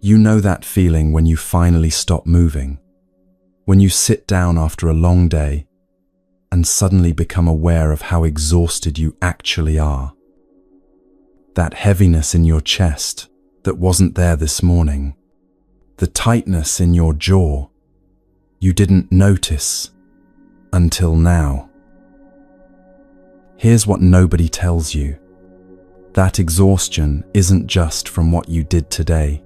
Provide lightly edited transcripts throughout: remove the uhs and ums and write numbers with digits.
You know that feeling when you finally stop moving, when you sit down after a long day and suddenly become aware of how exhausted you actually are. That heaviness in your chest that wasn't there this morning, the tightness in your jaw you didn't notice until now. Here's what nobody tells you. That exhaustion isn't just from what you did today.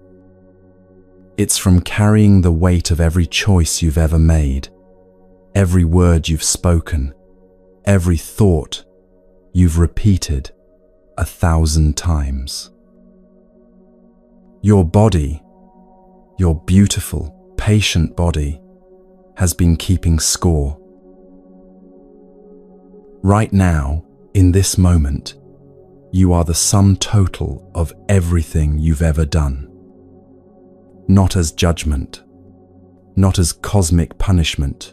It's from carrying the weight of every choice you've ever made, every word you've spoken, every thought you've repeated 1,000 times. Your body, your beautiful, patient body, has been keeping score. Right now, in this moment, you are the sum total of everything you've ever done. Not as judgment, not as cosmic punishment,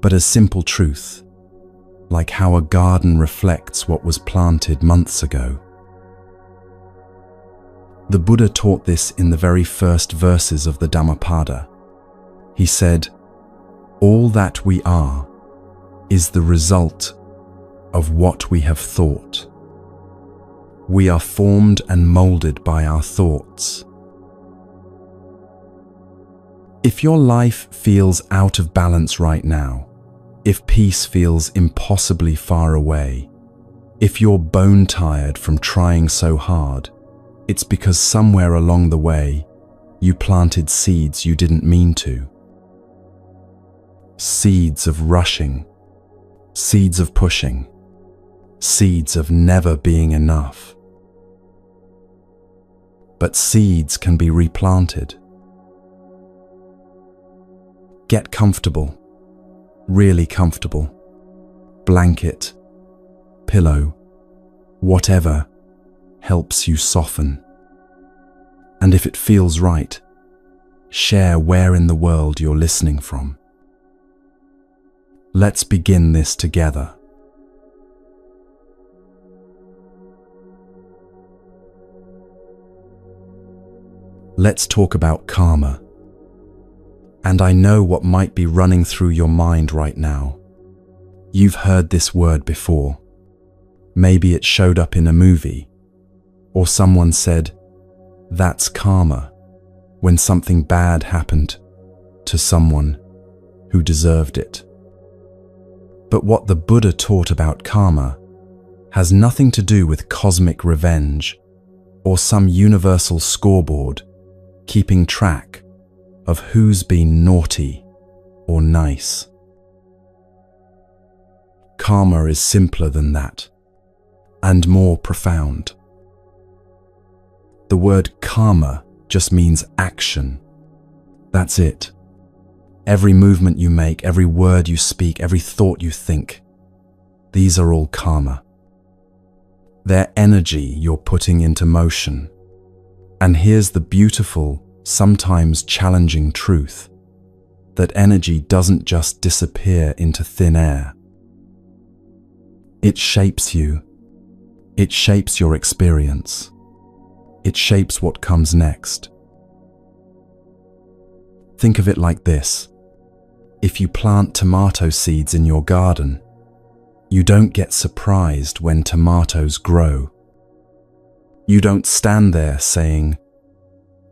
but as simple truth, like how a garden reflects what was planted months ago. The Buddha taught this in the very first verses of the Dhammapada. He said, "All that we are is the result of what we have thought. We are formed and molded by our thoughts." If your life feels out of balance right now, if peace feels impossibly far away, if you're bone tired from trying so hard, it's because somewhere along the way, you planted seeds you didn't mean to. Seeds of rushing, seeds of pushing, seeds of never being enough. But seeds can be replanted. Get comfortable, really comfortable. Blanket, pillow, whatever helps you soften. And if it feels right, share where in the world you're listening from. Let's begin this together. Let's talk about karma. And I know what might be running through your mind right now. You've heard this word before. Maybe it showed up in a movie, or someone said, "That's karma," when something bad happened to someone who deserved it. But what the Buddha taught about karma has nothing to do with cosmic revenge or some universal scoreboard keeping track of who's been naughty or nice. Karma is simpler than that, and more profound. The word karma just means action. That's it. Every movement you make, every word you speak, every thought you think, these are all karma. They're energy you're putting into motion. And here's the beautiful, sometimes challenging truth, that energy doesn't just disappear into thin air. It shapes you. It shapes your experience. It shapes what comes next. Think of it like this. If you plant tomato seeds in your garden, you don't get surprised when tomatoes grow. You don't stand there saying,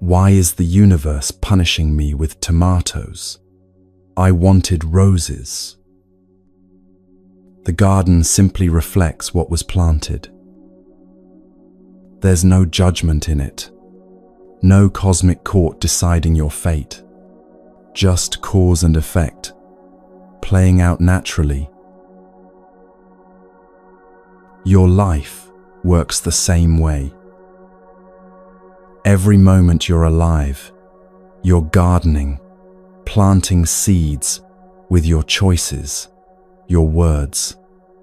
"Why is the universe punishing me with tomatoes? I wanted roses." The garden simply reflects what was planted. There's no judgment in it, no cosmic court deciding your fate, just cause and effect, playing out naturally. Your life works the same way. Every moment you're alive, you're gardening, planting seeds with your choices, your words,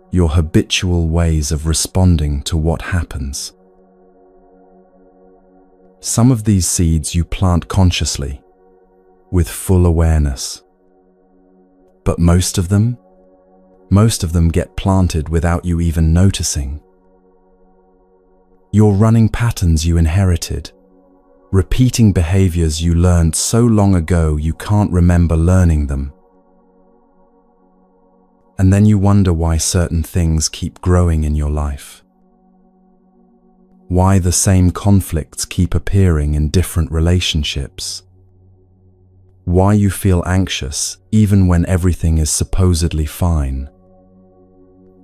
your habitual ways of responding to what happens. Some of these seeds you plant consciously, with full awareness. But most of them get planted without you even noticing. You're running patterns you inherited, repeating behaviors you learned so long ago you can't remember learning them. And then you wonder why certain things keep growing in your life. Why the same conflicts keep appearing in different relationships. Why you feel anxious even when everything is supposedly fine.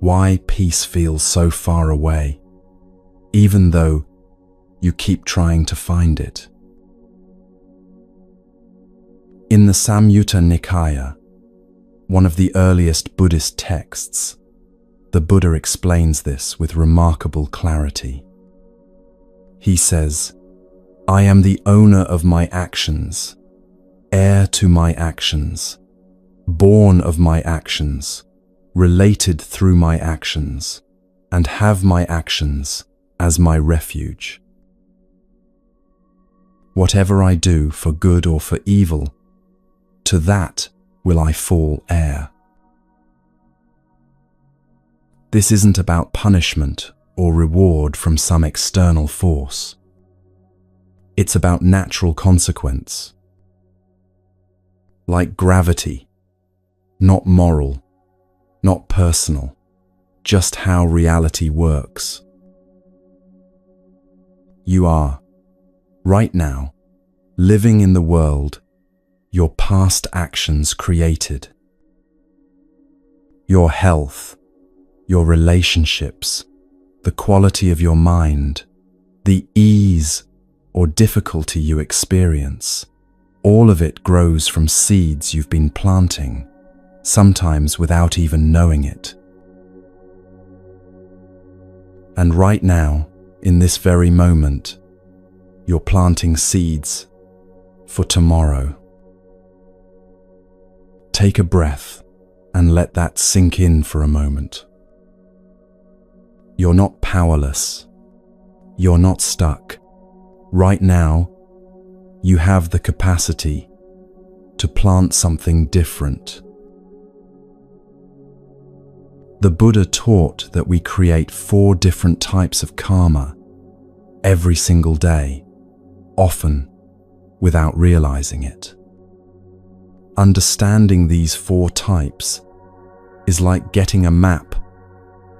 Why peace feels so far away, even though you keep trying to find it. In the Samyutta Nikaya, one of the earliest Buddhist texts, the Buddha explains this with remarkable clarity. He says, "I am the owner of my actions, heir to my actions, born of my actions, related through my actions, and have my actions as my refuge. Whatever I do for good or for evil, to that will I fall heir." This isn't about punishment or reward from some external force. It's about natural consequence. Like gravity, not moral, not personal, just how reality works. You are, right now, living in the world your past actions created. Your health, your relationships, the quality of your mind, the ease or difficulty you experience, all of it grows from seeds you've been planting, sometimes without even knowing it. And right now, in this very moment, you're planting seeds for tomorrow. Take a breath and let that sink in for a moment. You're not powerless. You're not stuck. Right now, you have the capacity to plant something different. The Buddha taught that we create 4 different types of karma every single day, often without realizing it. Understanding these 4 types is like getting a map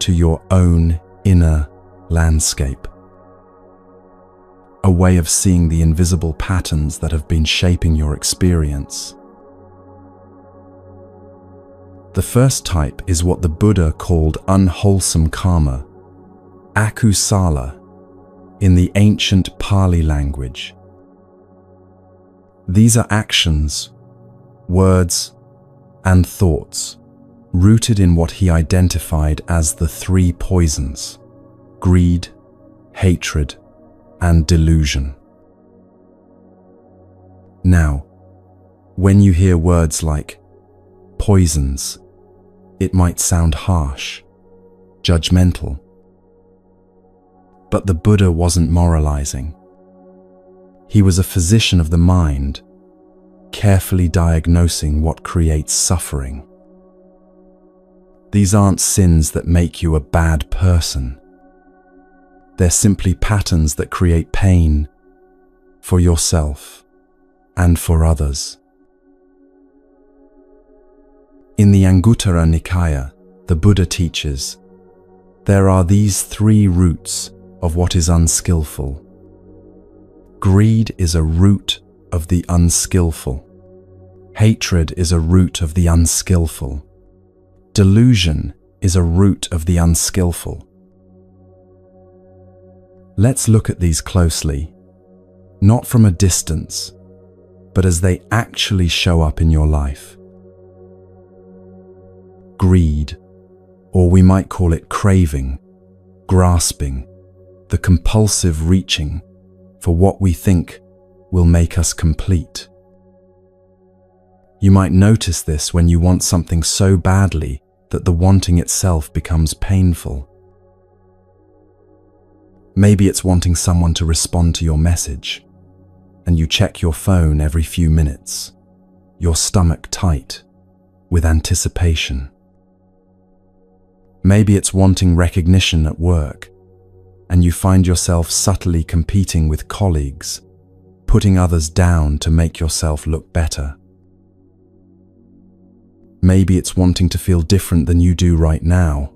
to your own inner landscape, a way of seeing the invisible patterns that have been shaping your experience. The first type is what the Buddha called unwholesome karma, akusala, in the ancient Pali language. These are actions, words, and thoughts rooted in what he identified as the 3 poisons: greed, hatred, and delusion. Now, when you hear words like poisons, it might sound harsh, judgmental. But the Buddha wasn't moralizing. He was a physician of the mind, carefully diagnosing what creates suffering. These aren't sins that make you a bad person. They're simply patterns that create pain for yourself and for others. In the Anguttara Nikaya, the Buddha teaches, there are these 3 roots of what is unskillful. Greed is a root of the unskillful. Hatred is a root of the unskillful. Delusion is a root of the unskillful. Let's look at these closely, not from a distance, but as they actually show up in your life. Greed, or we might call it craving, grasping, the compulsive reaching for what we think will make us complete. You might notice this when you want something so badly that the wanting itself becomes painful. Maybe it's wanting someone to respond to your message, and you check your phone every few minutes, your stomach tight with anticipation. Maybe it's wanting recognition at work, and you find yourself subtly competing with colleagues, putting others down to make yourself look better. Maybe it's wanting to feel different than you do right now,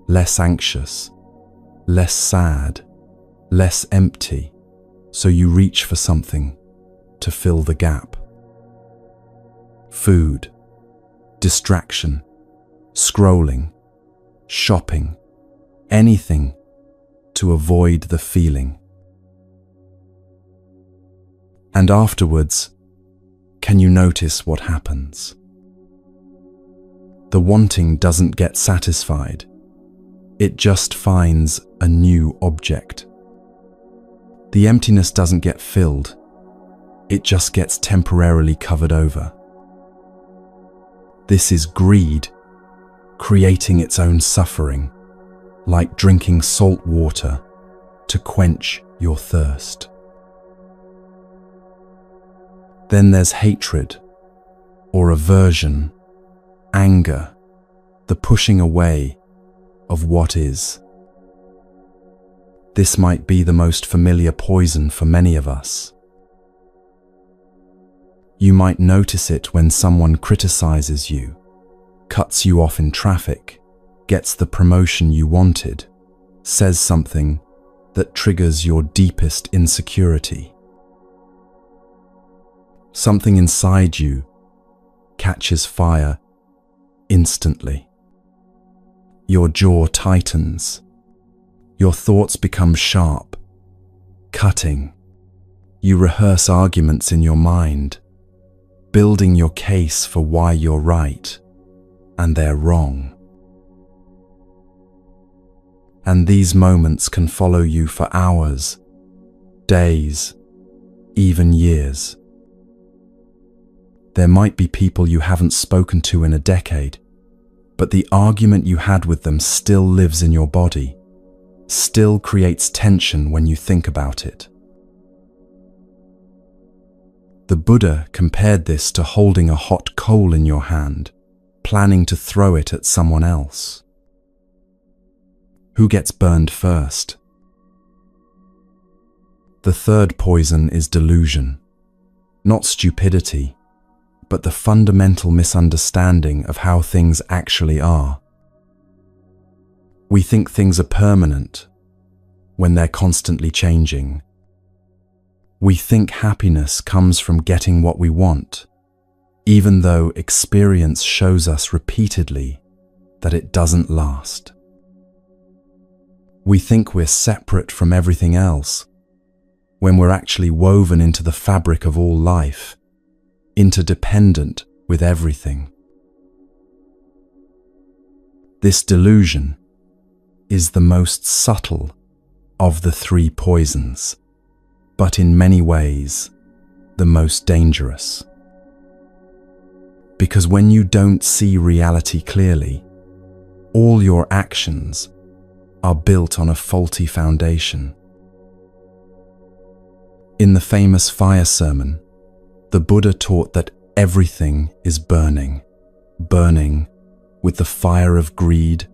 less anxious, less sad, less empty, so you reach for something to fill the gap. Food, distraction, scrolling, shopping, anything to avoid the feeling. And afterwards, can you notice what happens? The wanting doesn't get satisfied. It just finds a new object. The emptiness doesn't get filled. It just gets temporarily covered over. This is greed, creating its own suffering, like drinking salt water to quench your thirst. Then there's hatred, or aversion, anger, the pushing away of what is. This might be the most familiar poison for many of us. You might notice it when someone criticizes you, cuts you off in traffic, gets the promotion you wanted, says something that triggers your deepest insecurity. Something inside you catches fire instantly. Your jaw tightens. Your thoughts become sharp, cutting. You rehearse arguments in your mind, building your case for why you're right and they're wrong. And these moments can follow you for hours, days, even years. There might be people you haven't spoken to in a decade, but the argument you had with them still lives in your body, still creates tension when you think about it. The Buddha compared this to holding a hot coal in your hand, planning to throw it at someone else. Who gets burned first? The third poison is delusion, not stupidity, but the fundamental misunderstanding of how things actually are. We think things are permanent when they're constantly changing. We think happiness comes from getting what we want, even though experience shows us repeatedly that it doesn't last. We think we're separate from everything else, when we're actually woven into the fabric of all life, interdependent with everything. This delusion is the most subtle of the three poisons, but in many ways, the most dangerous. Because when you don't see reality clearly, all your actions are built on a faulty foundation. In the famous fire sermon, the Buddha taught that everything is burning, burning with the fire of greed,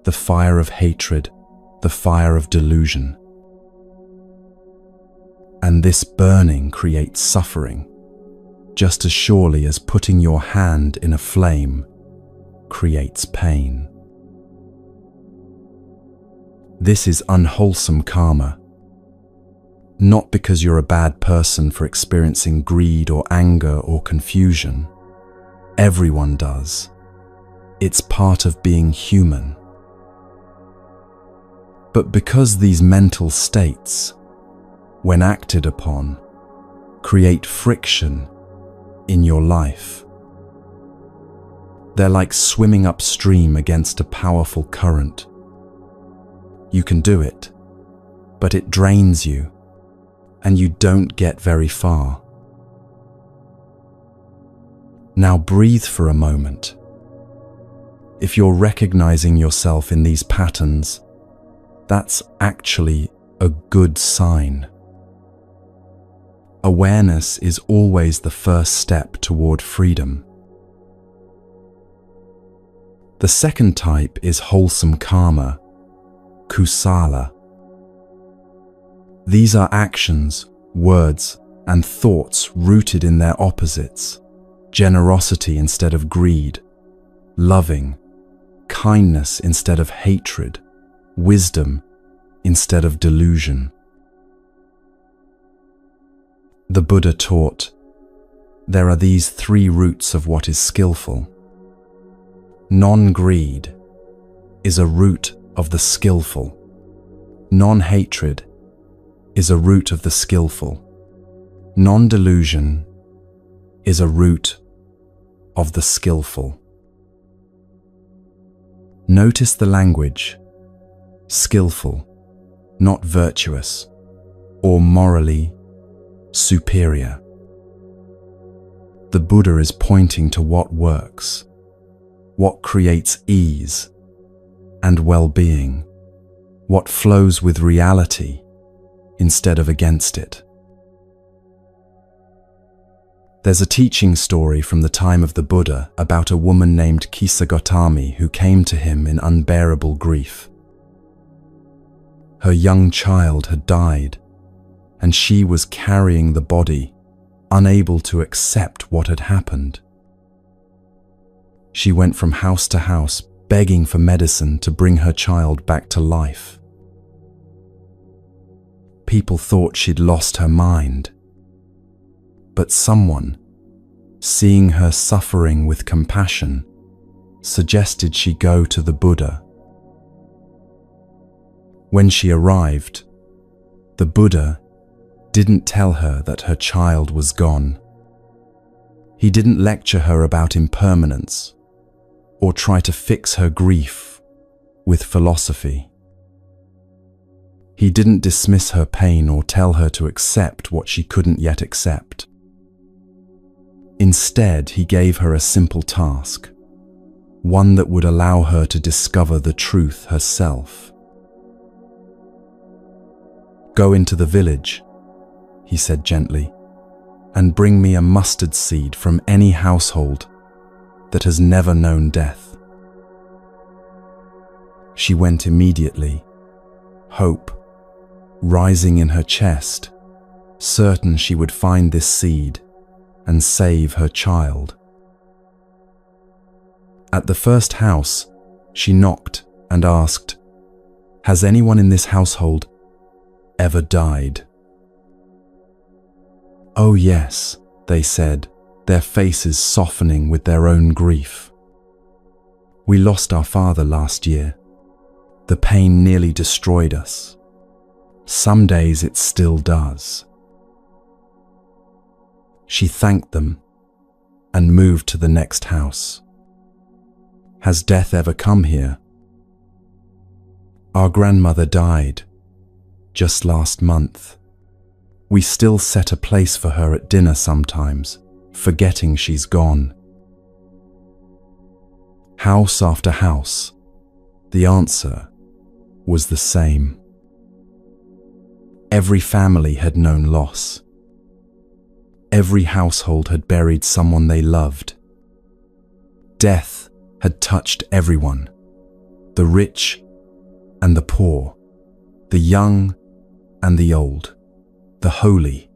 the fire of hatred, the fire of delusion. And this burning creates suffering, just as surely as putting your hand in a flame creates pain. This is unwholesome karma, not because you're a bad person for experiencing greed or anger or confusion. Everyone does. It's part of being human. But because these mental states, when acted upon, create friction in your life, they're like swimming upstream against a powerful current. You can do it, but it drains you, and you don't get very far. Now breathe for a moment. If you're recognizing yourself in these patterns, that's actually a good sign. Awareness is always the first step toward freedom. The second type is wholesome karma, kusala. These are actions, words, and thoughts rooted in their opposites, generosity instead of greed, loving, kindness instead of hatred, wisdom instead of delusion. The Buddha taught, there are these three roots of what is skillful. Non-greed is a root of the skillful. Non-hatred is a root of the skillful. Non-delusion is a root of the skillful. Notice the language, skillful, not virtuous or morally superior. The Buddha is pointing to what works, what creates ease and well-being, what flows with reality instead of against it. There's a teaching story from the time of the Buddha about a woman named Kisagotami who came to him in unbearable grief. Her young child had died, and she was carrying the body, unable to accept what had happened. She went from house to house, begging for medicine to bring her child back to life. People thought she'd lost her mind, but someone, seeing her suffering with compassion, suggested she go to the Buddha. When she arrived, the Buddha didn't tell her that her child was gone. He didn't lecture her about impermanence or try to fix her grief with philosophy. He didn't dismiss her pain or tell her to accept what she couldn't yet accept. Instead, he gave her a simple task, one that would allow her to discover the truth herself. Go into the village, he said gently, and bring me a mustard seed from any household that has never known death. She went immediately, hope rising in her chest, certain she would find this seed and save her child. At the first house, she knocked and asked, "Has anyone in this household ever died?" "Oh yes," they said, their faces softening with their own grief. "We lost our father last year. The pain nearly destroyed us. Some days it still does." She thanked them and moved to the next house. "Has death ever come here?" "Our grandmother died just last month. We still set a place for her at dinner sometimes, forgetting she's gone." House after house, the answer was the same. Every family had known loss. Every household had buried someone they loved. Death had touched everyone, the rich and the poor, the young and the old, the holy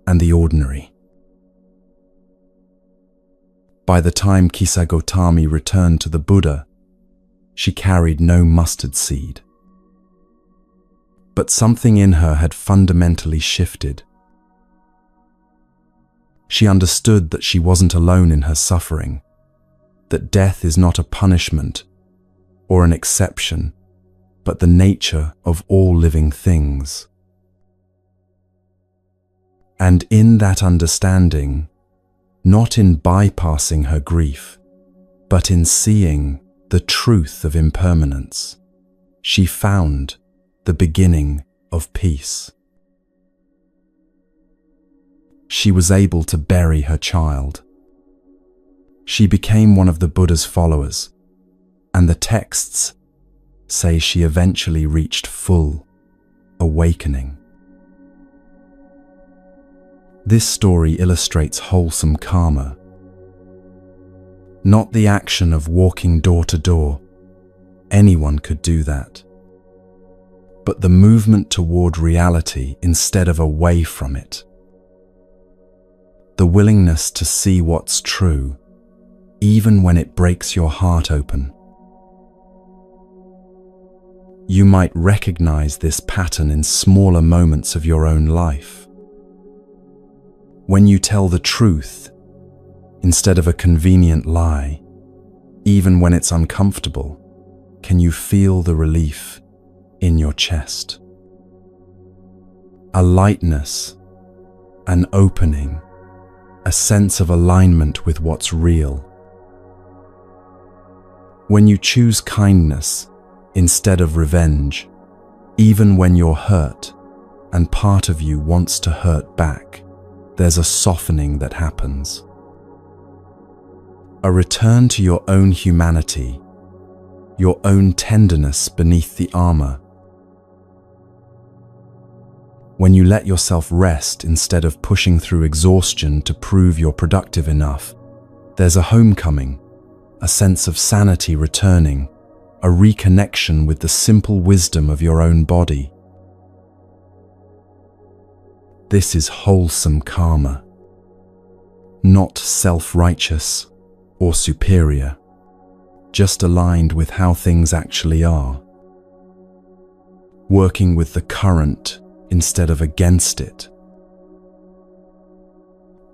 and the ordinary. By the time Kisagotami returned to the Buddha, she carried no mustard seed. But something in her had fundamentally shifted. She understood that she wasn't alone in her suffering, that death is not a punishment or an exception, but the nature of all living things. And in that understanding, not in bypassing her grief, but in seeing the truth of impermanence, she found the beginning of peace. She was able to bury her child. She became one of the Buddha's followers, and the texts say she eventually reached full awakening. This story illustrates wholesome karma, not the action of walking door to door. Anyone could do that. But the movement toward reality instead of away from it. the willingness to see what's true, even when it breaks your heart open. You might recognize this pattern in smaller moments of your own life. When you tell the truth instead of a convenient lie, even when it's uncomfortable, can you feel the relief in your chest? A lightness, an opening, a sense of alignment with what's real. When you choose kindness instead of revenge, even when you're hurt and part of you wants to hurt back, there's a softening that happens. A return to your own humanity, your own tenderness beneath the armor. When you let yourself rest instead of pushing through exhaustion to prove you're productive enough, there's a homecoming, a sense of sanity returning, a reconnection with the simple wisdom of your own body. This is wholesome karma, not self-righteous or superior, just aligned with how things actually are. Working with the current instead of against it.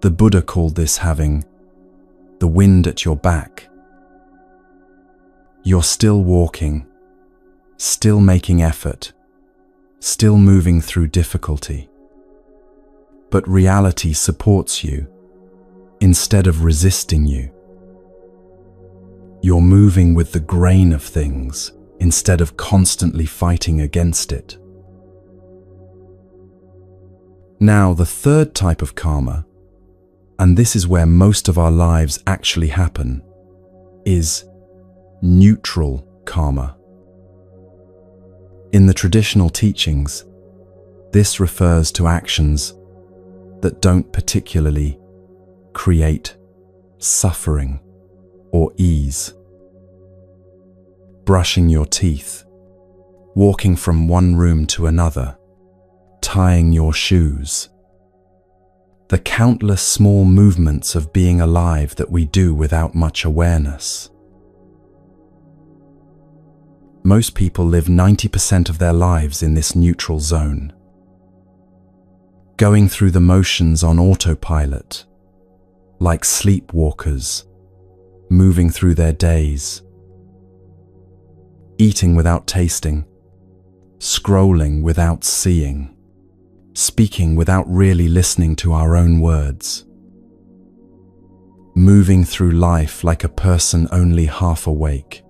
The Buddha called this having the wind at your back. You're still walking, still making effort, still moving through difficulty. But reality supports you instead of resisting you. You're moving with the grain of things instead of constantly fighting against it. Now, the third type of karma, and this is where most of our lives actually happen, is neutral karma. In the traditional teachings, this refers to actions that don't particularly create suffering or ease. Brushing your teeth, walking from one room to another, tying your shoes. The countless small movements of being alive that we do without much awareness. Most people live 90% of their lives in this neutral zone, going through the motions on autopilot, like sleepwalkers, moving through their days, eating without tasting, scrolling without seeing, speaking without really listening to our own words, moving through life like a person only half awake.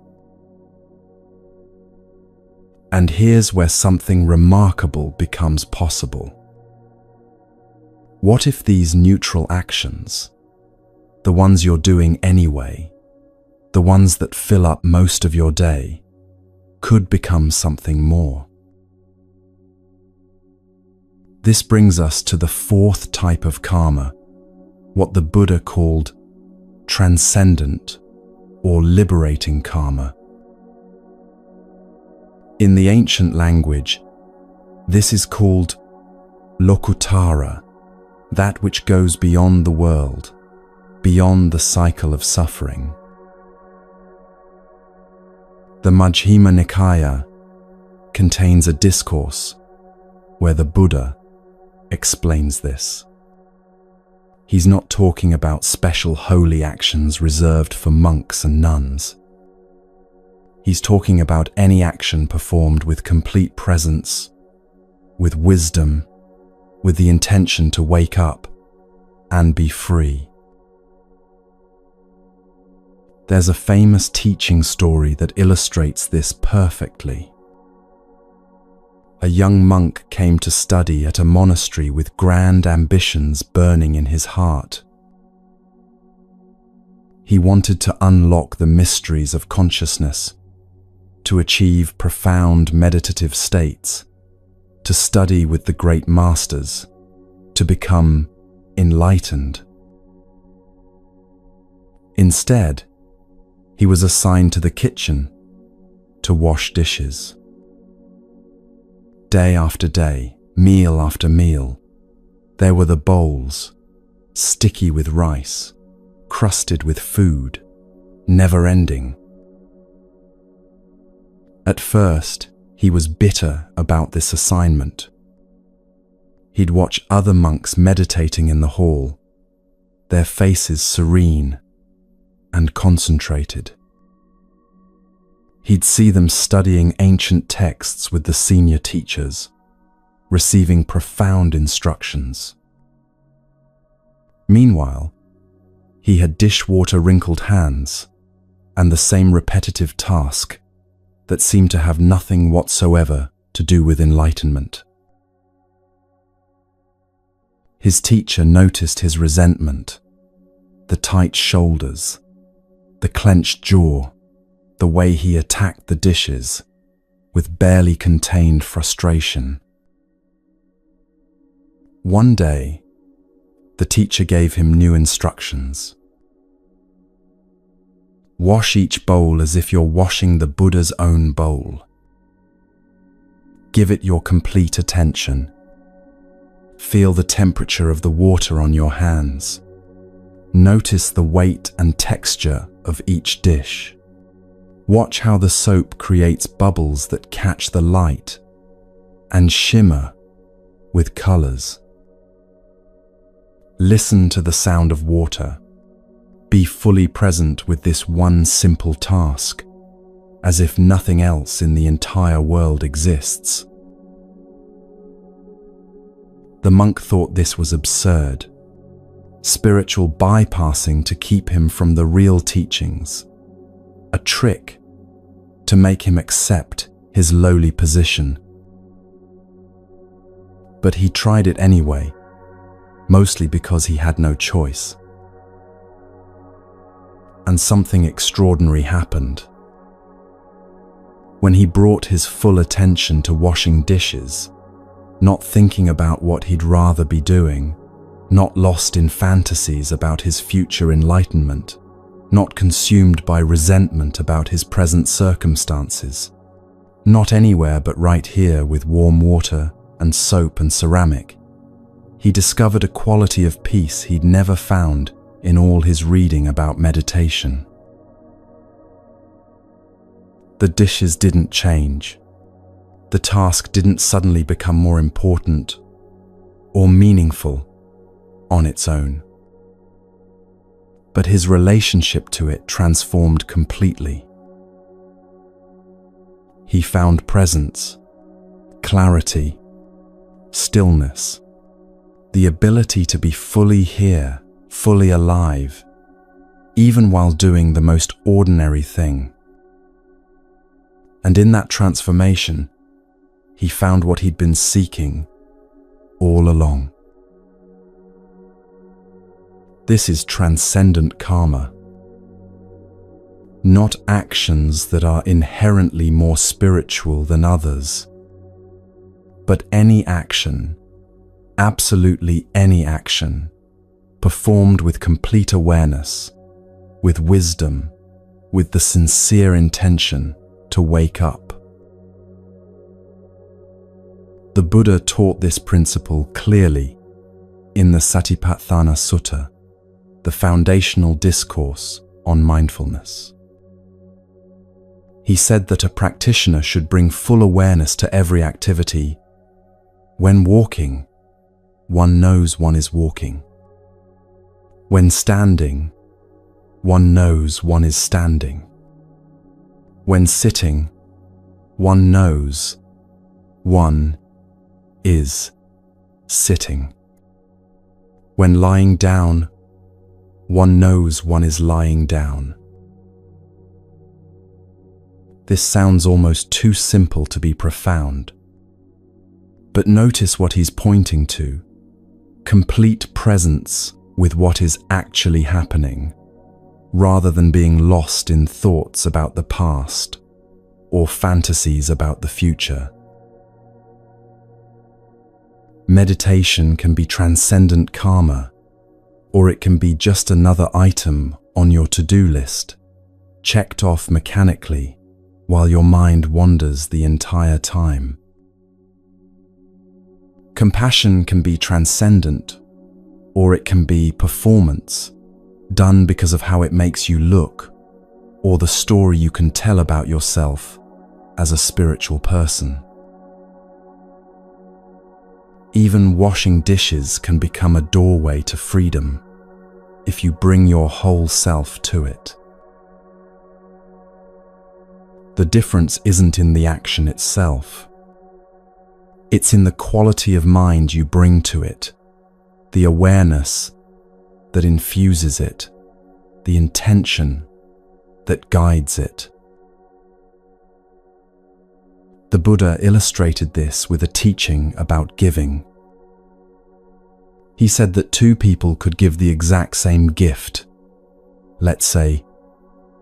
And here's where something remarkable becomes possible. What if these neutral actions, the ones you're doing anyway, the ones that fill up most of your day, could become something more? This brings us to the fourth type of karma, what the Buddha called transcendent or liberating karma. In the ancient language, this is called lokutara, that which goes beyond the world, beyond the cycle of suffering. The Majjhima Nikaya contains a discourse where the Buddha explains this. He's not talking about special holy actions reserved for monks and nuns. He's talking about any action performed with complete presence, with wisdom, with the intention to wake up and be free. There's a famous teaching story that illustrates this perfectly. A young monk came to study at a monastery with grand ambitions burning in his heart. He wanted to unlock the mysteries of consciousness, to achieve profound meditative states, to study with the great masters, to become enlightened. Instead, he was assigned to the kitchen to wash dishes. Day after day, meal after meal, there were the bowls, sticky with rice, crusted with food, never-ending. At first, he was bitter about this assignment. He'd watch other monks meditating in the hall, their faces serene and concentrated. He'd see them studying ancient texts with the senior teachers, receiving profound instructions. Meanwhile, he had dishwater-wrinkled hands and the same repetitive task that seemed to have nothing whatsoever to do with enlightenment. His teacher noticed his resentment, the tight shoulders, the clenched jaw, the way he attacked the dishes with barely contained frustration. One day, the teacher gave him new instructions. Wash each bowl as if you're washing the Buddha's own bowl. Give it your complete attention. Feel the temperature of the water on your hands. Notice the weight and texture of each dish. Watch how the soap creates bubbles that catch the light and shimmer with colors. Listen to the sound of water. Be fully present with this one simple task, as if nothing else in the entire world exists. The monk thought this was absurd, spiritual bypassing to keep him from the real teachings, a trick to make him accept his lowly position. But he tried it anyway, mostly because he had no choice. And something extraordinary happened. When he brought his full attention to washing dishes, not thinking about what he'd rather be doing, not lost in fantasies about his future enlightenment, not consumed by resentment about his present circumstances, not anywhere but right here with warm water and soap and ceramic, he discovered a quality of peace he'd never found in all his reading about meditation. The dishes didn't change. The task didn't suddenly become more important or meaningful on its own. But his relationship to it transformed completely. He found presence, clarity, stillness, the ability to be fully here, fully alive, even while doing the most ordinary thing. And in that transformation, he found what he'd been seeking all along. This is transcendent karma. Not actions that are inherently more spiritual than others, but any action, absolutely any action, performed with complete awareness, with wisdom, with the sincere intention to wake up. The Buddha taught this principle clearly in the Satipatthana Sutta, the foundational discourse on mindfulness. He said that a practitioner should bring full awareness to every activity. When walking, one knows one is walking. When standing, one knows one is standing. When sitting, one knows one is sitting. When lying down, one knows one is lying down. This sounds almost too simple to be profound. But notice what he's pointing to: complete presence with what is actually happening, rather than being lost in thoughts about the past or fantasies about the future. Meditation can be transcendent karma, or it can be just another item on your to-do list, checked off mechanically while your mind wanders the entire time. Compassion can be transcendent, or it can be performance, done because of how it makes you look, or the story you can tell about yourself as a spiritual person. Even washing dishes can become a doorway to freedom if you bring your whole self to it. The difference isn't in the action itself. It's in the quality of mind you bring to it, the awareness that infuses it, the intention that guides it. The Buddha illustrated this with a teaching about giving. He said that two people could give the exact same gift, let's say,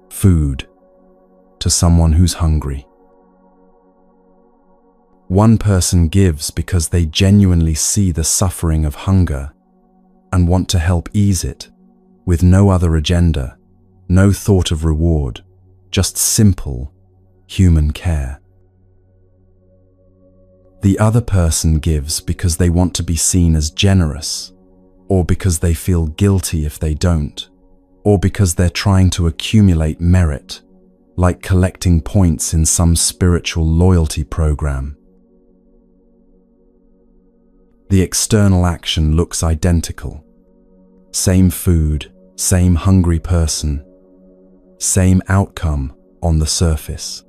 food, to someone who's hungry. One person gives because they genuinely see the suffering of hunger and want to help ease it, with no other agenda, no thought of reward, just simple human care. The other person gives because they want to be seen as generous, or because they feel guilty if they don't, or because they're trying to accumulate merit, like collecting points in some spiritual loyalty program. The external action looks identical. Same food, same hungry person, same outcome on the surface.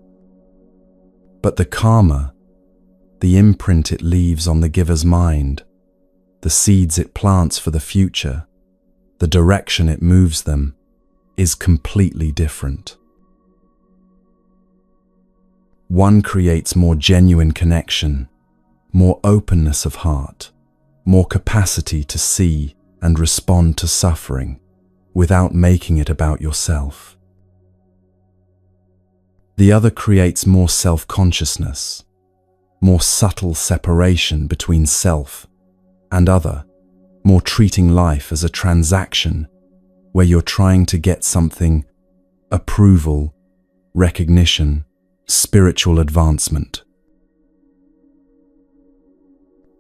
But the karma, the imprint it leaves on the giver's mind, the seeds it plants for the future, the direction it moves them, is completely different. One creates more genuine connection, more openness of heart, more capacity to see and respond to suffering without making it about yourself. The other creates more self-consciousness, more subtle separation between self and other, more treating life as a transaction where you're trying to get something, approval, recognition, spiritual advancement.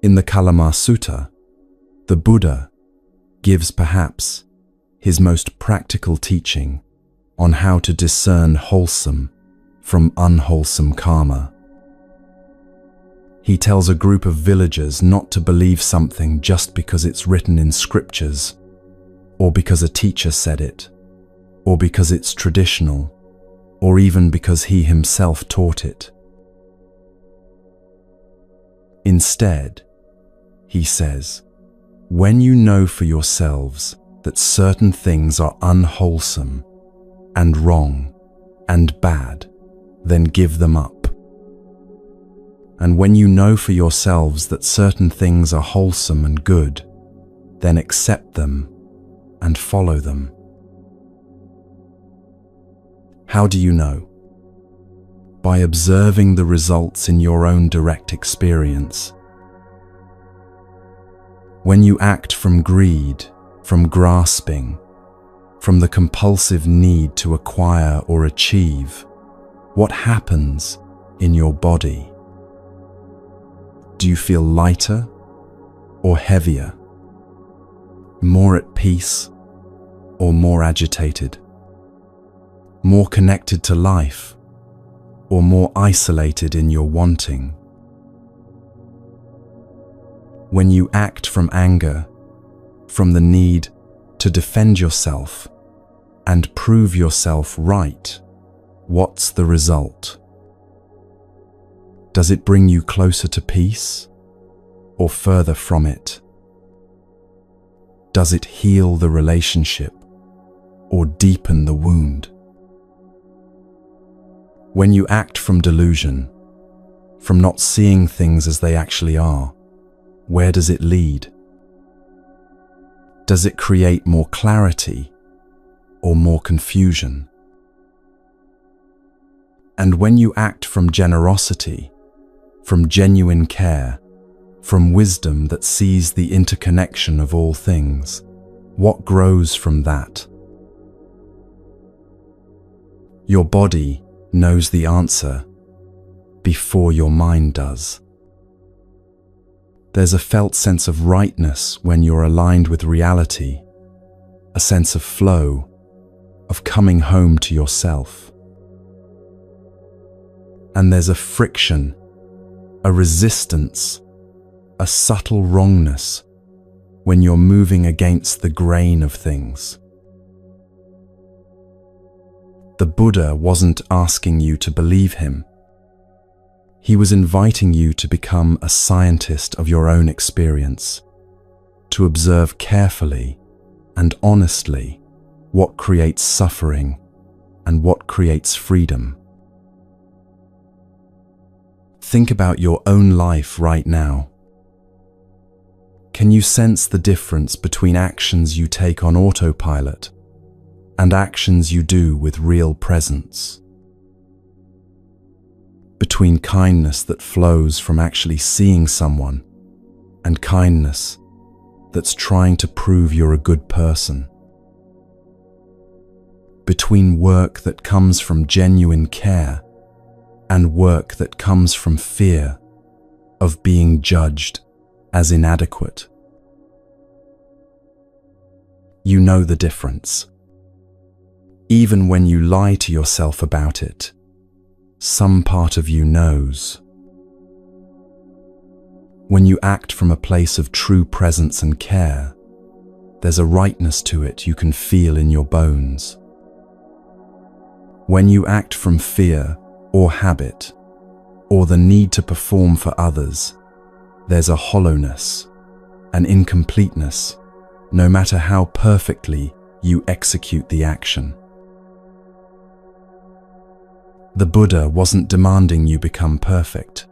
In the Kalama Sutta, the Buddha gives perhaps his most practical teaching on how to discern wholesome from unwholesome karma. He tells a group of villagers not to believe something just because it's written in scriptures, or because a teacher said it, or because it's traditional, or even because he himself taught it. Instead, he says, when you know for yourselves that certain things are unwholesome and wrong and bad, then give them up. And when you know for yourselves that certain things are wholesome and good, then accept them and follow them. How do you know? By observing the results in your own direct experience. When you act from greed, from grasping, from the compulsive need to acquire or achieve, what happens in your body? Do you feel lighter or heavier? More at peace or more agitated? More connected to life or more isolated in your wanting? When you act from anger, from the need to defend yourself and prove yourself right, what's the result? Does it bring you closer to peace or further from it? Does it heal the relationship or deepen the wound? When you act from delusion, from not seeing things as they actually are, where does it lead? Does it create more clarity or more confusion? And when you act from generosity, from genuine care, from wisdom that sees the interconnection of all things, what grows from that? Your body knows the answer before your mind does. There's a felt sense of rightness when you're aligned with reality, a sense of flow, of coming home to yourself. And there's a friction, a resistance, a subtle wrongness when you're moving against the grain of things. The Buddha wasn't asking you to believe him. He was inviting you to become a scientist of your own experience, to observe carefully and honestly what creates suffering and what creates freedom. Think about your own life right now. Can you sense the difference between actions you take on autopilot and actions you do with real presence? Between kindness that flows from actually seeing someone and kindness that's trying to prove you're a good person. Between work that comes from genuine care and work that comes from fear of being judged as inadequate. You know the difference. Even when you lie to yourself about it, some part of you knows. When you act from a place of true presence and care, there's a rightness to it you can feel in your bones. When you act from fear or habit, or the need to perform for others, there's a hollowness, an incompleteness, no matter how perfectly you execute the action. The Buddha wasn't demanding you become perfect.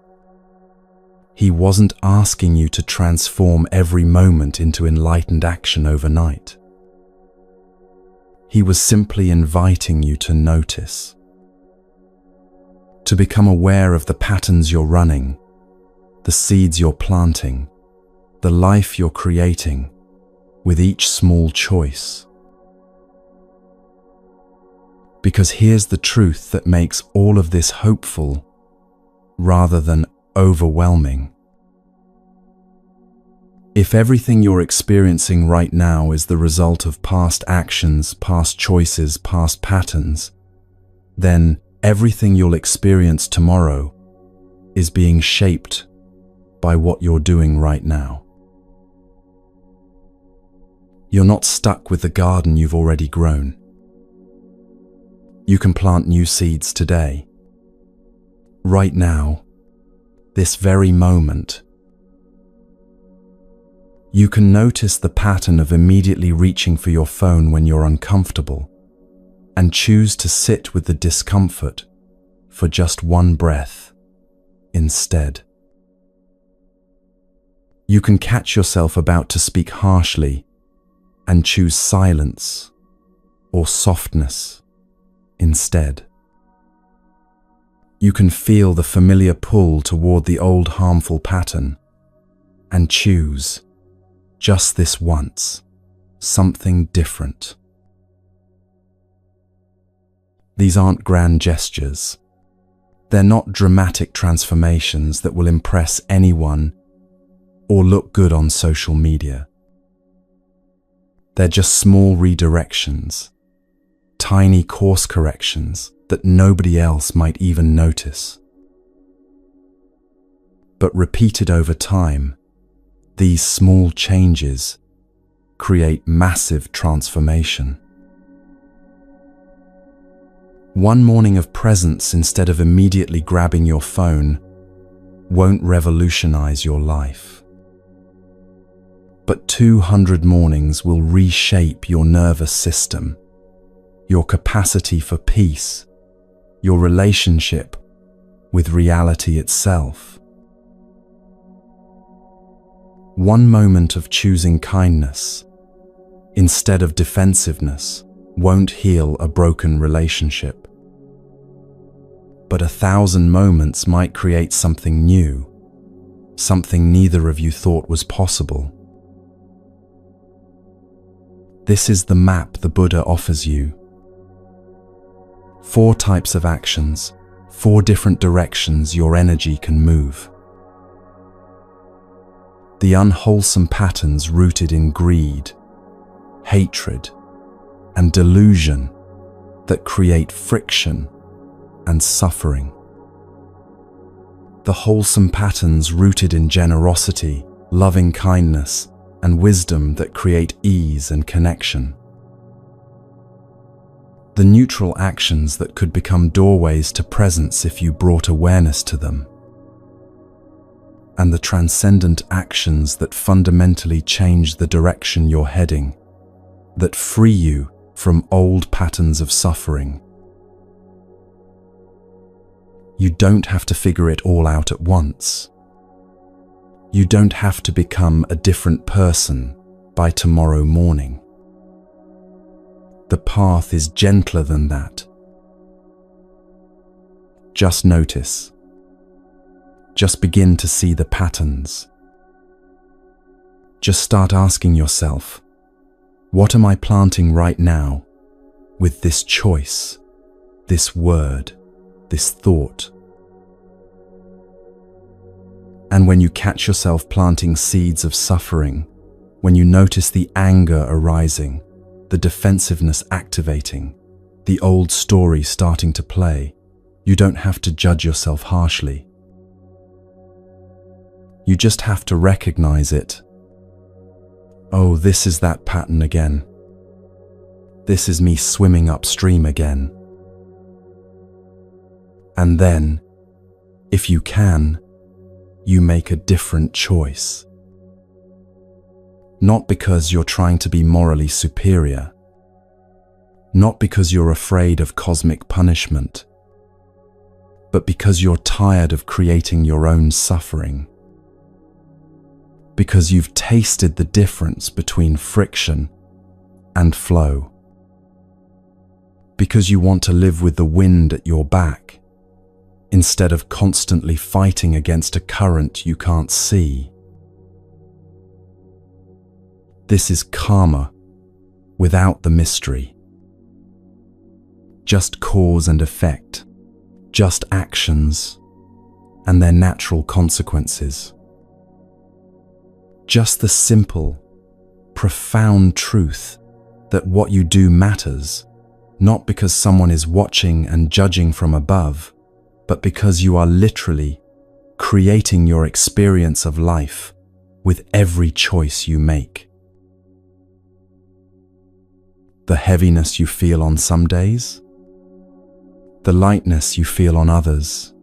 He wasn't asking you to transform every moment into enlightened action overnight. He was simply inviting you to notice, to become aware of the patterns you're running, the seeds you're planting, the life you're creating with each small choice. Because here's the truth that makes all of this hopeful rather than overwhelming. If everything you're experiencing right now is the result of past actions, past choices, past patterns, then everything you'll experience tomorrow is being shaped by what you're doing right now. You're not stuck with the garden you've already grown. You can plant new seeds today. Right now, this very moment. You can notice the pattern of immediately reaching for your phone when you're uncomfortable and choose to sit with the discomfort for just one breath instead. You can catch yourself about to speak harshly and choose silence or softness instead. You can feel the familiar pull toward the old harmful pattern and choose, just this once, something different. These aren't grand gestures. They're not dramatic transformations that will impress anyone or look good on social media. They're just small redirections, tiny course corrections that nobody else might even notice. But repeated over time, these small changes create massive transformation. One morning of presence instead of immediately grabbing your phone won't revolutionize your life. But 200 mornings will reshape your nervous system, your capacity for peace, your relationship with reality itself. One moment of choosing kindness instead of defensiveness won't heal a broken relationship. But 1,000 moments might create something new, something neither of you thought was possible. This is the map the Buddha offers you. 4 types of actions, 4 different directions your energy can move. the unwholesome patterns rooted in greed, hatred, and delusion that create friction and suffering. The wholesome patterns rooted in generosity, loving kindness, and wisdom that create ease and connection. The neutral actions that could become doorways to presence if you brought awareness to them. And the transcendent actions that fundamentally change the direction you're heading, that free you from old patterns of suffering. You don't have to figure it all out at once. You don't have to become a different person by tomorrow morning. The path is gentler than that. Just notice. Just begin to see the patterns. Just start asking yourself, what am I planting right now with this choice, this word, this thought? And when you catch yourself planting seeds of suffering, when you notice the anger arising, the defensiveness activating, the old story starting to play, you don't have to judge yourself harshly. You just have to recognize it. Oh, this is that pattern again. This is me swimming upstream again. And then, if you can, you make a different choice. Not because you're trying to be morally superior, not because you're afraid of cosmic punishment, but because you're tired of creating your own suffering. Because you've tasted the difference between friction and flow. Because you want to live with the wind at your back, instead of constantly fighting against a current you can't see. This is karma without the mystery. Just cause and effect, just actions and their natural consequences. Just the simple, profound truth that what you do matters, not because someone is watching and judging from above, but because you are literally creating your experience of life with every choice you make. The heaviness you feel on some days, the lightness you feel on others,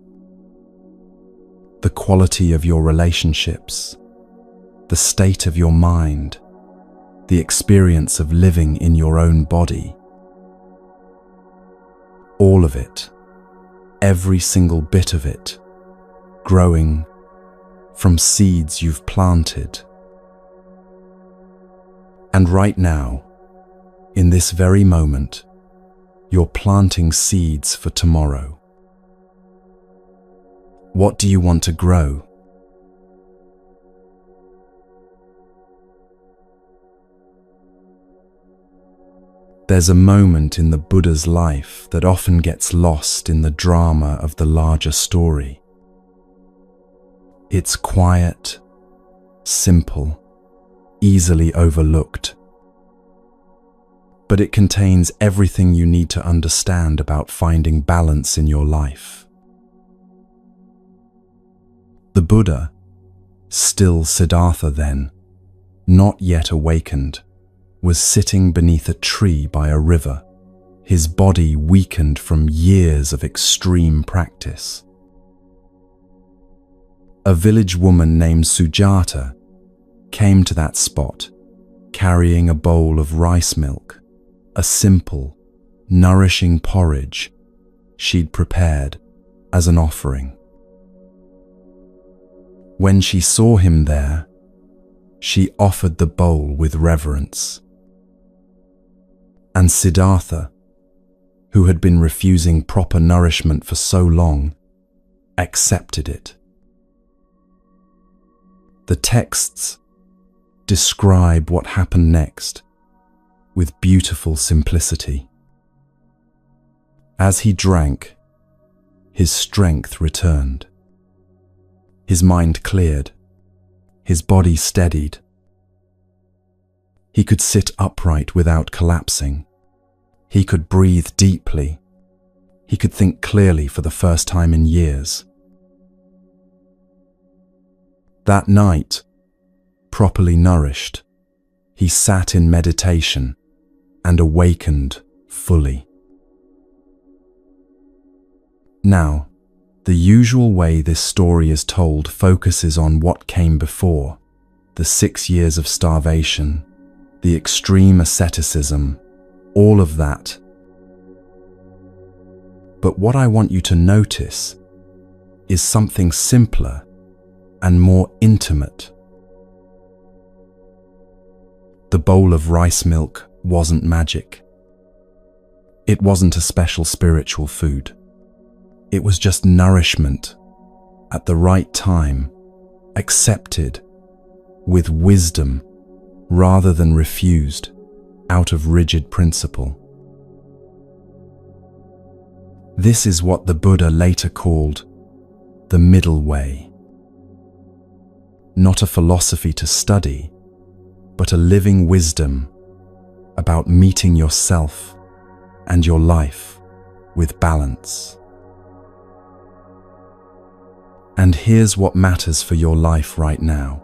the quality of your relationships, the state of your mind, the experience of living in your own body. All of it, every single bit of it, growing from seeds you've planted. And right now, in this very moment, you're planting seeds for tomorrow. What do you want to grow? There's a moment in the Buddha's life that often gets lost in the drama of the larger story. It's quiet, simple, easily overlooked. But it contains everything you need to understand about finding balance in your life. The Buddha, still Siddhartha then, not yet awakened, was sitting beneath a tree by a river, his body weakened from years of extreme practice. A village woman named Sujata came to that spot, carrying a bowl of rice milk, a simple, nourishing porridge she'd prepared as an offering. When she saw him there, she offered the bowl with reverence. And Siddhartha, who had been refusing proper nourishment for so long, accepted it. The texts describe what happened next with beautiful simplicity. As he drank, his strength returned. His mind cleared. His body steadied. He could sit upright without collapsing. He could breathe deeply. He could think clearly for the first time in years. That night, properly nourished, he sat in meditation and awakened fully. Now, the usual way this story is told focuses on what came before, the 6 years of starvation, the extreme asceticism, all of that. But what I want you to notice is something simpler and more intimate. The bowl of rice milk wasn't magic. It wasn't a special spiritual food. It was just nourishment at the right time, accepted with wisdom rather than refused out of rigid principle. This is what the Buddha later called the middle way. Not a philosophy to study, but a living wisdom about meeting yourself and your life with balance. And here's what matters for your life right now.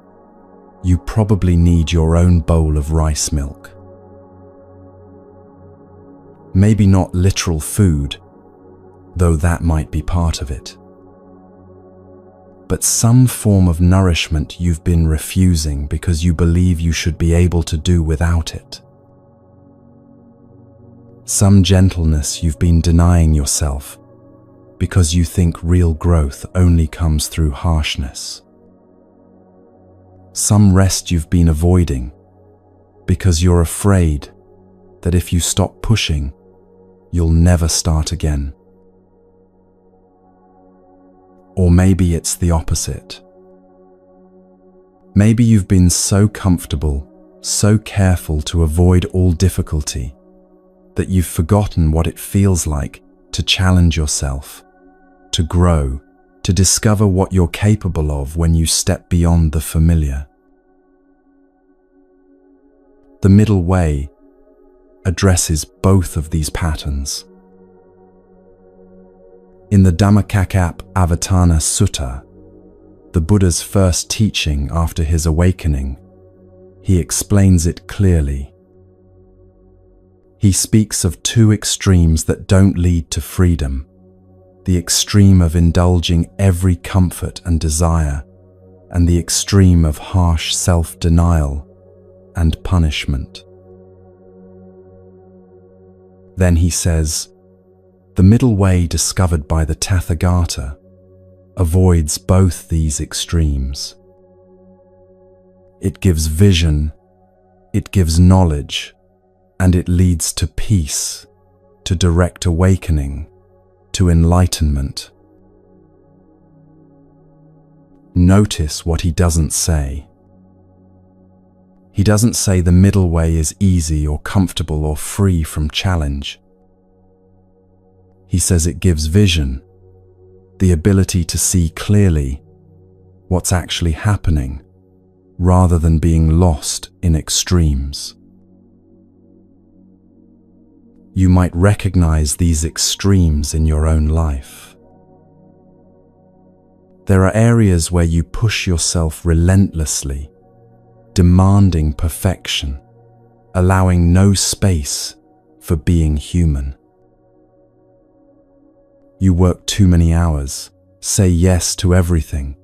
You probably need your own bowl of rice milk. Maybe not literal food, though that might be part of it. But some form of nourishment you've been refusing because you believe you should be able to do without it. Some gentleness you've been denying yourself because you think real growth only comes through harshness. Some rest you've been avoiding because you're afraid that if you stop pushing, you'll never start again. Or maybe it's the opposite. Maybe you've been so comfortable, so careful to avoid all difficulty, that you've forgotten what it feels like to challenge yourself, to grow, to discover what you're capable of when you step beyond the familiar. The middle way addresses both of these patterns. In the Dhammacakkappavattana Sutta, the Buddha's first teaching after his awakening, he explains it clearly. He speaks of two extremes that don't lead to freedom: the extreme of indulging every comfort and desire, and the extreme of harsh self-denial and punishment. Then he says, the middle way discovered by the Tathagata avoids both these extremes. It gives vision, it gives knowledge, and it leads to peace, to direct awakening, to enlightenment. Notice what he doesn't say. He doesn't say the middle way is easy or comfortable or free from challenge. He says it gives vision, the ability to see clearly what's actually happening, rather than being lost in extremes. You might recognize these extremes in your own life. There are areas where you push yourself relentlessly, demanding perfection, allowing no space for being human. You work too many hours, say yes to everything,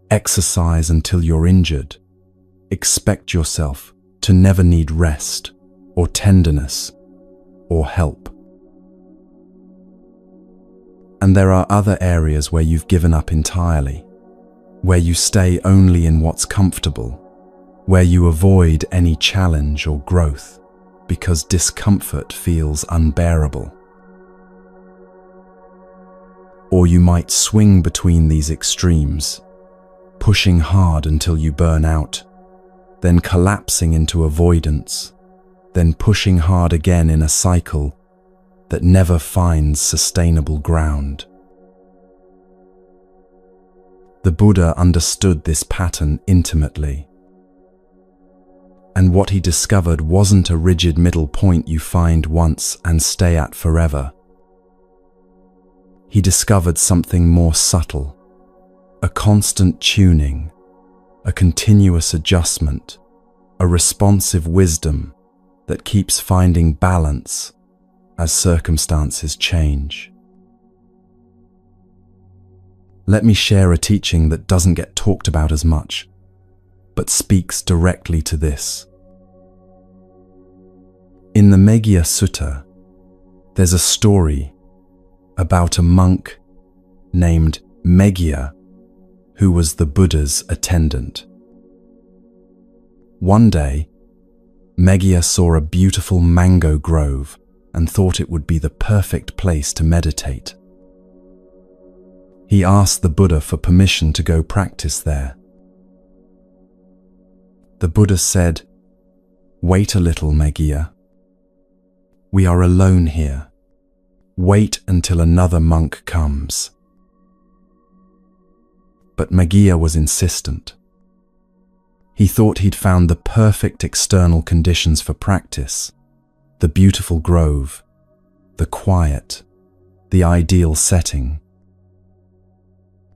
exercise until you're injured, expect yourself to never need rest or tenderness or help. And there are other areas where you've given up entirely, where you stay only in what's comfortable, where you avoid any challenge or growth because discomfort feels unbearable. Or you might swing between these extremes, pushing hard until you burn out, then collapsing into avoidance, then pushing hard again in a cycle that never finds sustainable ground. The Buddha understood this pattern intimately. And what he discovered wasn't a rigid middle point you find once and stay at forever. He discovered something more subtle, a constant tuning, a continuous adjustment, a responsive wisdom that keeps finding balance as circumstances change. Let me share a teaching that doesn't get talked about as much, but speaks directly to this. In the Meghiya Sutta, there's a story about a monk named Meghiya who was the Buddha's attendant. One day, Meghiya saw a beautiful mango grove and thought it would be the perfect place to meditate. He asked the Buddha for permission to go practice there. The Buddha said, "Wait a little, Meghiya. We are alone here. Wait until another monk comes." But Meghiya was insistent. He thought he'd found the perfect external conditions for practice, the beautiful grove, the quiet, the ideal setting.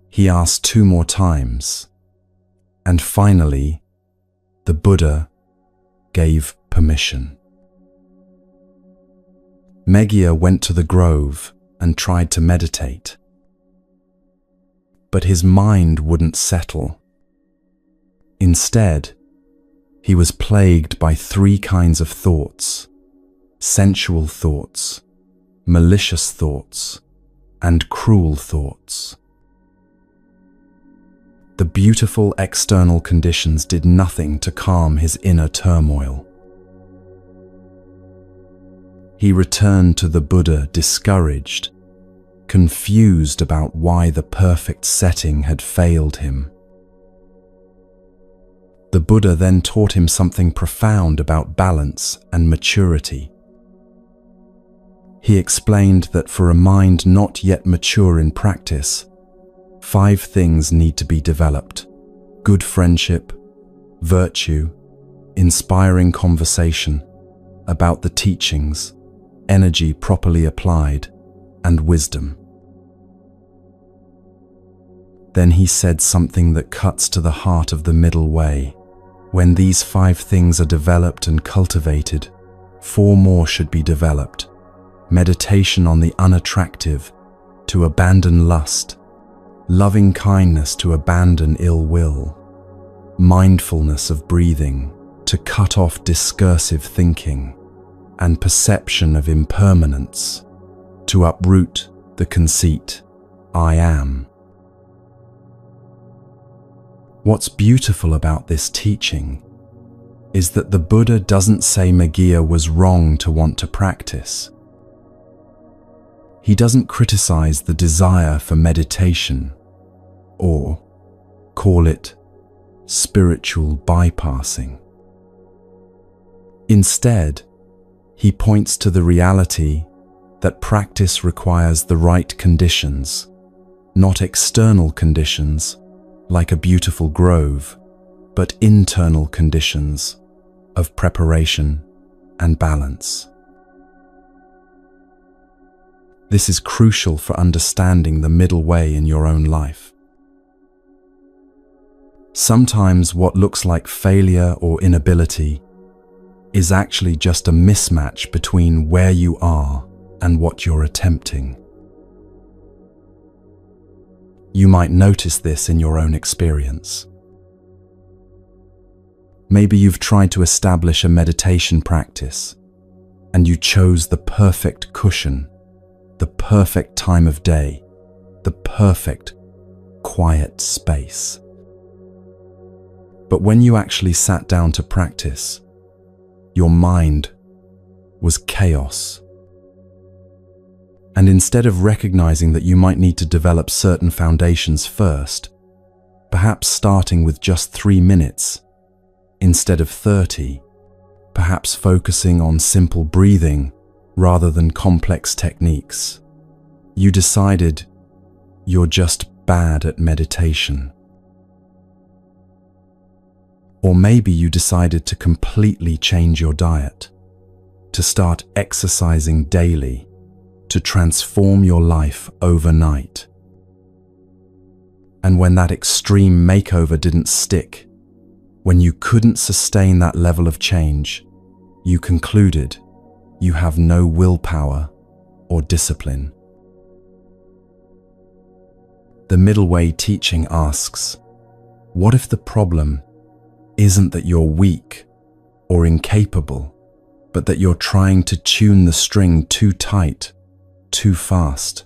He asked 2 more times, and finally, the Buddha gave permission. Meghiya went to the grove and tried to meditate. But his mind wouldn't settle. Instead, he was plagued by 3 kinds of thoughts: sensual thoughts, malicious thoughts, and cruel thoughts. The beautiful external conditions did nothing to calm his inner turmoil. He returned to the Buddha discouraged, confused about why the perfect setting had failed him. The Buddha then taught him something profound about balance and maturity. He explained that for a mind not yet mature in practice, 5 things need to be developed: good friendship, virtue, inspiring conversation about the teachings, energy properly applied, and wisdom. Then he said something that cuts to the heart of the middle way. When these 5 things are developed and cultivated, 4 more should be developed: meditation on the unattractive, to abandon lust; loving kindness, to abandon ill will; mindfulness of breathing, to cut off discursive thinking; and perception of impermanence, to uproot the conceit, "I am." What's beautiful about this teaching is that the Buddha doesn't say Meghiya was wrong to want to practice. He doesn't criticize the desire for meditation or call it spiritual bypassing. Instead, he points to the reality that practice requires the right conditions, not external conditions like a beautiful grove, but internal conditions of preparation and balance. This is crucial for understanding the middle way in your own life. Sometimes what looks like failure or inability is actually just a mismatch between where you are and what you're attempting. You might notice this in your own experience. Maybe you've tried to establish a meditation practice, and you chose the perfect cushion, the perfect time of day, the perfect quiet space. But when you actually sat down to practice, your mind was chaos. And instead of recognizing that you might need to develop certain foundations first, perhaps starting with just 3 minutes instead of 30, perhaps focusing on simple breathing rather than complex techniques, you decided you're just bad at meditation. Or maybe you decided to completely change your diet, to start exercising daily, to transform your life overnight. And when that extreme makeover didn't stick, when you couldn't sustain that level of change, you concluded you have no willpower or discipline. The middle way teaching asks, what if the problem isn't that you're weak or incapable, but that you're trying to tune the string too tight, too fast?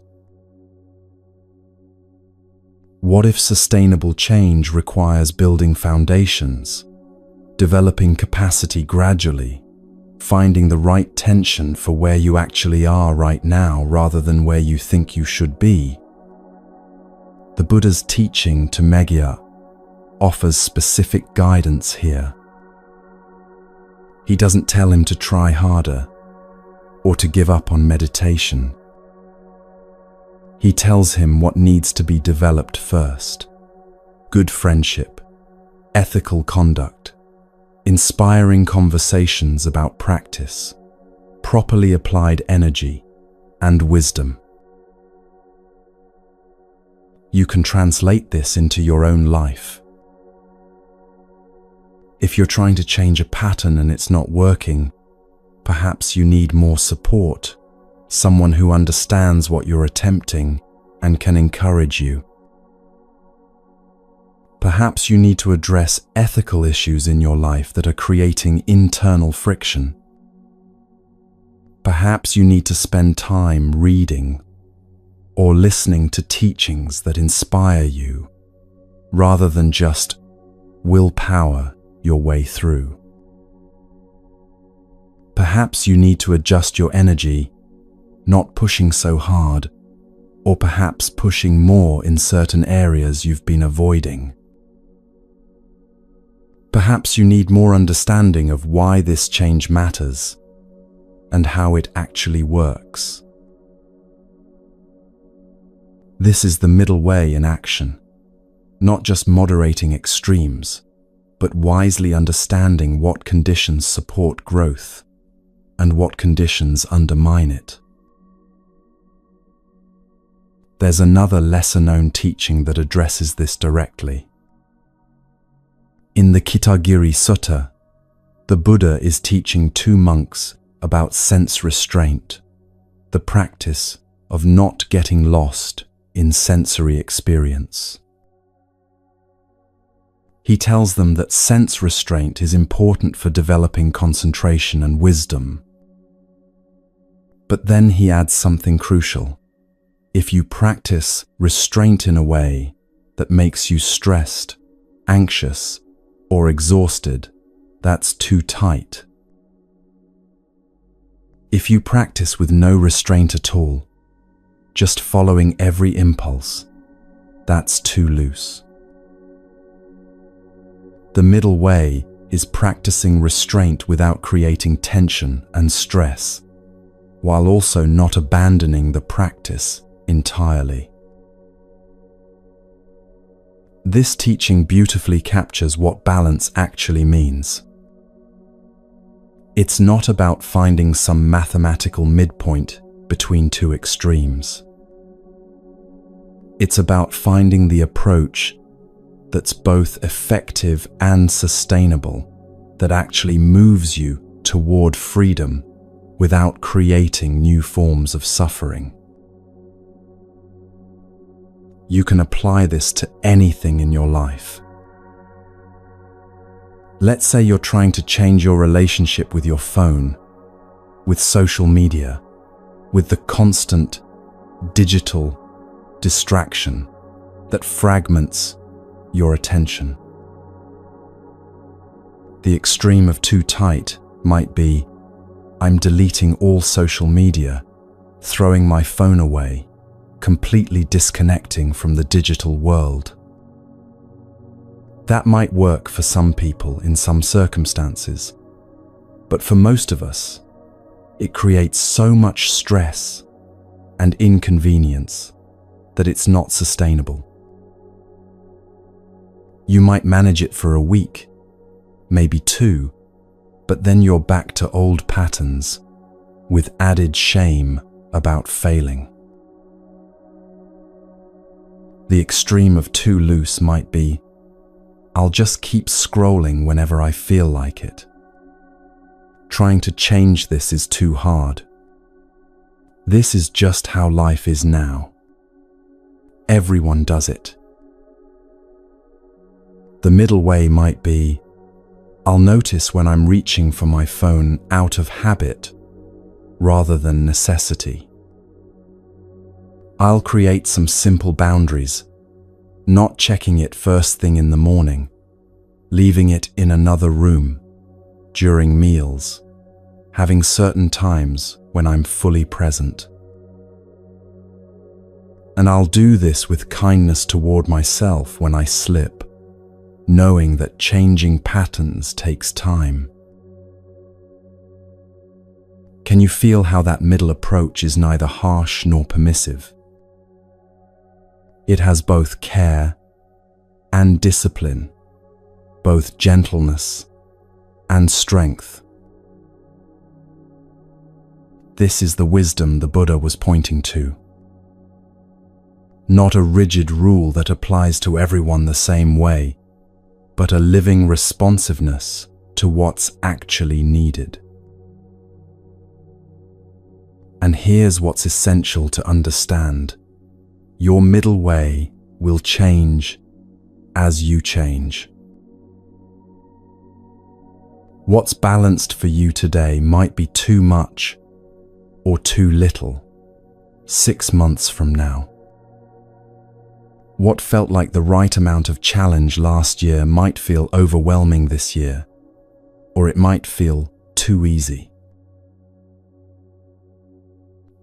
What if sustainable change requires building foundations, developing capacity gradually, finding the right tension for where you actually are right now rather than where you think you should be? The Buddha's teaching to Megya offers specific guidance here. He doesn't tell him to try harder or to give up on meditation. He tells him what needs to be developed first: good friendship, ethical conduct, inspiring conversations about practice, properly applied energy, and wisdom. You can translate this into your own life. If you're trying to change a pattern and it's not working, perhaps you need more support, someone who understands what you're attempting and can encourage you. Perhaps you need to address ethical issues in your life that are creating internal friction. Perhaps you need to spend time reading or listening to teachings that inspire you, rather than just willpower your way through. Perhaps you need to adjust your energy, not pushing so hard, or perhaps pushing more in certain areas you've been avoiding. Perhaps you need more understanding of why this change matters and how it actually works. This is the middle way in action, not just moderating extremes, but wisely understanding what conditions support growth and what conditions undermine it. There's another lesser-known teaching that addresses this directly. In the Kitagiri Sutta, the Buddha is teaching two monks about sense restraint, the practice of not getting lost in sensory experience. He tells them that sense restraint is important for developing concentration and wisdom. But then he adds something crucial. If you practice restraint in a way that makes you stressed, anxious, or exhausted, that's too tight. If you practice with no restraint at all, just following every impulse, that's too loose. The middle way is practicing restraint without creating tension and stress, while also not abandoning the practice entirely. This teaching beautifully captures what balance actually means. It's not about finding some mathematical midpoint between two extremes. It's about finding the approach that's both effective and sustainable, that actually moves you toward freedom without creating new forms of suffering. You can apply this to anything in your life. Let's say you're trying to change your relationship with your phone, with social media, with the constant digital distraction that fragments your attention. The extreme of too tight might be, I'm deleting all social media, throwing my phone away, completely disconnecting from the digital world. That might work for some people in some circumstances, but for most of us, it creates so much stress and inconvenience that it's not sustainable. You might manage it for a week, maybe 2, but then you're back to old patterns with added shame about failing. The extreme of too loose might be, I'll just keep scrolling whenever I feel like it. Trying to change this is too hard. This is just how life is now. Everyone does it. The middle way might be, I'll notice when I'm reaching for my phone out of habit rather than necessity. I'll create some simple boundaries, not checking it first thing in the morning, leaving it in another room during meals, having certain times when I'm fully present. And I'll do this with kindness toward myself when I slip, knowing that changing patterns takes time. Can you feel how that middle approach is neither harsh nor permissive? It has both care and discipline, both gentleness and strength. This is the wisdom the Buddha was pointing to. Not a rigid rule that applies to everyone the same way, but a living responsiveness to what's actually needed. And here's what's essential to understand. Your middle way will change as you change. What's balanced for you today might be too much or too little 6 months from now. What felt like the right amount of challenge last year might feel overwhelming this year, or it might feel too easy.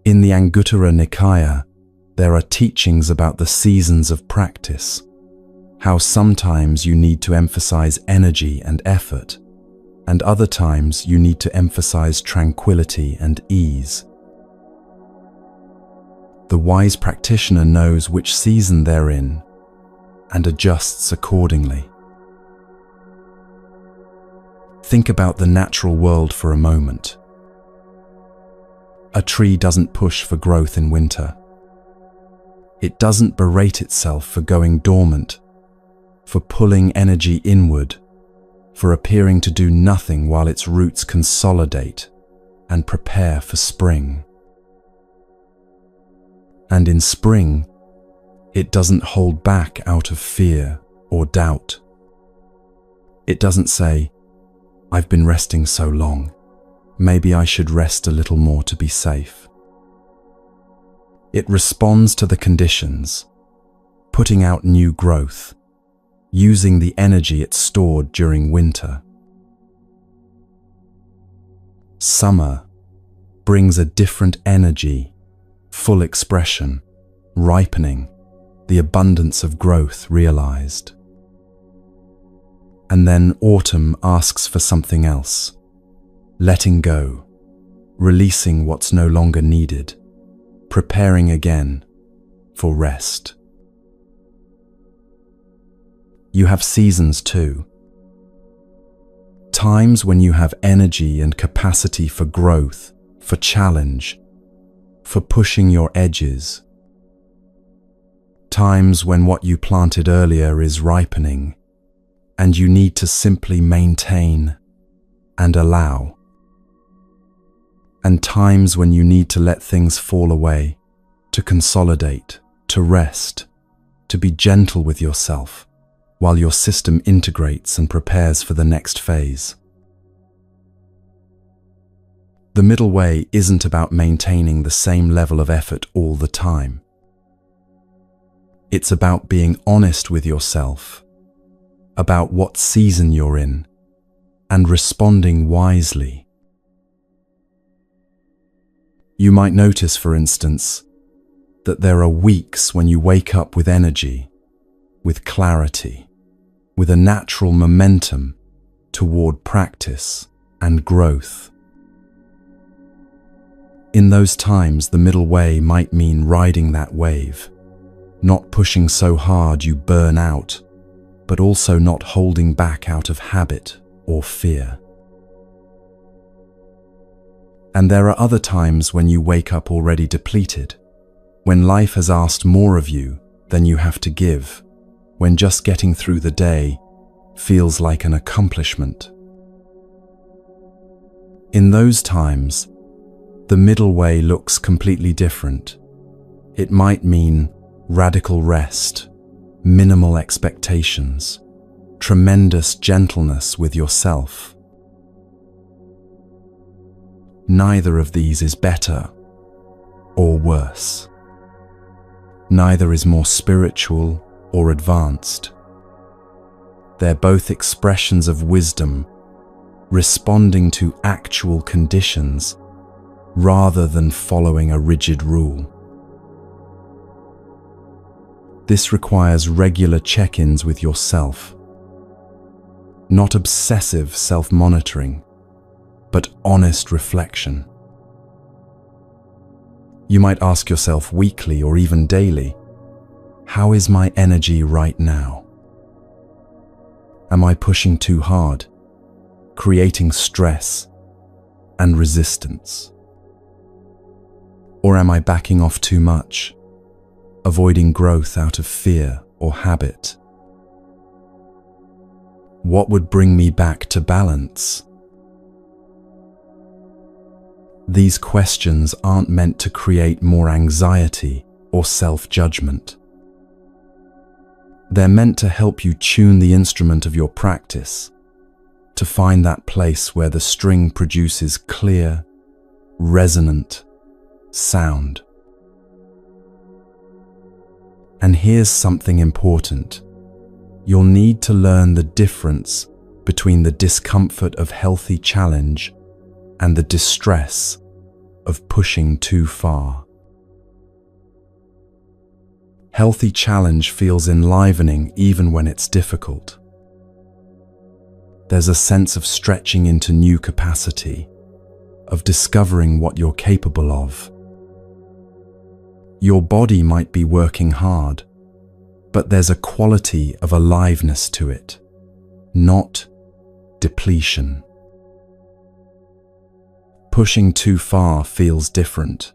In the Anguttara Nikaya, there are teachings about the seasons of practice, how sometimes you need to emphasize energy and effort, and other times you need to emphasize tranquility and ease. The wise practitioner knows which season they're in and adjusts accordingly. Think about the natural world for a moment. A tree doesn't push for growth in winter. It doesn't berate itself for going dormant, for pulling energy inward, for appearing to do nothing while its roots consolidate and prepare for spring. And in spring, it doesn't hold back out of fear or doubt. It doesn't say, I've been resting so long, maybe I should rest a little more to be safe. It responds to the conditions, putting out new growth, using the energy it stored during winter. Summer brings a different energy, full expression, ripening, the abundance of growth realized. And then autumn asks for something else, letting go, releasing what's no longer needed, preparing again for rest. You have seasons too. Times when you have energy and capacity for growth, for challenge, for pushing your edges. Times when what you planted earlier is ripening, and you need to simply maintain and allow. And times when you need to let things fall away, to consolidate, to rest, to be gentle with yourself, while your system integrates and prepares for the next phase. The middle way isn't about maintaining the same level of effort all the time. It's about being honest with yourself, about what season you're in, and responding wisely. You might notice, for instance, that there are weeks when you wake up with energy, with clarity, with a natural momentum toward practice and growth. In those times, the middle way might mean riding that wave, not pushing so hard you burn out, but also not holding back out of habit or fear. And there are other times when you wake up already depleted, when life has asked more of you than you have to give, when just getting through the day feels like an accomplishment. In those times, the middle way looks completely different. It might mean radical rest, minimal expectations, tremendous gentleness with yourself. Neither of these is better or worse. Neither is more spiritual or advanced. They're both expressions of wisdom, responding to actual conditions rather than following a rigid rule. This requires regular check-ins with yourself, not obsessive self-monitoring, but honest reflection. You might ask yourself weekly or even daily, how is my energy right now? Am I pushing too hard, creating stress and resistance? Or am I backing off too much, avoiding growth out of fear or habit? What would bring me back to balance? These questions aren't meant to create more anxiety or self-judgment. They're meant to help you tune the instrument of your practice, to find that place where the string produces clear, resonant sound. And here's something important. You'll need to learn the difference between the discomfort of healthy challenge and the distress of pushing too far. Healthy challenge feels enlivening even when it's difficult. There's a sense of stretching into new capacity, of discovering what you're capable of. Your body might be working hard, but there's a quality of aliveness to it, not depletion. Pushing too far feels different.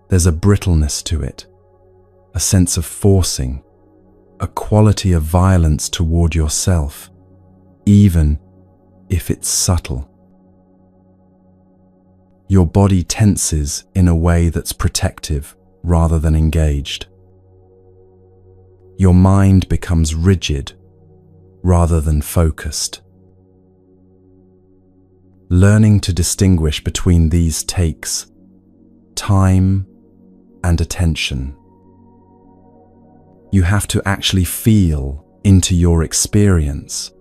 There's a brittleness to it, a sense of forcing, a quality of violence toward yourself, even if it's subtle. Your body tenses in a way that's protective rather than engaged. Your mind becomes rigid rather than focused. Learning to distinguish between these takes time and attention. You have to actually feel into your experience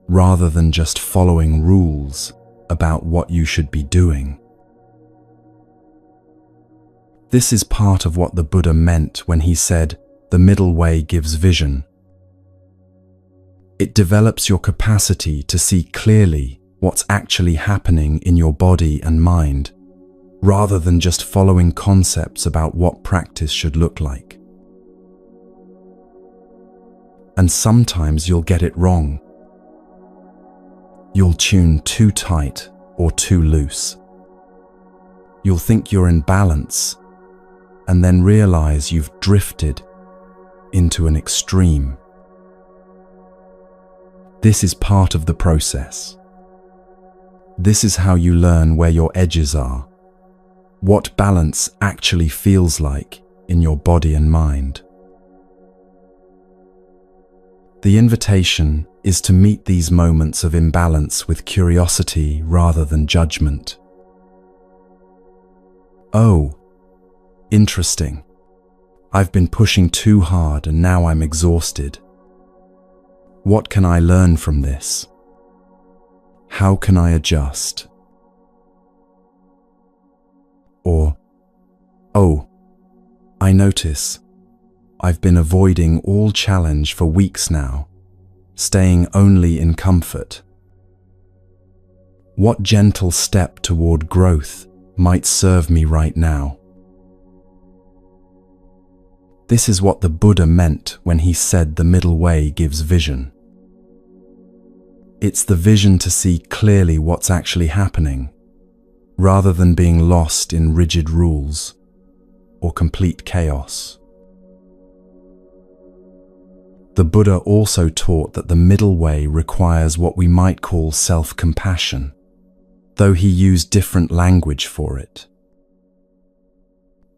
rather than just following rules about what you should be doing. This is part of what the Buddha meant when he said, "The middle way gives vision." It develops your capacity to see clearly what's actually happening in your body and mind, rather than just following concepts about what practice should look like. And sometimes you'll get it wrong. You'll tune too tight or too loose. You'll think you're in balance, and then realize you've drifted into an extreme. This is part of the process. This is how you learn where your edges are, what balance actually feels like in your body and mind. The invitation is to meet these moments of imbalance with curiosity rather than judgment. Oh, interesting. I've been pushing too hard and now I'm exhausted. What can I learn from this? How can I adjust? Or, oh, I notice I've been avoiding all challenge for weeks now, staying only in comfort. What gentle step toward growth might serve me right now? This is what the Buddha meant when he said the middle way gives vision. It's the vision to see clearly what's actually happening, rather than being lost in rigid rules or complete chaos. The Buddha also taught that the middle way requires what we might call self-compassion, though he used different language for it.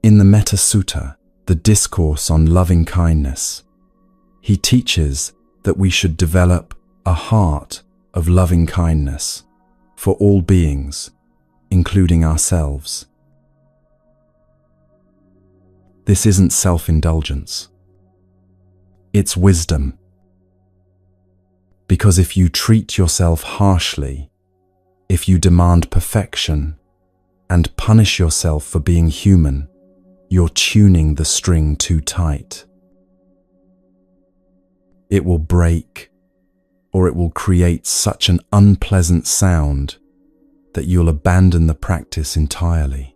In the Metta Sutta, the discourse on loving kindness, he teaches that we should develop a heart of loving kindness for all beings, including ourselves. This isn't self-indulgence. It's wisdom. Because if you treat yourself harshly, if you demand perfection and punish yourself for being human, you're tuning the string too tight. It will break, or it will create such an unpleasant sound that you'll abandon the practice entirely.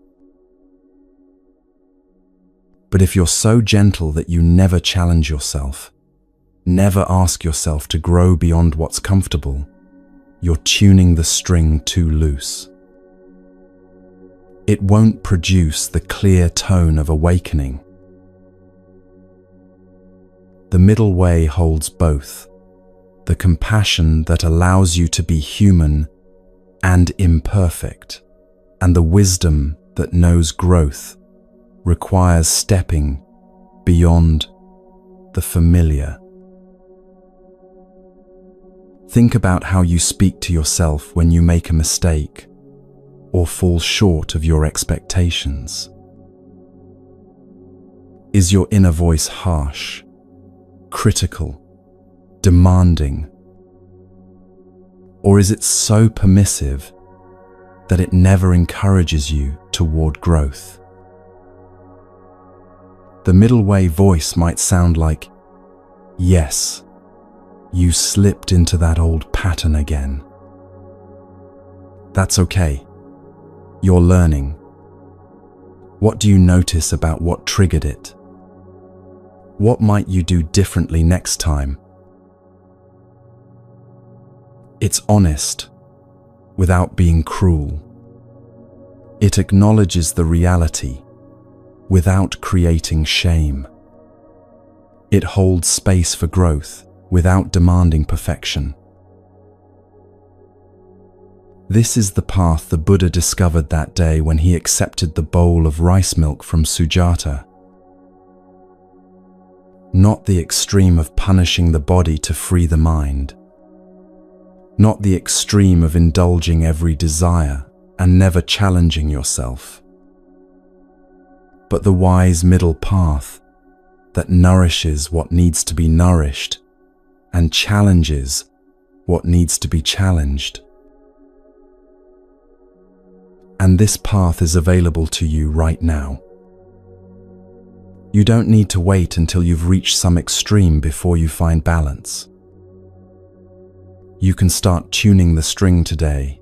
But if you're so gentle that you never challenge yourself, never ask yourself to grow beyond what's comfortable, you're tuning the string too loose. It won't produce the clear tone of awakening. The middle way holds both, the compassion that allows you to be human and imperfect, and the wisdom that knows growth requires stepping beyond the familiar. Think about how you speak to yourself when you make a mistake or fall short of your expectations. Is your inner voice harsh, critical, demanding? Or is it so permissive that it never encourages you toward growth? The middle way voice might sound like, "Yes, you slipped into that old pattern again. That's okay. You're learning. What do you notice about what triggered it? What might you do differently next time?" It's honest, without being cruel. It acknowledges the reality, without creating shame. It holds space for growth, without demanding perfection. This is the path the Buddha discovered that day when he accepted the bowl of rice milk from Sujata. Not the extreme of punishing the body to free the mind. Not the extreme of indulging every desire and never challenging yourself. But the wise middle path that nourishes what needs to be nourished and challenges what needs to be challenged. And this path is available to you right now. You don't need to wait until you've reached some extreme before you find balance. You can start tuning the string today,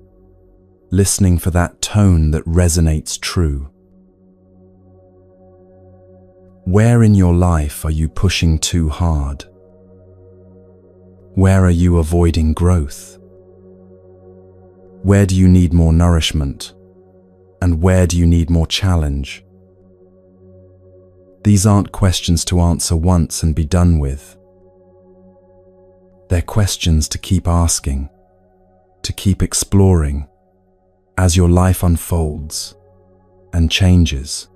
listening for that tone that resonates true. Where in your life are you pushing too hard? Where are you avoiding growth? Where do you need more nourishment? And where do you need more challenge? These aren't questions to answer once and be done with. They're questions to keep asking, to keep exploring as your life unfolds and changes.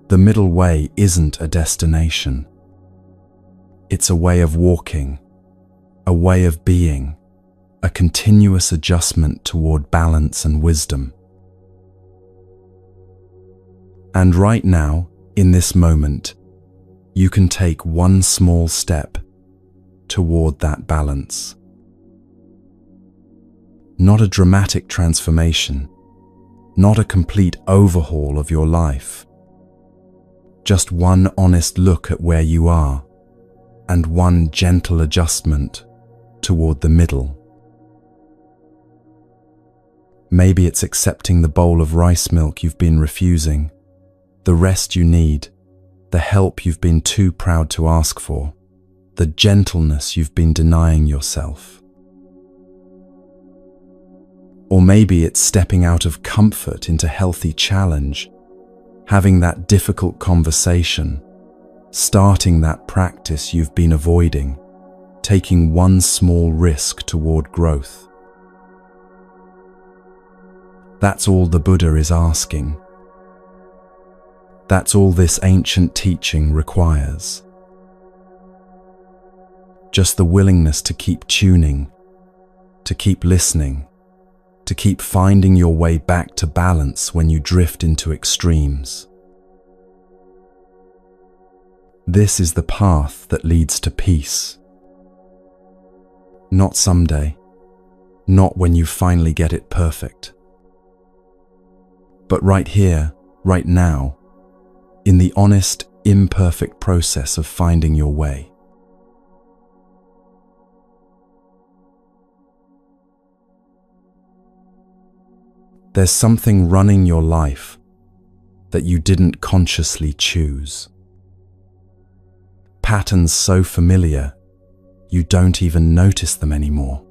The middle way isn't a destination. It's a way of walking, a way of being, a continuous adjustment toward balance and wisdom. And right now, in this moment, you can take one small step toward that balance. Not a dramatic transformation, not a complete overhaul of your life. Just one honest look at where you are, and one gentle adjustment toward the middle. Maybe it's accepting the bowl of rice milk you've been refusing. the rest you need, the help you've been too proud to ask for, the gentleness you've been denying yourself. Or maybe it's stepping out of comfort into healthy challenge, having that difficult conversation, starting that practice you've been avoiding, taking one small risk toward growth. That's all the Buddha is asking. That's all this ancient teaching requires. Just the willingness to keep tuning, to keep listening, to keep finding your way back to balance when you drift into extremes. This is the path that leads to peace. Not someday, not when you finally get it perfect, but right here, right now, in the honest, imperfect process of finding your way. There's something running your life that you didn't consciously choose. Patterns so familiar, you don't even notice them anymore.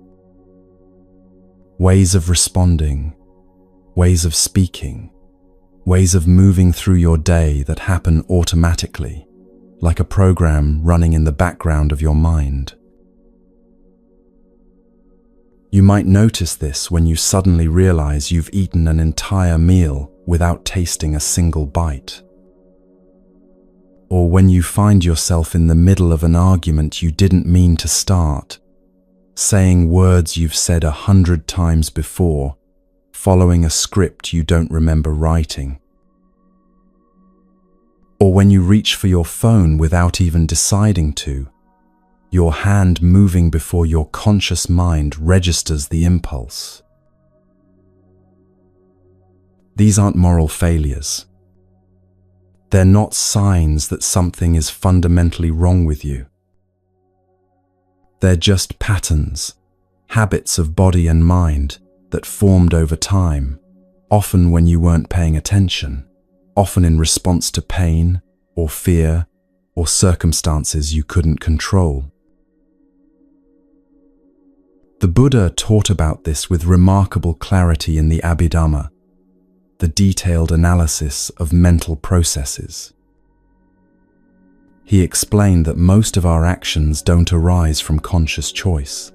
Ways of responding, ways of speaking, ways of moving through your day that happen automatically, like a program running in the background of your mind. You might notice this when you suddenly realize you've eaten an entire meal without tasting a single bite. Or when you find yourself in the middle of an argument you didn't mean to start, saying words you've said 100 times before, following a script you don't remember writing. Or when you reach for your phone without even deciding to, your hand moving before your conscious mind registers the impulse. These aren't moral failures. They're not signs that something is fundamentally wrong with you. They're just patterns, habits of body and mind that formed over time, often when you weren't paying attention, often in response to pain or fear or circumstances you couldn't control. The Buddha taught about this with remarkable clarity in the Abhidhamma, the detailed analysis of mental processes. He explained that most of our actions don't arise from conscious choice.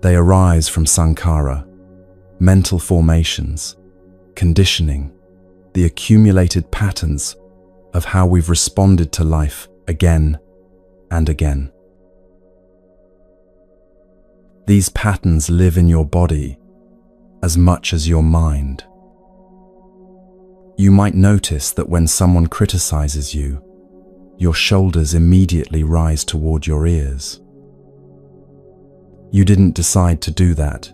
They arise from sankhara, mental formations, conditioning, the accumulated patterns of how we've responded to life again and again. These patterns live in your body as much as your mind. You might notice that when someone criticizes you, your shoulders immediately rise toward your ears. You didn't decide to do that.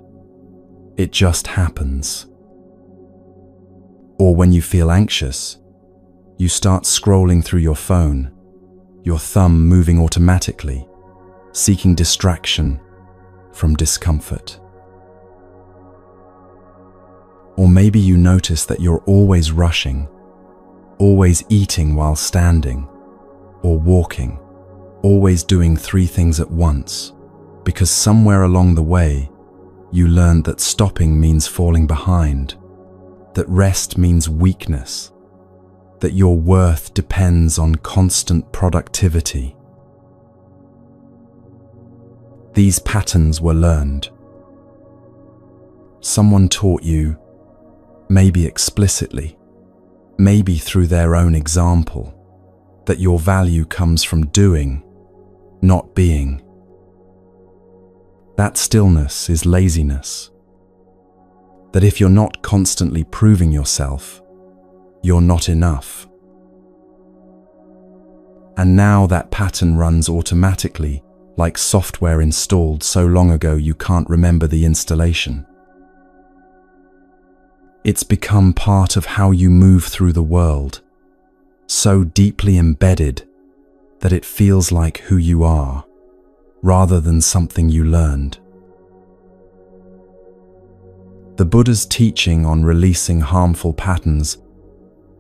It just happens. Or when you feel anxious, you start scrolling through your phone, your thumb moving automatically, seeking distraction from discomfort. Or maybe you notice that you're always rushing, always eating while standing, or walking, always doing 3 things at once, because somewhere along the way, you learned that stopping means falling behind, that rest means weakness, that your worth depends on constant productivity. These patterns were learned. Someone taught you, maybe explicitly, maybe through their own example, that your value comes from doing, not being. That stillness is laziness. That if you're not constantly proving yourself, you're not enough. And now that pattern runs automatically, like software installed so long ago you can't remember the installation. It's become part of how you move through the world, so deeply embedded that it feels like who you are, rather than something you learned. The Buddha's teaching on releasing harmful patterns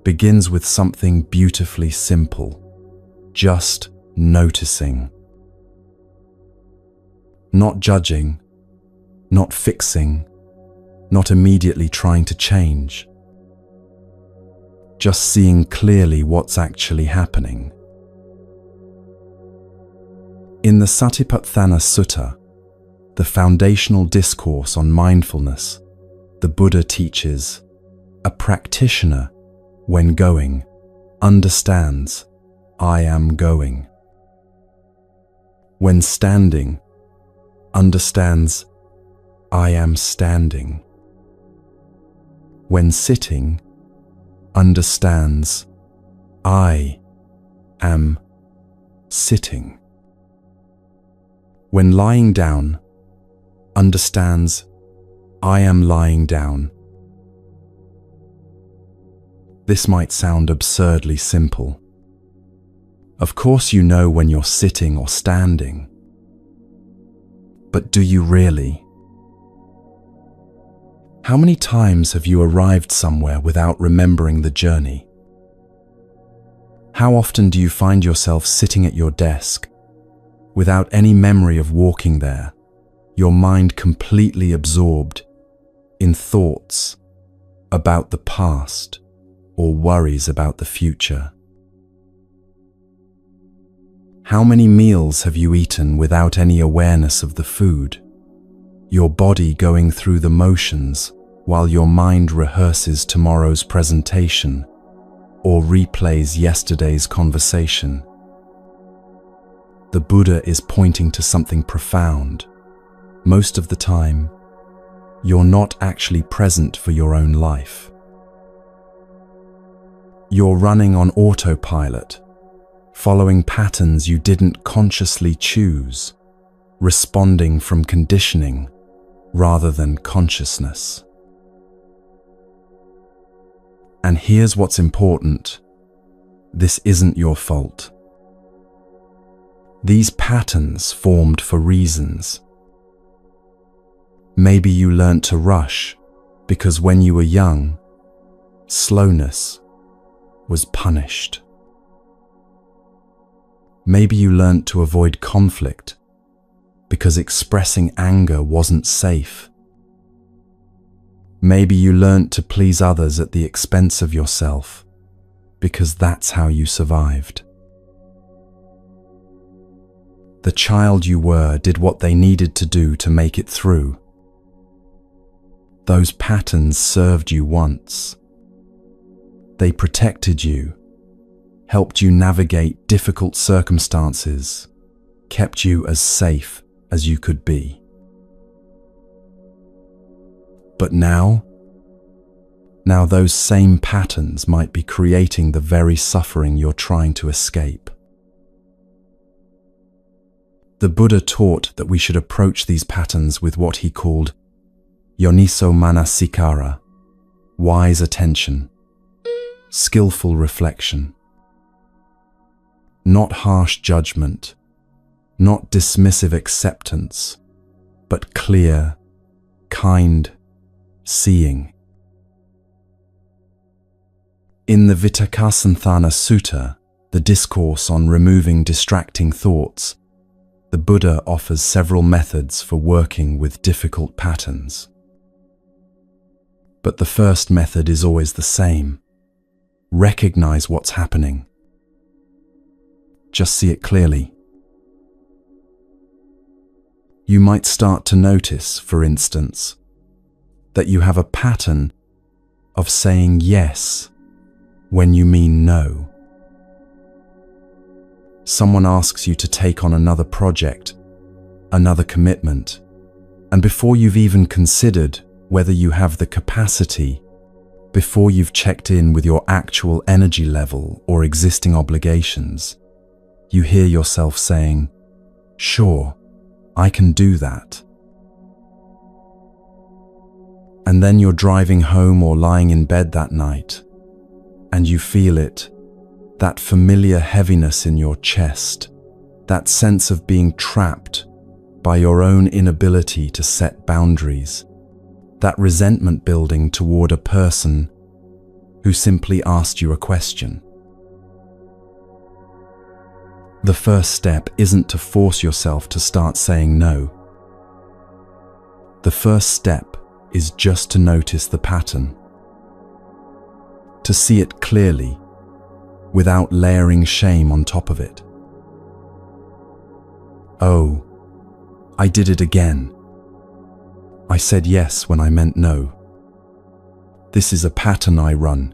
begins with something beautifully simple, just noticing. Not judging, not fixing, not immediately trying to change. Just seeing clearly what's actually happening. In the Satipatthana Sutta, the foundational discourse on mindfulness, the Buddha teaches, a practitioner, when going, understands, I am going. When standing, understands, I am standing. When sitting, understands, I am sitting. When lying down, understands, I am lying down. This might sound absurdly simple. Of course you know when you're sitting or standing. But do you really? How many times have you arrived somewhere without remembering the journey? How often do you find yourself sitting at your desk without any memory of walking there, your mind completely absorbed in thoughts about the past or worries about the future? How many meals have you eaten without any awareness of the food, your body going through the motions while your mind rehearses tomorrow's presentation or replays yesterday's conversation? The Buddha is pointing to something profound. Most of the time, you're not actually present for your own life. You're running on autopilot, following patterns you didn't consciously choose, responding from conditioning rather than consciousness. And here's what's important. This isn't your fault. These patterns formed for reasons. Maybe you learnt to rush because when you were young, slowness was punished. Maybe you learnt to avoid conflict because expressing anger wasn't safe. Maybe you learnt to please others at the expense of yourself because that's how you survived. The child you were did what they needed to do to make it through. Those patterns served you once. They protected you, helped you navigate difficult circumstances, kept you as safe as you could be. But now those same patterns might be creating the very suffering you're trying to escape. The Buddha taught that we should approach these patterns with what he called yoniso manasikara, wise attention, skillful reflection. Not harsh judgment, not dismissive acceptance, but clear, kind seeing. In the Vitakkasanthana Sutta, the discourse on removing distracting thoughts, the Buddha offers several methods for working with difficult patterns. But the first method is always the same. Recognize what's happening. Just see it clearly. You might start to notice, for instance, that you have a pattern of saying yes when you mean no. Someone asks you to take on another project, another commitment, and before you've even considered whether you have the capacity, before you've checked in with your actual energy level or existing obligations, you hear yourself saying, "Sure, I can do that." And then you're driving home or lying in bed that night, and you feel it, that familiar heaviness in your chest, that sense of being trapped by your own inability to set boundaries, that resentment building toward a person who simply asked you a question. The first step isn't to force yourself to start saying no. The first step is just to notice the pattern, to see it clearly, without layering shame on top of it. Oh, I did it again. I said yes when I meant no. This is a pattern I run.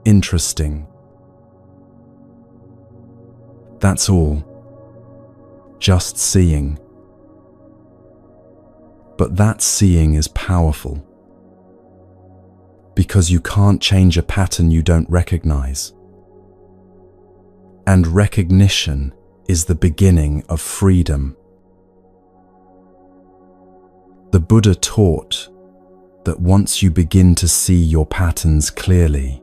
Interesting. That's all. Just seeing. But that seeing is powerful, because you can't change a pattern you don't recognize. And recognition is the beginning of freedom. The Buddha taught that once you begin to see your patterns clearly,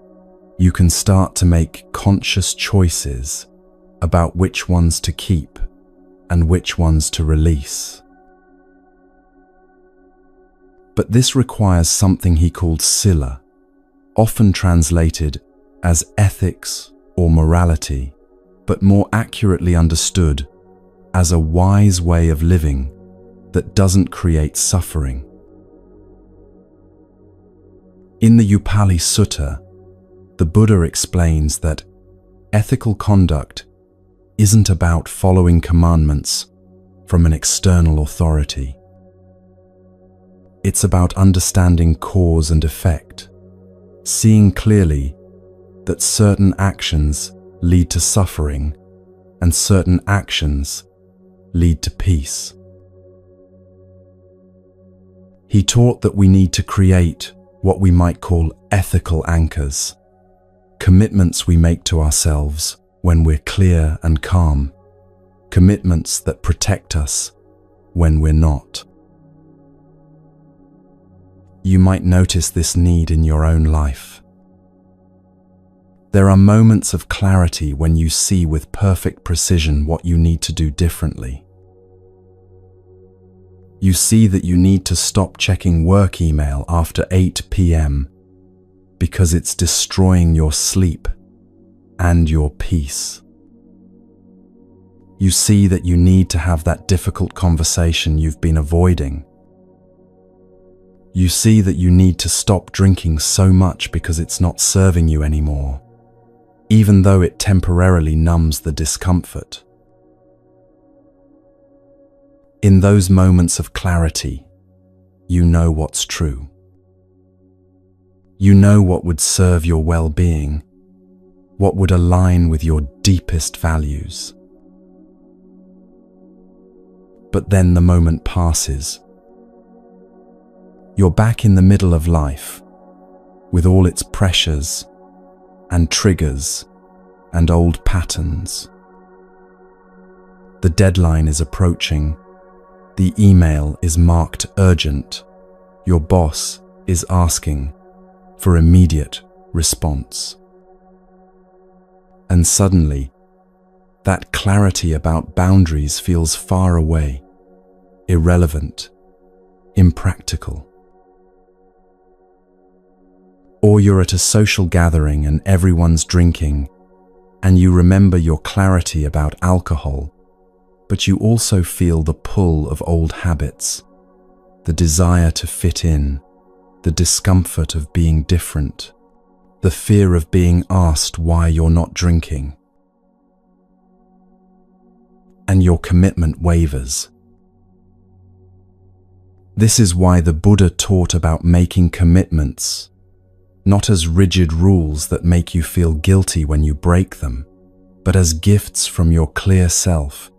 you can start to make conscious choices about which ones to keep and which ones to release. But this requires something he called sila, often translated as ethics or morality, but more accurately understood as a wise way of living that doesn't create suffering. In the Upali Sutta, the Buddha explains that ethical conduct isn't about following commandments from an external authority. It's about understanding cause and effect, seeing clearly that certain actions lead to suffering and certain actions lead to peace. He taught that we need to create what we might call ethical anchors, commitments we make to ourselves when we're clear and calm, commitments that protect us when we're not. You might notice this need in your own life. There are moments of clarity when you see with perfect precision what you need to do differently. You see that you need to stop checking work email after 8 p.m. because it's destroying your sleep and your peace. You see that you need to have that difficult conversation you've been avoiding. You see that you need to stop drinking so much because it's not serving you anymore, even though it temporarily numbs the discomfort. In those moments of clarity, you know what's true. You know what would serve your well-being, what would align with your deepest values. But then the moment passes. You're back in the middle of life, with all its pressures and triggers and old patterns. The deadline is approaching. The email is marked urgent. Your boss is asking for immediate response. And suddenly, that clarity about boundaries feels far away, irrelevant, impractical. Or you're at a social gathering and everyone's drinking, and you remember your clarity about alcohol, but you also feel the pull of old habits, the desire to fit in, the discomfort of being different, the fear of being asked why you're not drinking. And your commitment wavers. This is why the Buddha taught about making commitments, not as rigid rules that make you feel guilty when you break them, but as gifts from your clear self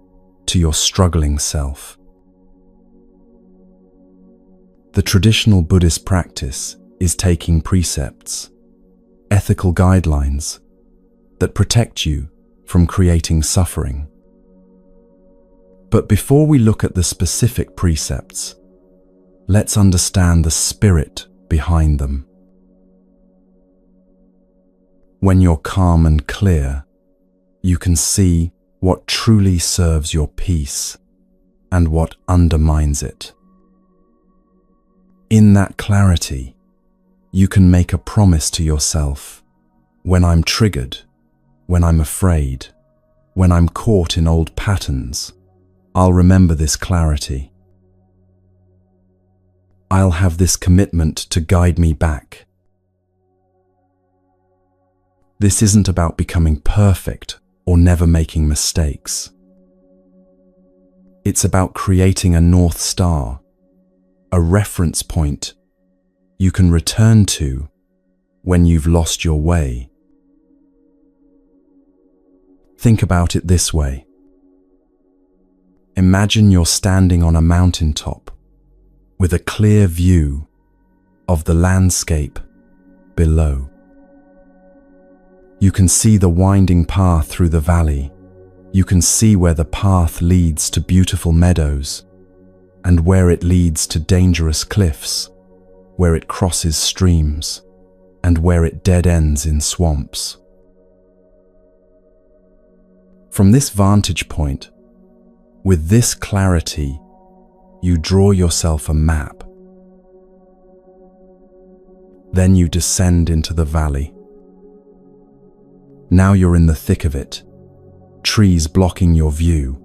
to your struggling self. The traditional Buddhist practice is taking precepts, ethical guidelines that protect you from creating suffering. But before we look at the specific precepts, let's understand the spirit behind them. When you're calm and clear, you can see what truly serves your peace and what undermines it. In that clarity, You can make a promise to yourself. When I'm triggered, when I'm afraid, when I'm caught in old patterns, I'll remember this clarity. I'll have this commitment to guide me back. This isn't about becoming perfect or never making mistakes. It's about creating a North Star, a reference point you can return to when you've lost your way. Think about it this way. Imagine you're standing on a mountaintop with a clear view of the landscape below. You can see the winding path through the valley. You can see where the path leads to beautiful meadows and where it leads to dangerous cliffs, where it crosses streams and where it dead ends in swamps. From this vantage point, with this clarity, you draw yourself a map. Then you descend into the valley. Now you're in the thick of it, trees blocking your view,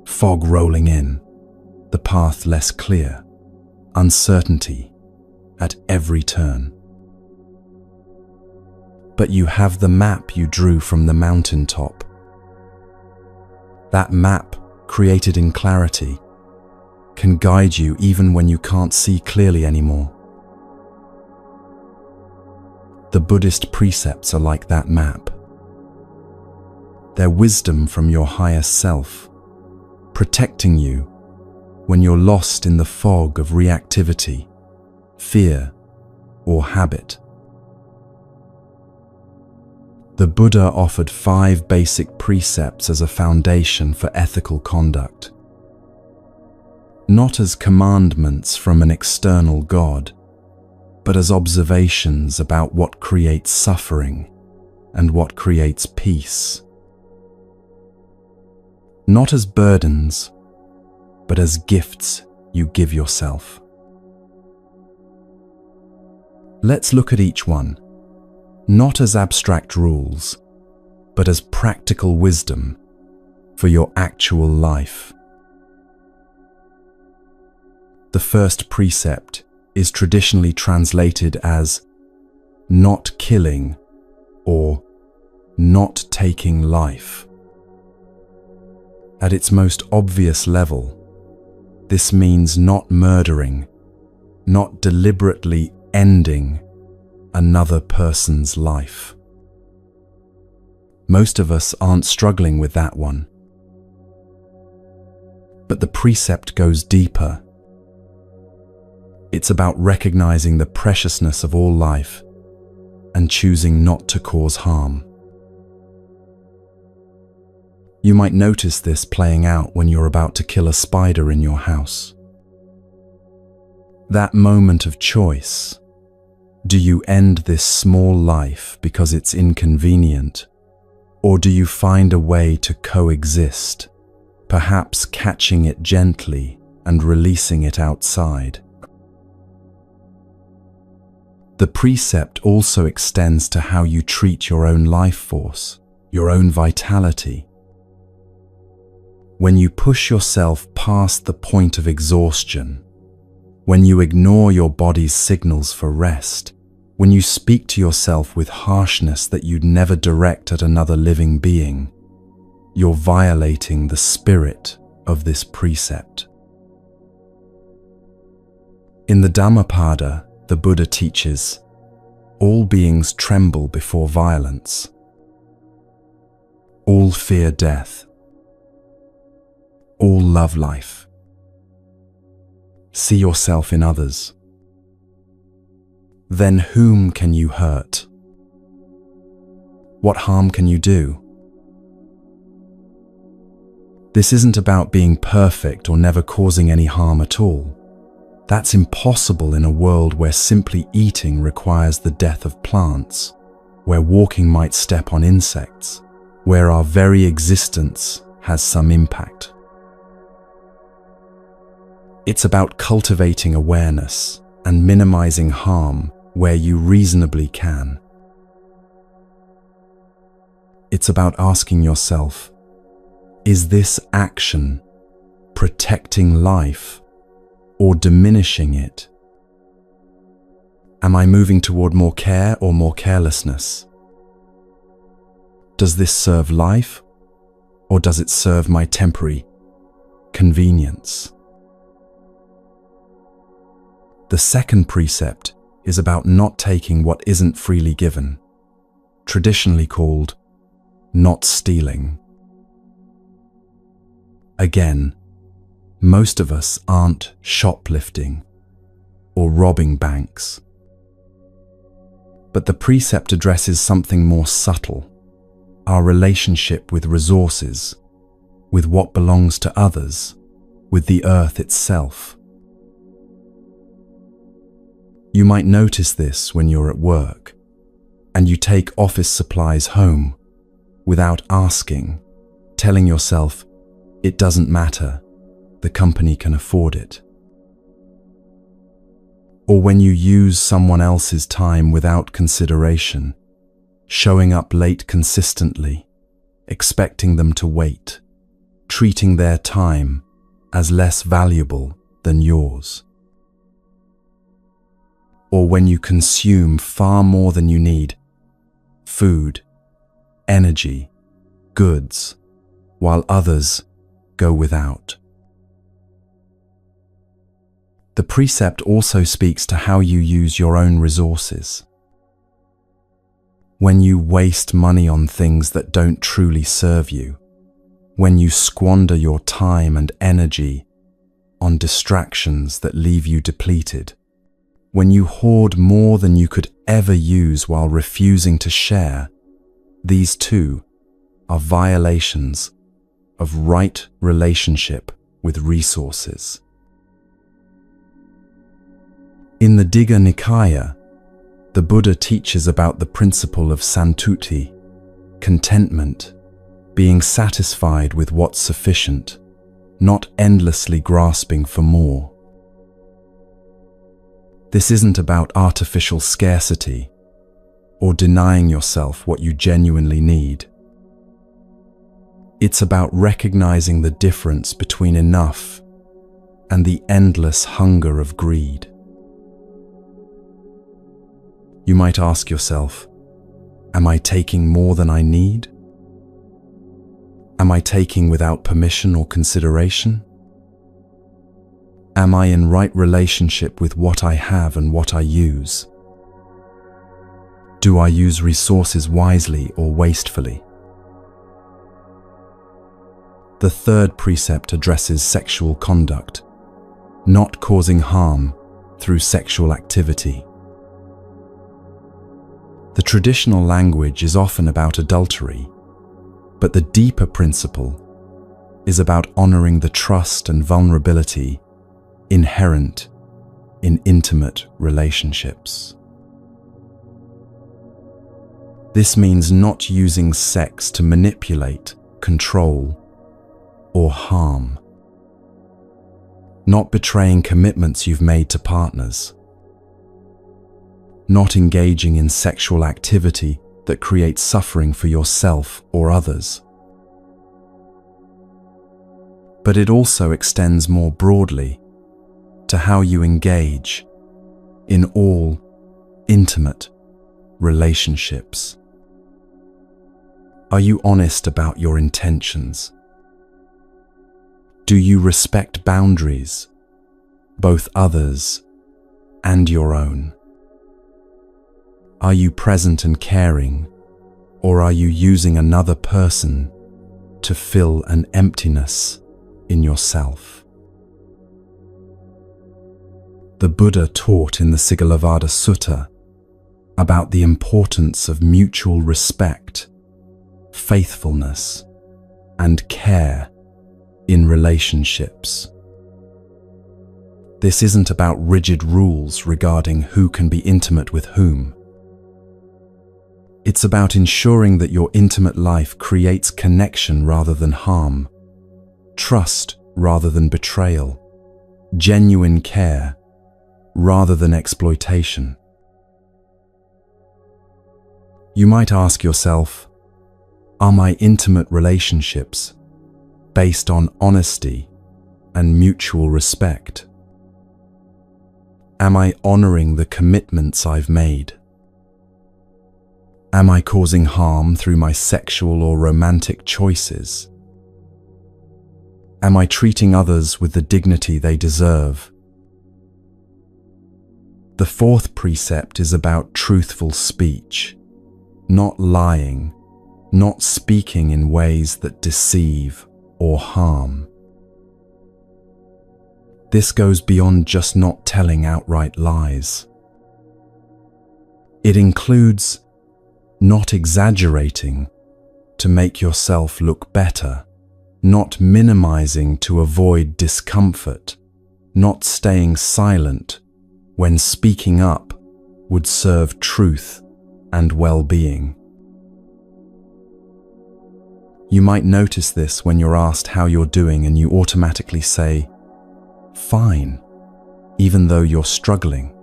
fog rolling in, the path less clear, uncertainty at every turn. But you have the map you drew from the mountaintop. That map, created in clarity, can guide you even when you can't see clearly anymore. The Buddhist precepts are like that map. They're wisdom from your higher self, protecting you when you're lost in the fog of reactivity, fear, or habit. The Buddha offered 5 basic precepts as a foundation for ethical conduct. Not as commandments from an external God, but as observations about what creates suffering and what creates peace. Not as burdens, but as gifts you give yourself. Let's look at each one, not as abstract rules, but as practical wisdom for your actual life. The first precept is traditionally translated as not killing or not taking life. At its most obvious level, this means not murdering, not deliberately ending another person's life. Most of us aren't struggling with that one. But the precept goes deeper. It's about recognizing the preciousness of all life and choosing not to cause harm. You might notice this playing out when you're about to kill a spider in your house. That moment of choice. Do you end this small life because it's inconvenient? Or do you find a way to coexist, perhaps catching it gently and releasing it outside? The precept also extends to how you treat your own life force, your own vitality. When you push yourself past the point of exhaustion, when you ignore your body's signals for rest, when you speak to yourself with harshness that you'd never direct at another living being, you're violating the spirit of this precept. In the Dhammapada, the Buddha teaches, all beings tremble before violence. All fear death. All love life. See yourself in others. Then whom can you hurt? What harm can you do? This isn't about being perfect or never causing any harm at all. That's impossible in a world where simply eating requires the death of plants, where walking might step on insects, where our very existence has some impact. It's about cultivating awareness and minimizing harm where you reasonably can. It's about asking yourself, is this action protecting life or diminishing it? Am I moving toward more care or more carelessness? Does this serve life or does it serve my temporary convenience? The second precept is about not taking what isn't freely given, traditionally called not stealing. Again, most of us aren't shoplifting or robbing banks. But the precept addresses something more subtle, our relationship with resources, with what belongs to others, with the earth itself. You might notice this when you're at work, and you take office supplies home without asking, telling yourself, it doesn't matter, the company can afford it. Or when you use someone else's time without consideration, showing up late consistently, expecting them to wait, treating their time as less valuable than yours. Or when you consume far more than you need, food, energy, goods, while others go without. The precept also speaks to how you use your own resources. When you waste money on things that don't truly serve you, when you squander your time and energy on distractions that leave you depleted, when you hoard more than you could ever use while refusing to share, these too are violations of right relationship with resources. In the Digha Nikaya, the Buddha teaches about the principle of santuti, contentment, being satisfied with what's sufficient, not endlessly grasping for more. This isn't about artificial scarcity or denying yourself what you genuinely need. It's about recognizing the difference between enough and the endless hunger of greed. You might ask yourself, am I taking more than I need? Am I taking without permission or consideration? Am I in right relationship with what I have and what I use? Do I use resources wisely or wastefully? The third precept addresses sexual conduct, not causing harm through sexual activity. The traditional language is often about adultery, but the deeper principle is about honoring the trust and vulnerability inherent in intimate relationships. This means not using sex to manipulate, control, or harm. Not betraying commitments you've made to partners. Not engaging in sexual activity that creates suffering for yourself or others. But it also extends more broadly to how you engage in all intimate relationships. Are you honest about your intentions? Do you respect boundaries, both others and your own? Are you present and caring, or are you using another person to fill an emptiness in yourself? The Buddha taught in the Sigalovada Sutta about the importance of mutual respect, faithfulness, and care in relationships. This isn't about rigid rules regarding who can be intimate with whom. It's about ensuring that your intimate life creates connection rather than harm, trust rather than betrayal, genuine care rather than exploitation. You might ask yourself, are my intimate relationships based on honesty and mutual respect? Am I honoring the commitments I've made? Am I causing harm through my sexual or romantic choices? Am I treating others with the dignity they deserve? The fourth precept is about truthful speech, not lying, not speaking in ways that deceive or harm. This goes beyond just not telling outright lies. It includes not exaggerating to make yourself look better, not minimizing to avoid discomfort, not staying silent when speaking up would serve truth and well-being. You might notice this when you're asked how you're doing and you automatically say, "Fine," even though you're struggling,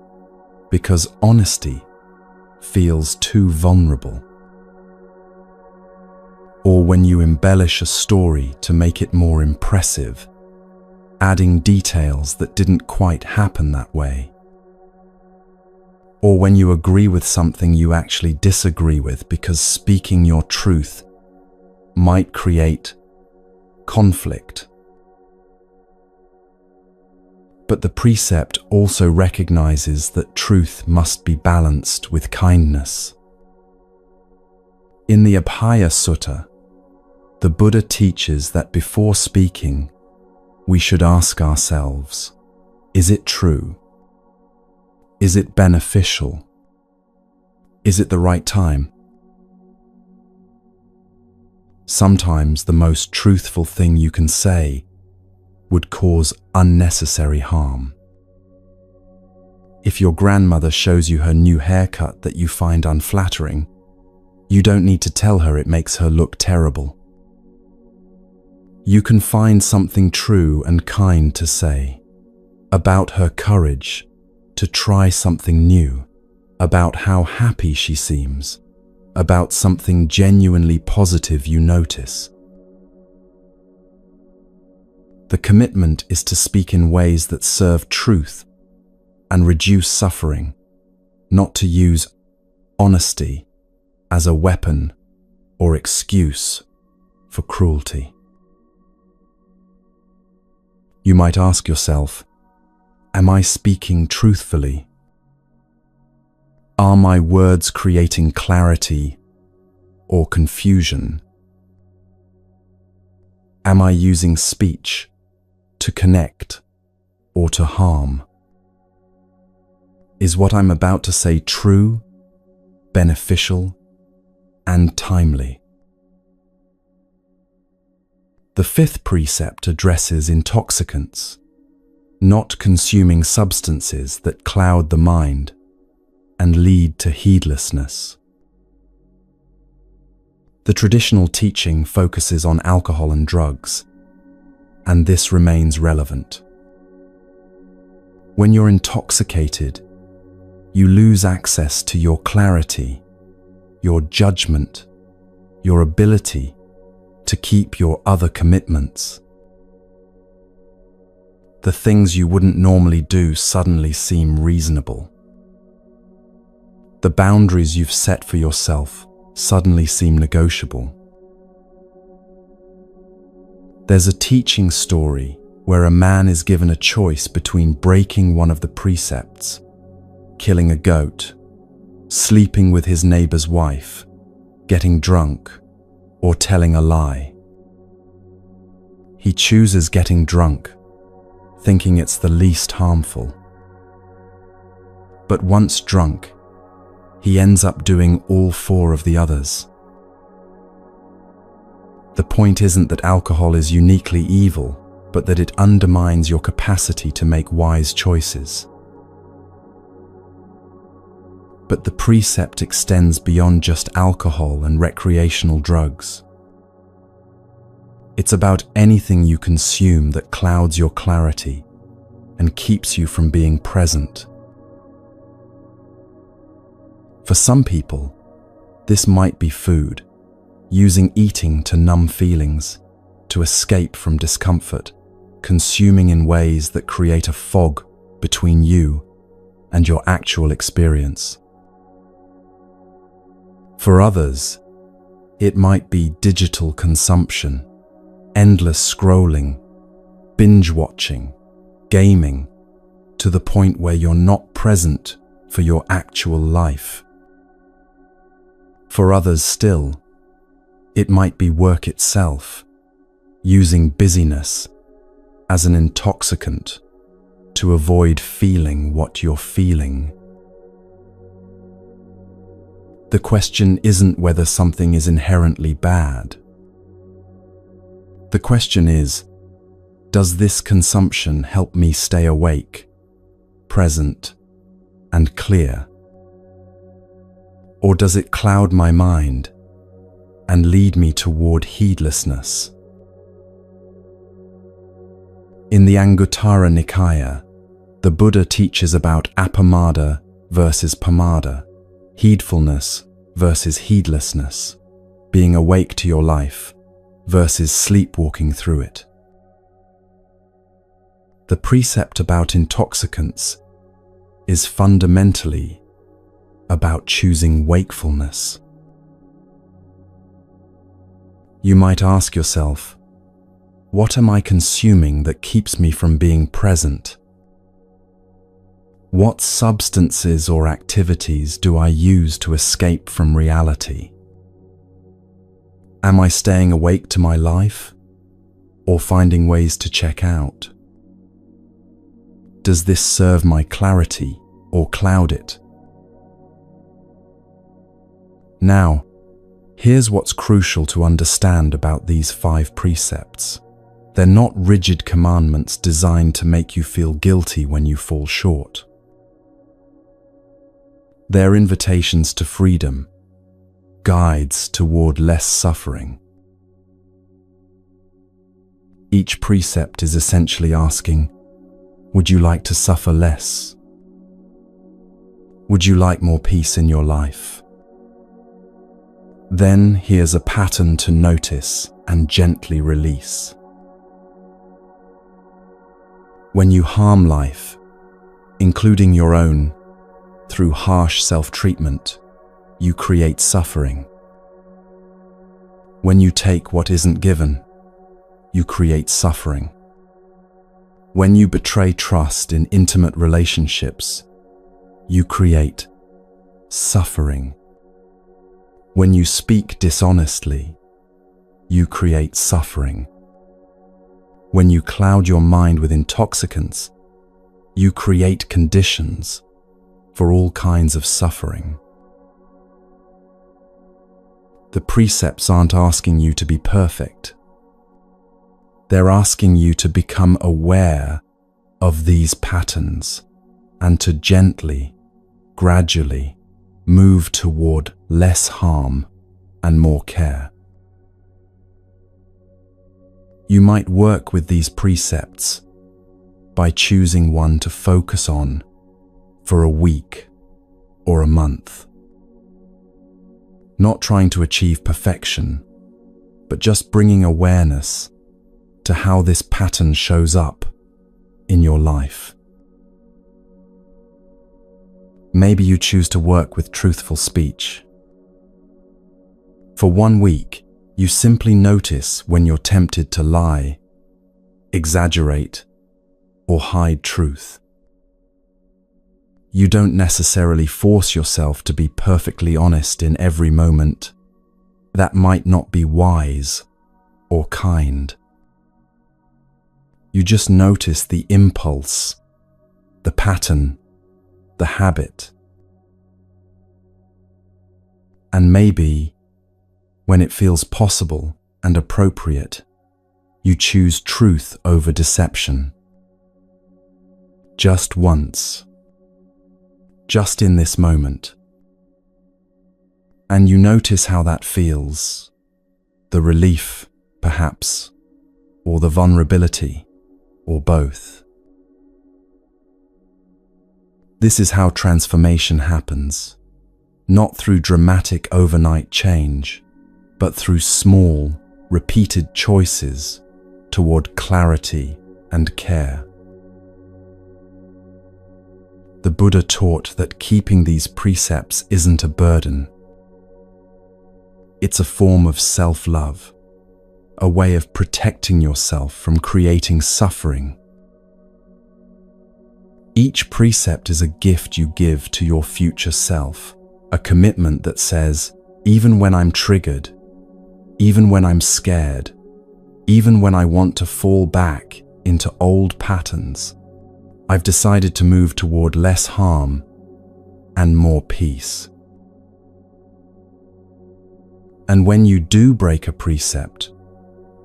because honesty feels too vulnerable. Or when you embellish a story to make it more impressive, adding details that didn't quite happen that way. Or when you agree with something you actually disagree with because speaking your truth might create conflict. But the precept also recognizes that truth must be balanced with kindness. In the Abhaya Sutta, the Buddha teaches that before speaking, we should ask ourselves, is it true? Is it beneficial? Is it the right time? Sometimes the most truthful thing you can say would cause unnecessary harm. If your grandmother shows you her new haircut that you find unflattering, you don't need to tell her it makes her look terrible. You can find something true and kind to say about her courage to try something new, about how happy she seems, about something genuinely positive you notice. The commitment is to speak in ways that serve truth and reduce suffering, not to use honesty as a weapon or excuse for cruelty. You might ask yourself, am I speaking truthfully? Are my words creating clarity or confusion? Am I using speech to connect or to harm? Is what I'm about to say true, beneficial, and timely? The fifth precept addresses intoxicants, not consuming substances that cloud the mind and lead to heedlessness. The traditional teaching focuses on alcohol and drugs, and this remains relevant. When you're intoxicated, you lose access to your clarity, your judgment, your ability to keep your other commitments. The things you wouldn't normally do suddenly seem reasonable. The boundaries you've set for yourself suddenly seem negotiable. There's a teaching story where a man is given a choice between breaking one of the precepts, killing a goat, sleeping with his neighbor's wife, getting drunk, or telling a lie. He chooses getting drunk, thinking it's the least harmful. But once drunk, he ends up doing all four of the others. The point isn't that alcohol is uniquely evil, but that it undermines your capacity to make wise choices. But the precept extends beyond just alcohol and recreational drugs. It's about anything you consume that clouds your clarity and keeps you from being present. For some people, This might be food, using eating to numb feelings, to escape from discomfort, consuming in ways that create a fog between you and your actual experience. For others, it might be digital consumption, endless scrolling, binge-watching, gaming, to the point where you're not present for your actual life. For others still, it might be work itself, using busyness as an intoxicant to avoid feeling what you're feeling. The question isn't whether something is inherently bad. The question is, does this consumption help me stay awake, present, and clear? Or does it cloud my mind and lead me toward heedlessness? In the Anguttara Nikaya, the Buddha teaches about appamada versus pamada, heedfulness versus heedlessness, being awake to your life versus sleepwalking through it. The precept about intoxicants is fundamentally about choosing wakefulness. You might ask yourself, what am I consuming that keeps me from being present? What substances or activities do I use to escape from reality? Am I staying awake to my life or finding ways to check out? Does this serve my clarity or cloud it? Now, here's what's crucial to understand about these 5 precepts. They're not rigid commandments designed to make you feel guilty when you fall short. They're invitations to freedom, guides toward less suffering. Each precept is essentially asking, would you like to suffer less? Would you like more peace in your life? Then here's a pattern to notice and gently release. When you harm life, including your own, through harsh self-treatment, you create suffering. When you take what isn't given, you create suffering. When you betray trust in intimate relationships, you create suffering. When you speak dishonestly, you create suffering. When you cloud your mind with intoxicants, you create conditions for all kinds of suffering. The precepts aren't asking you to be perfect. They're asking you to become aware of these patterns and to gently, gradually move toward less harm and more care. You might work with these precepts by choosing one to focus on for a week or a month. Not trying to achieve perfection, but just bringing awareness to how this pattern shows up in your life. Maybe you choose to work with truthful speech. For 1 week, you simply notice when you're tempted to lie, exaggerate, or hide truth. You don't necessarily force yourself to be perfectly honest in every moment. That might not be wise or kind. You just notice the impulse, the pattern, the habit. And maybe, when it feels possible and appropriate, you choose truth over deception. Just once. Just in this moment. And you notice how that feels. The relief, perhaps, or the vulnerability, or both. This is how transformation happens. not through dramatic overnight change, but through small, repeated choices toward clarity and care. The Buddha taught that keeping these precepts isn't a burden. It's a form of self-love, a way of protecting yourself from creating suffering. Each precept is a gift you give to your future self, a commitment that says, even when I'm triggered, even when I'm scared, even when I want to fall back into old patterns, I've decided to move toward less harm and more peace. And when you do break a precept,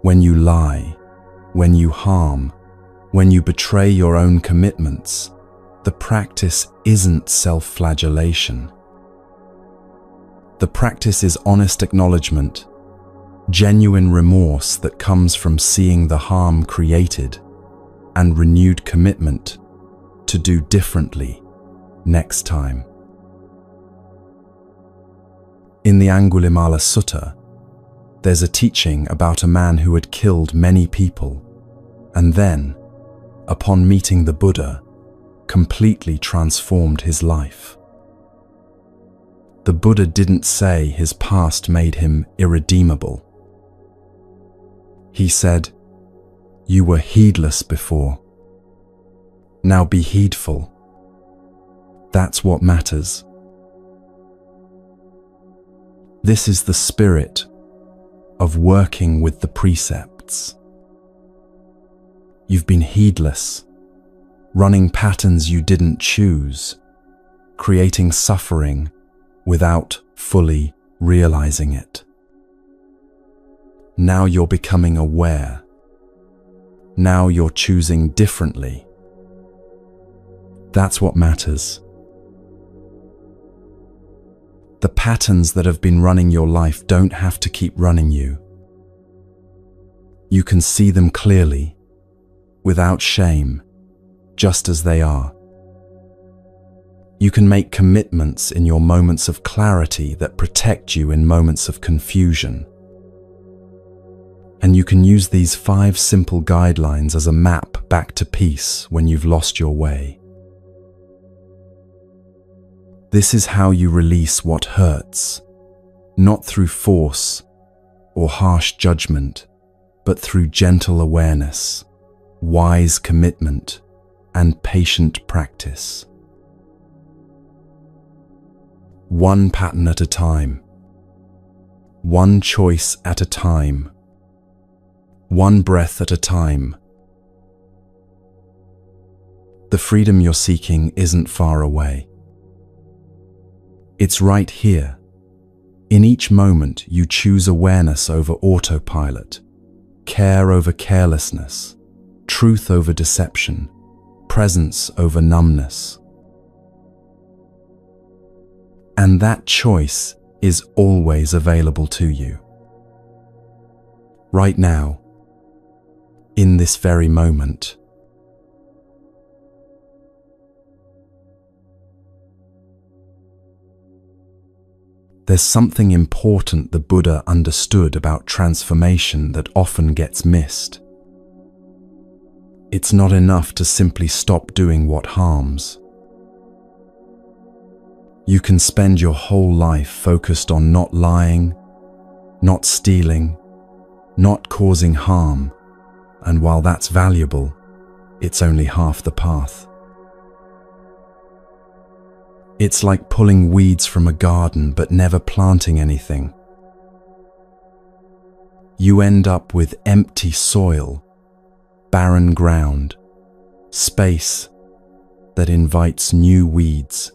when you lie, when you harm, when you betray your own commitments, the practice isn't self-flagellation. The practice is honest acknowledgement, genuine remorse that comes from seeing the harm created, and renewed commitment to do differently next time. In the Angulimala Sutta, there's a teaching about a man who had killed many people and then, upon meeting the Buddha, completely transformed his life. The Buddha didn't say his past made him irredeemable. He said, "You were heedless before. Now be heedful. That's what matters." This is the spirit of working with the precepts. You've been heedless, running patterns you didn't choose, creating suffering without fully realizing it. Now you're becoming aware. Now you're choosing differently. That's what matters. The patterns that have been running your life don't have to keep running you. You can see them clearly, without shame, just as they are. You can make commitments in your moments of clarity that protect you in moments of confusion. And you can use these 5 simple guidelines as a map back to peace when you've lost your way. This is how you release what hurts, not through force or harsh judgment, but through gentle awareness, wise commitment, and patient practice. One pattern at a time, one choice at a time, one breath at a time. The freedom you're seeking isn't far away. It's right here. In each moment, you choose awareness over autopilot, care over carelessness, truth over deception, presence over numbness. And that choice is always available to you. Right now, in this very moment. There's something important the Buddha understood about transformation that often gets missed. It's not enough to simply stop doing what harms. You can spend your whole life focused on not lying, not stealing, not causing harm, and while that's valuable, it's only half the path. It's like pulling weeds from a garden but never planting anything. You end up with empty soil, barren ground, space that invites new weeds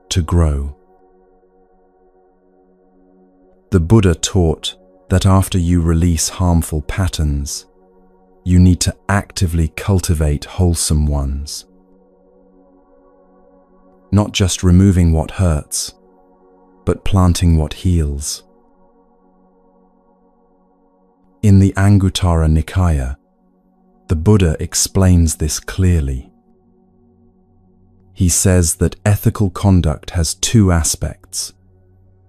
to grow. The Buddha taught that after you release harmful patterns, you need to actively cultivate wholesome ones. Not just removing what hurts, but planting what heals. In the Anguttara Nikaya, the Buddha explains this clearly. He says that ethical conduct has 2 aspects: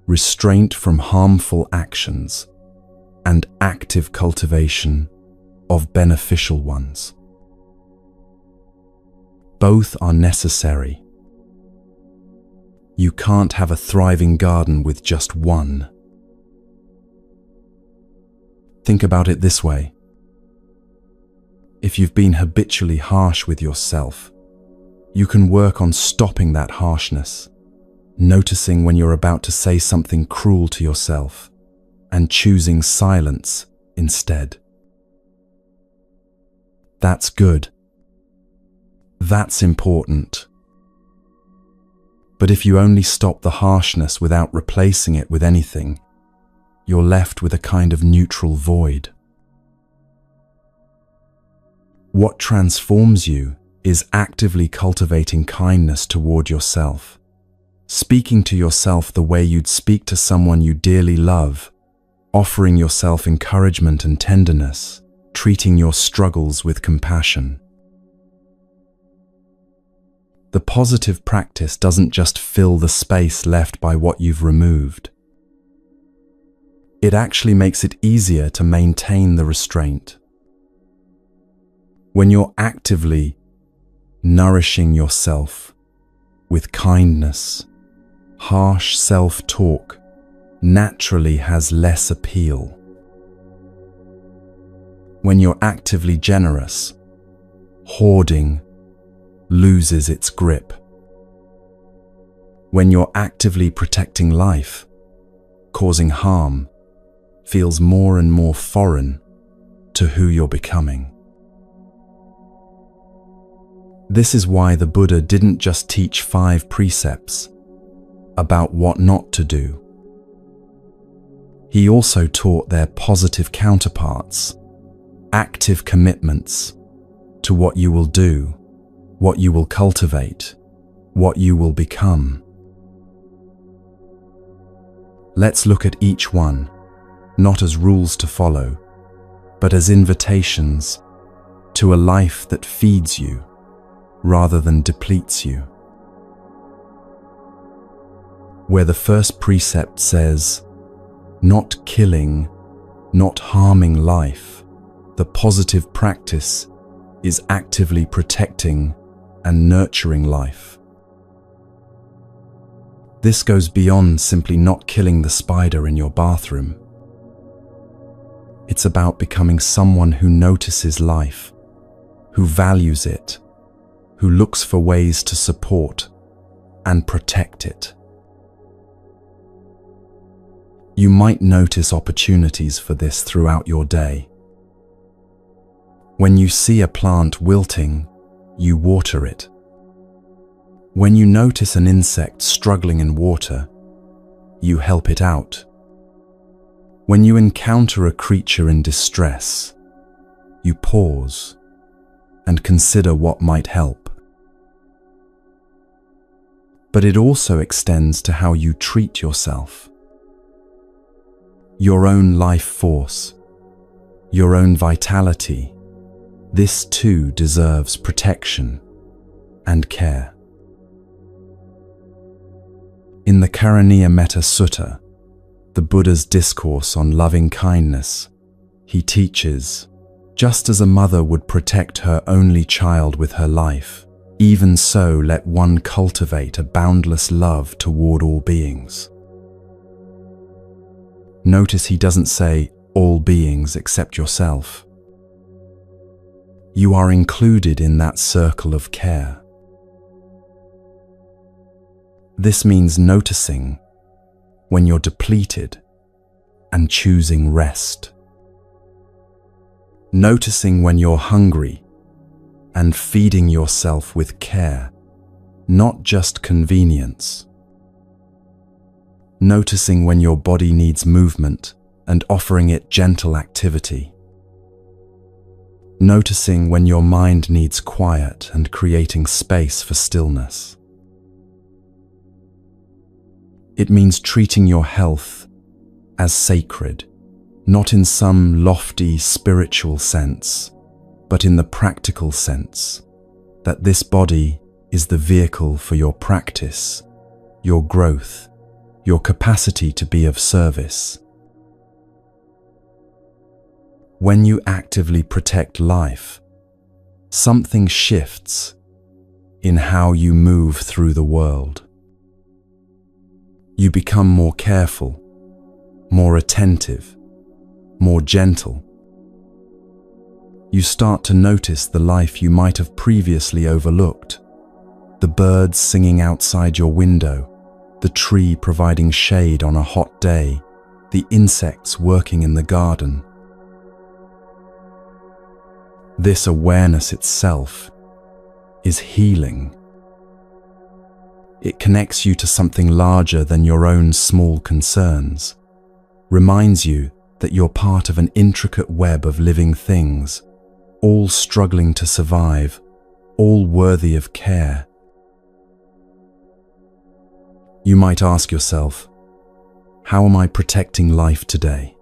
restraint from harmful actions, and active cultivation of beneficial ones. Both are necessary. You can't have a thriving garden with just one. Think about it this way. If you've been habitually harsh with yourself, you can work on stopping that harshness, noticing when you're about to say something cruel to yourself, and choosing silence instead. That's good. That's important. But if you only stop the harshness without replacing it with anything, you're left with a kind of neutral void. What transforms you is actively cultivating kindness toward yourself, speaking to yourself the way you'd speak to someone you dearly love, offering yourself encouragement and tenderness, treating your struggles with compassion. The positive practice doesn't just fill the space left by what you've removed. It actually makes it easier to maintain the restraint. When you're actively nourishing yourself with kindness, harsh self-talk naturally has less appeal. When you're actively generous, hoarding loses its grip. When you're actively protecting life, causing harm feels more and more foreign to who you're becoming. This is why the Buddha didn't just teach 5 precepts about what not to do. He also taught their positive counterparts, active commitments to what you will do, what you will cultivate, what you will become. Let's look at each one, not as rules to follow, but as invitations to a life that feeds you rather than depletes you. Where the first precept says, not killing, not harming life, the positive practice is actively protecting and nurturing life. This goes beyond simply not killing the spider in your bathroom. It's about becoming someone who notices life, who values it, who looks for ways to support and protect it. You might notice opportunities for this throughout your day. When you see a plant wilting, you water it. When you notice an insect struggling in water, you help it out. When you encounter a creature in distress, you pause and consider what might help. But it also extends to how you treat yourself. Your own life force, your own vitality, this too deserves protection and care. In the Karaniya Metta Sutta, the Buddha's discourse on loving kindness, he teaches, just as a mother would protect her only child with her life, even so let one cultivate a boundless love toward all beings. Notice he doesn't say all beings except yourself. You are included in that circle of care. This means noticing when you're depleted and choosing rest. Noticing when you're hungry and feeding yourself with care, not just convenience. Noticing when your body needs movement and offering it gentle activity. Noticing when your mind needs quiet and creating space for stillness. It means treating your health as sacred, not in some lofty spiritual sense, but in the practical sense that this body is the vehicle for your practice, your growth, your capacity to be of service. When you actively protect life, something shifts in how you move through the world. You become more careful, more attentive, more gentle. You start to notice the life you might have previously overlooked. The birds singing outside your window, the tree providing shade on a hot day, the insects working in the garden. This awareness itself is healing. It connects you to something larger than your own small concerns, reminds you that you're part of an intricate web of living things, all struggling to survive, all worthy of care. You might ask yourself, how am I protecting life today?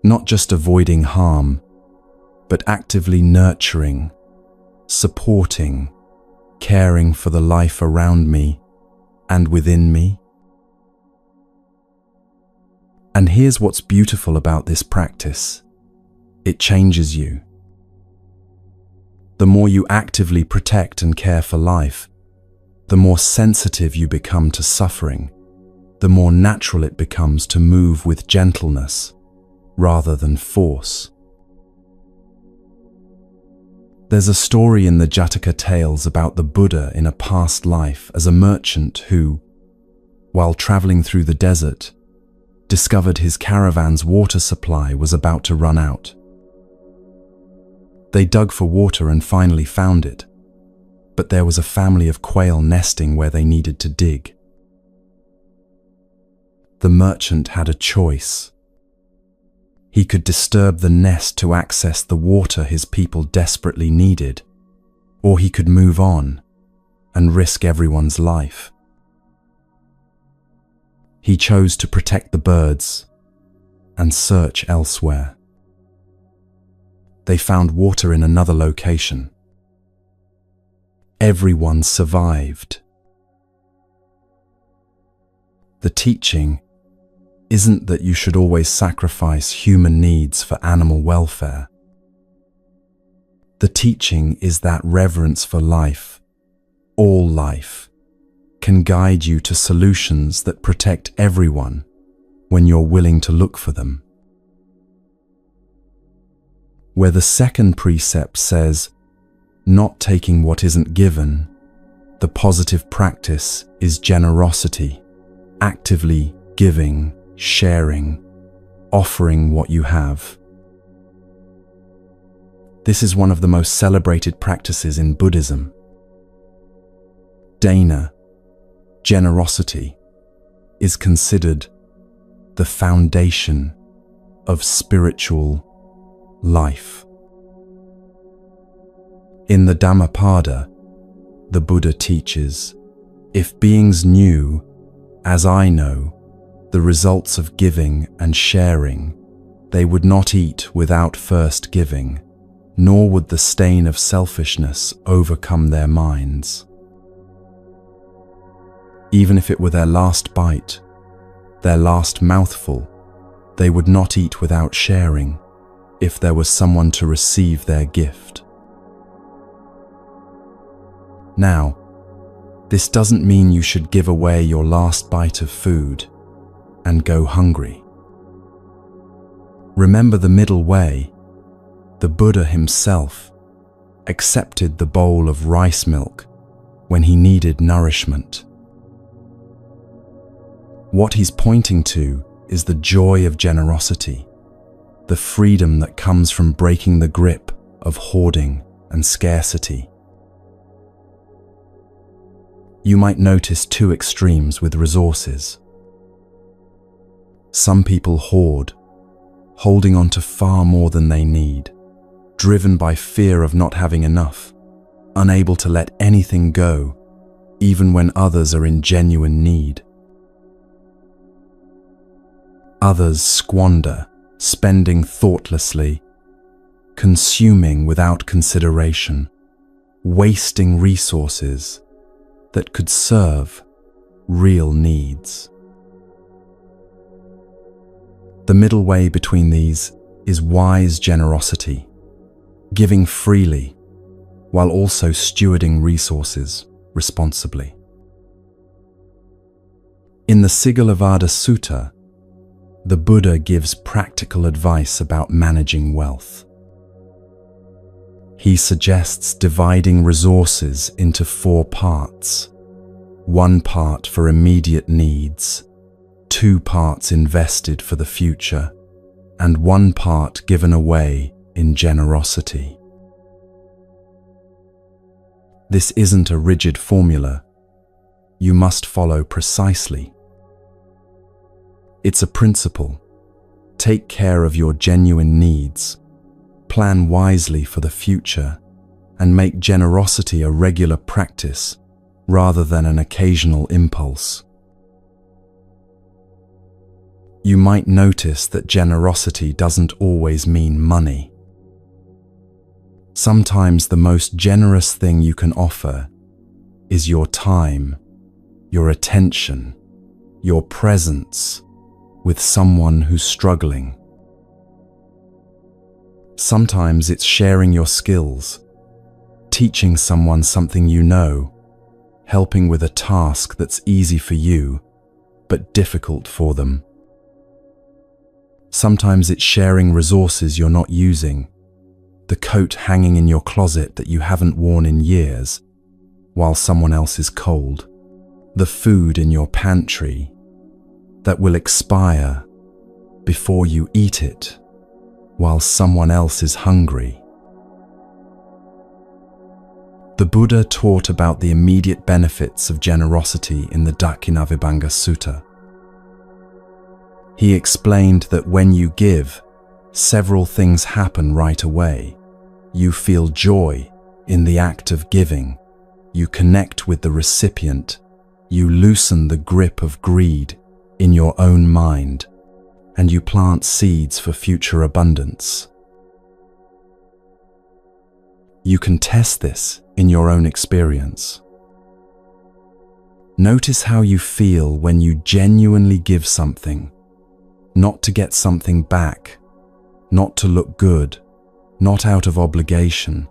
Not just avoiding harm, but actively nurturing, supporting, caring for the life around me and within me. And here's what's beautiful about this practice. It changes you. The more you actively protect and care for life, the more sensitive you become to suffering, the more natural it becomes to move with gentleness rather than force. There's a story in the Jataka tales about the Buddha in a past life as a merchant who, while traveling through the desert, discovered his caravan's water supply was about to run out. They dug for water and finally found it, but there was a family of quail nesting where they needed to dig. The merchant had a choice. He could disturb the nest to access the water his people desperately needed, or he could move on and risk everyone's life. He chose to protect the birds and search elsewhere. They found water in another location. Everyone survived. The teaching isn't that you should always sacrifice human needs for animal welfare. The teaching is that reverence for life, all life, can guide you to solutions that protect everyone when you're willing to look for them. Where the second precept says, not taking what isn't given, the positive practice is generosity, actively giving, sharing, offering what you have. This is one of the most celebrated practices in Buddhism. Dana, generosity, is considered the foundation of spiritual life. In the Dhammapada, the Buddha teaches, if beings knew, as I know, the results of giving and sharing, they would not eat without first giving, nor would the stain of selfishness overcome their minds. Even if it were their last bite, their last mouthful, they would not eat without sharing, if there was someone to receive their gift. Now, this doesn't mean you should give away your last bite of food and go hungry. Remember the middle way. The Buddha himself accepted the bowl of rice milk when he needed nourishment. What he's pointing to is the joy of generosity, the freedom that comes from breaking the grip of hoarding and scarcity. You might notice two extremes with resources. Some people hoard, holding on to far more than they need, driven by fear of not having enough, unable to let anything go, even when others are in genuine need. Others squander, spending thoughtlessly, consuming without consideration, wasting resources that could serve real needs. The middle way between these is wise generosity, giving freely while also stewarding resources responsibly. In the Sigalovada Sutta, the Buddha gives practical advice about managing wealth. He suggests dividing resources into 4 parts: 1 part for immediate needs, 2 parts invested for the future, and 1 part given away in generosity. This isn't a rigid formula you must follow precisely. It's a principle. Take care of your genuine needs, plan wisely for the future, and make generosity a regular practice rather than an occasional impulse. You might notice that generosity doesn't always mean money. Sometimes the most generous thing you can offer is your time, your attention, your presence with someone who's struggling. Sometimes it's sharing your skills, teaching someone something you know, helping with a task that's easy for you but difficult for them. Sometimes it's sharing resources you're not using, the coat hanging in your closet that you haven't worn in years while someone else is cold, the food in your pantry that will expire before you eat it while someone else is hungry. The Buddha taught about the immediate benefits of generosity in the Dakinavibhanga Sutta. He explained that when you give, several things happen right away. You feel joy in the act of giving. You connect with the recipient. You loosen the grip of greed in your own mind, and you plant seeds for future abundance. You can test this in your own experience. Notice how you feel when you genuinely give something, not to get something back, not to look good, not out of obligation,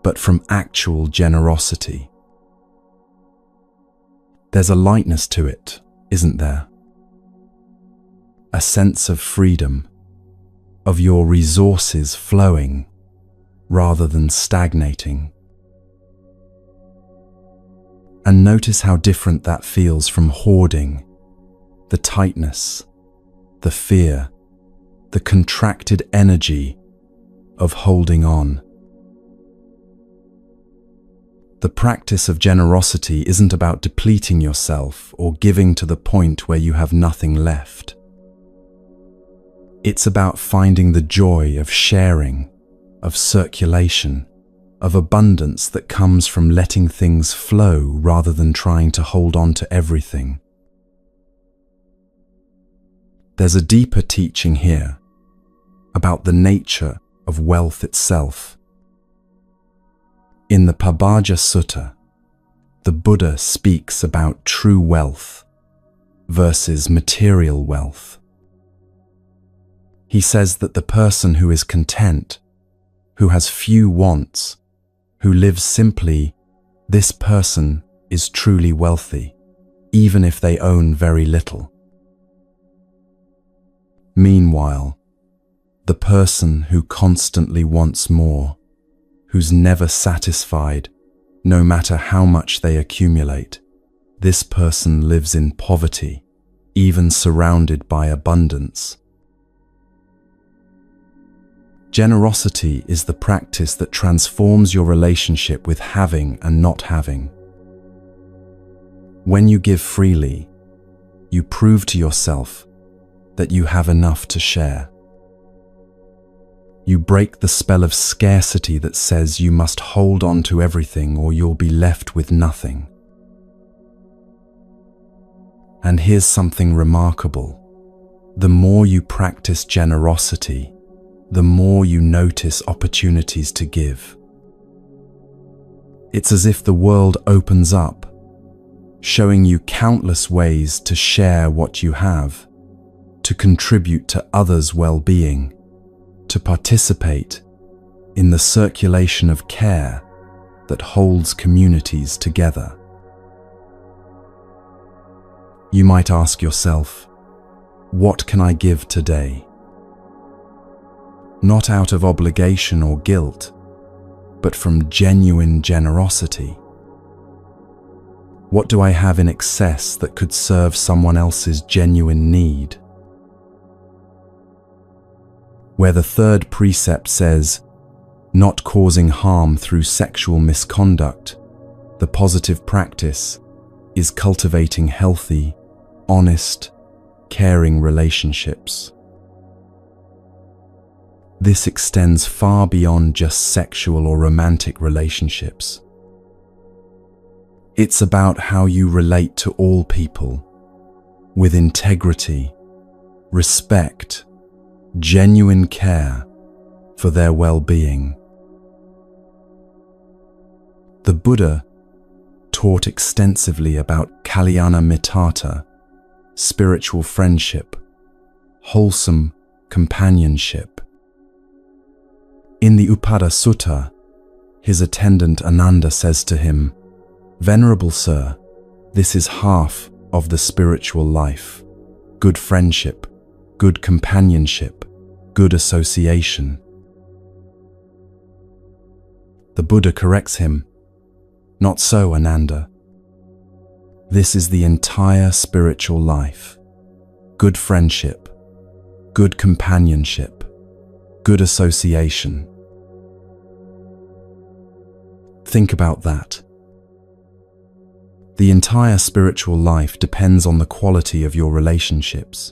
but from actual generosity. There's a lightness to it, isn't there? A sense of freedom, of your resources flowing rather than stagnating. And notice how different that feels from hoarding, the tightness, the fear, the contracted energy of holding on. The practice of generosity isn't about depleting yourself or giving to the point where you have nothing left. It's about finding the joy of sharing, of circulation, of abundance that comes from letting things flow rather than trying to hold on to everything. There's a deeper teaching here about the nature of wealth itself. In the Pabbajja Sutta, the Buddha speaks about true wealth versus material wealth. He says that the person who is content, who has few wants, who lives simply, this person is truly wealthy, even if they own very little. Meanwhile, the person who constantly wants more, who's never satisfied, no matter how much they accumulate, this person lives in poverty, even surrounded by abundance. Generosity is the practice that transforms your relationship with having and not having. When you give freely, you prove to yourself that you have enough to share. You break the spell of scarcity that says you must hold on to everything or you'll be left with nothing. And here's something remarkable. The more you practice generosity, the more you notice opportunities to give. It's as if the world opens up, showing you countless ways to share what you have, to contribute to others' well-being, to participate in the circulation of care that holds communities together. You might ask yourself, what can I give today? Not out of obligation or guilt, but from genuine generosity. What do I have in excess that could serve someone else's genuine need? Where the third precept says, not causing harm through sexual misconduct, the positive practice is cultivating healthy, honest, caring relationships. This extends far beyond just sexual or romantic relationships. It's about how you relate to all people with integrity, respect, genuine care for their well-being. The Buddha taught extensively about kalyana mittata, spiritual friendship, wholesome companionship. In the Upada Sutta, his attendant Ananda says to him, "Venerable Sir, this is half of the spiritual life. Good friendship, good companionship, good association." The Buddha corrects him, "Not so, Ananda. This is the entire spiritual life. Good friendship, good companionship, good association." Think about that. The entire spiritual life depends on the quality of your relationships.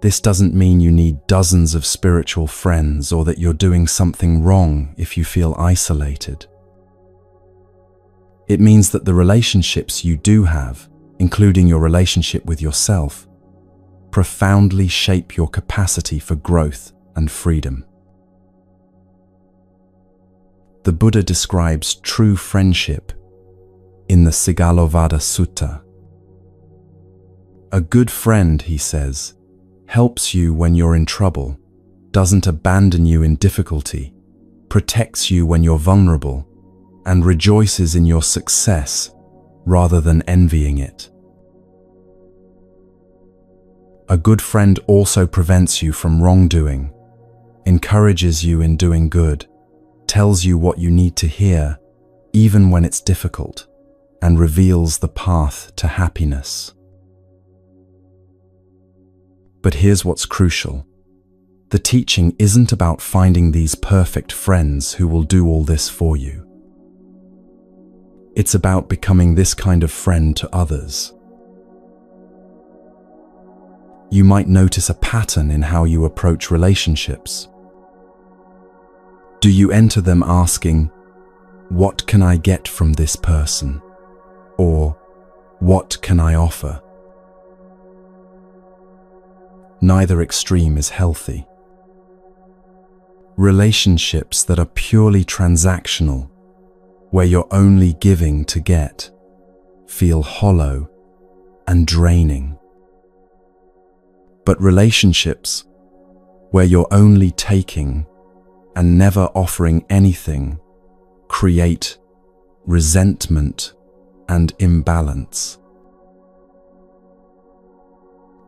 This doesn't mean you need dozens of spiritual friends or that you're doing something wrong if you feel isolated. It means that the relationships you do have, including your relationship with yourself, profoundly shape your capacity for growth and freedom. The Buddha describes true friendship in the Sigalovada Sutta. A good friend, he says, helps you when you're in trouble, doesn't abandon you in difficulty, protects you when you're vulnerable, and rejoices in your success rather than envying it. A good friend also prevents you from wrongdoing, encourages you in doing good, tells you what you need to hear, even when it's difficult, and reveals the path to happiness. But here's what's crucial. The teaching isn't about finding these perfect friends who will do all this for you. It's about becoming this kind of friend to others. You might notice a pattern in how you approach relationships. Do you enter them asking, "What can I get from this person?" or "What can I offer?" Neither extreme is healthy. Relationships that are purely transactional, where you're only giving to get, feel hollow and draining. But relationships where you're only taking and never offering anything create resentment and imbalance.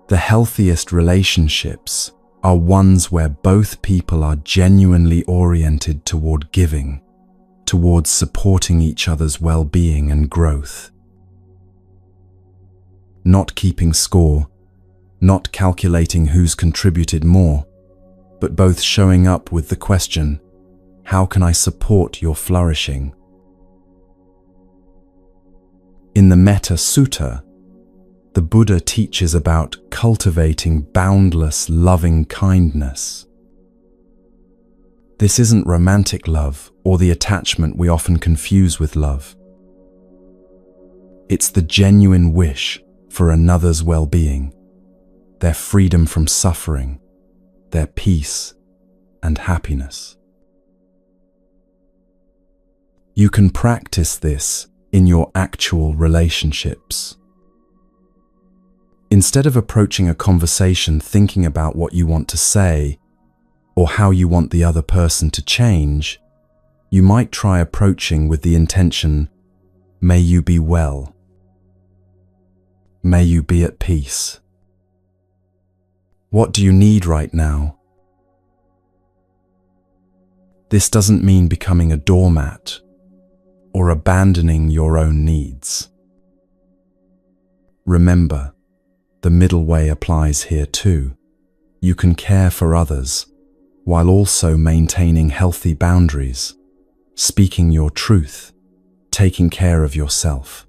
The healthiest relationships are ones where both people are genuinely oriented toward giving, towards supporting each other's well-being and growth. Not keeping score, not calculating who's contributed more, but both showing up with the question, "How can I support your flourishing?" In the Metta Sutta, the Buddha teaches about cultivating boundless loving kindness. This isn't romantic love or the attachment we often confuse with love. It's the genuine wish for another's well-being, their freedom from suffering, their peace and happiness. You can practice this in your actual relationships. Instead of approaching a conversation thinking about what you want to say or how you want the other person to change, you might try approaching with the intention, "May you be well. May you be at peace. What do you need right now?" This doesn't mean becoming a doormat or abandoning your own needs. Remember, the middle way applies here too. You can care for others while also maintaining healthy boundaries, speaking your truth, taking care of yourself.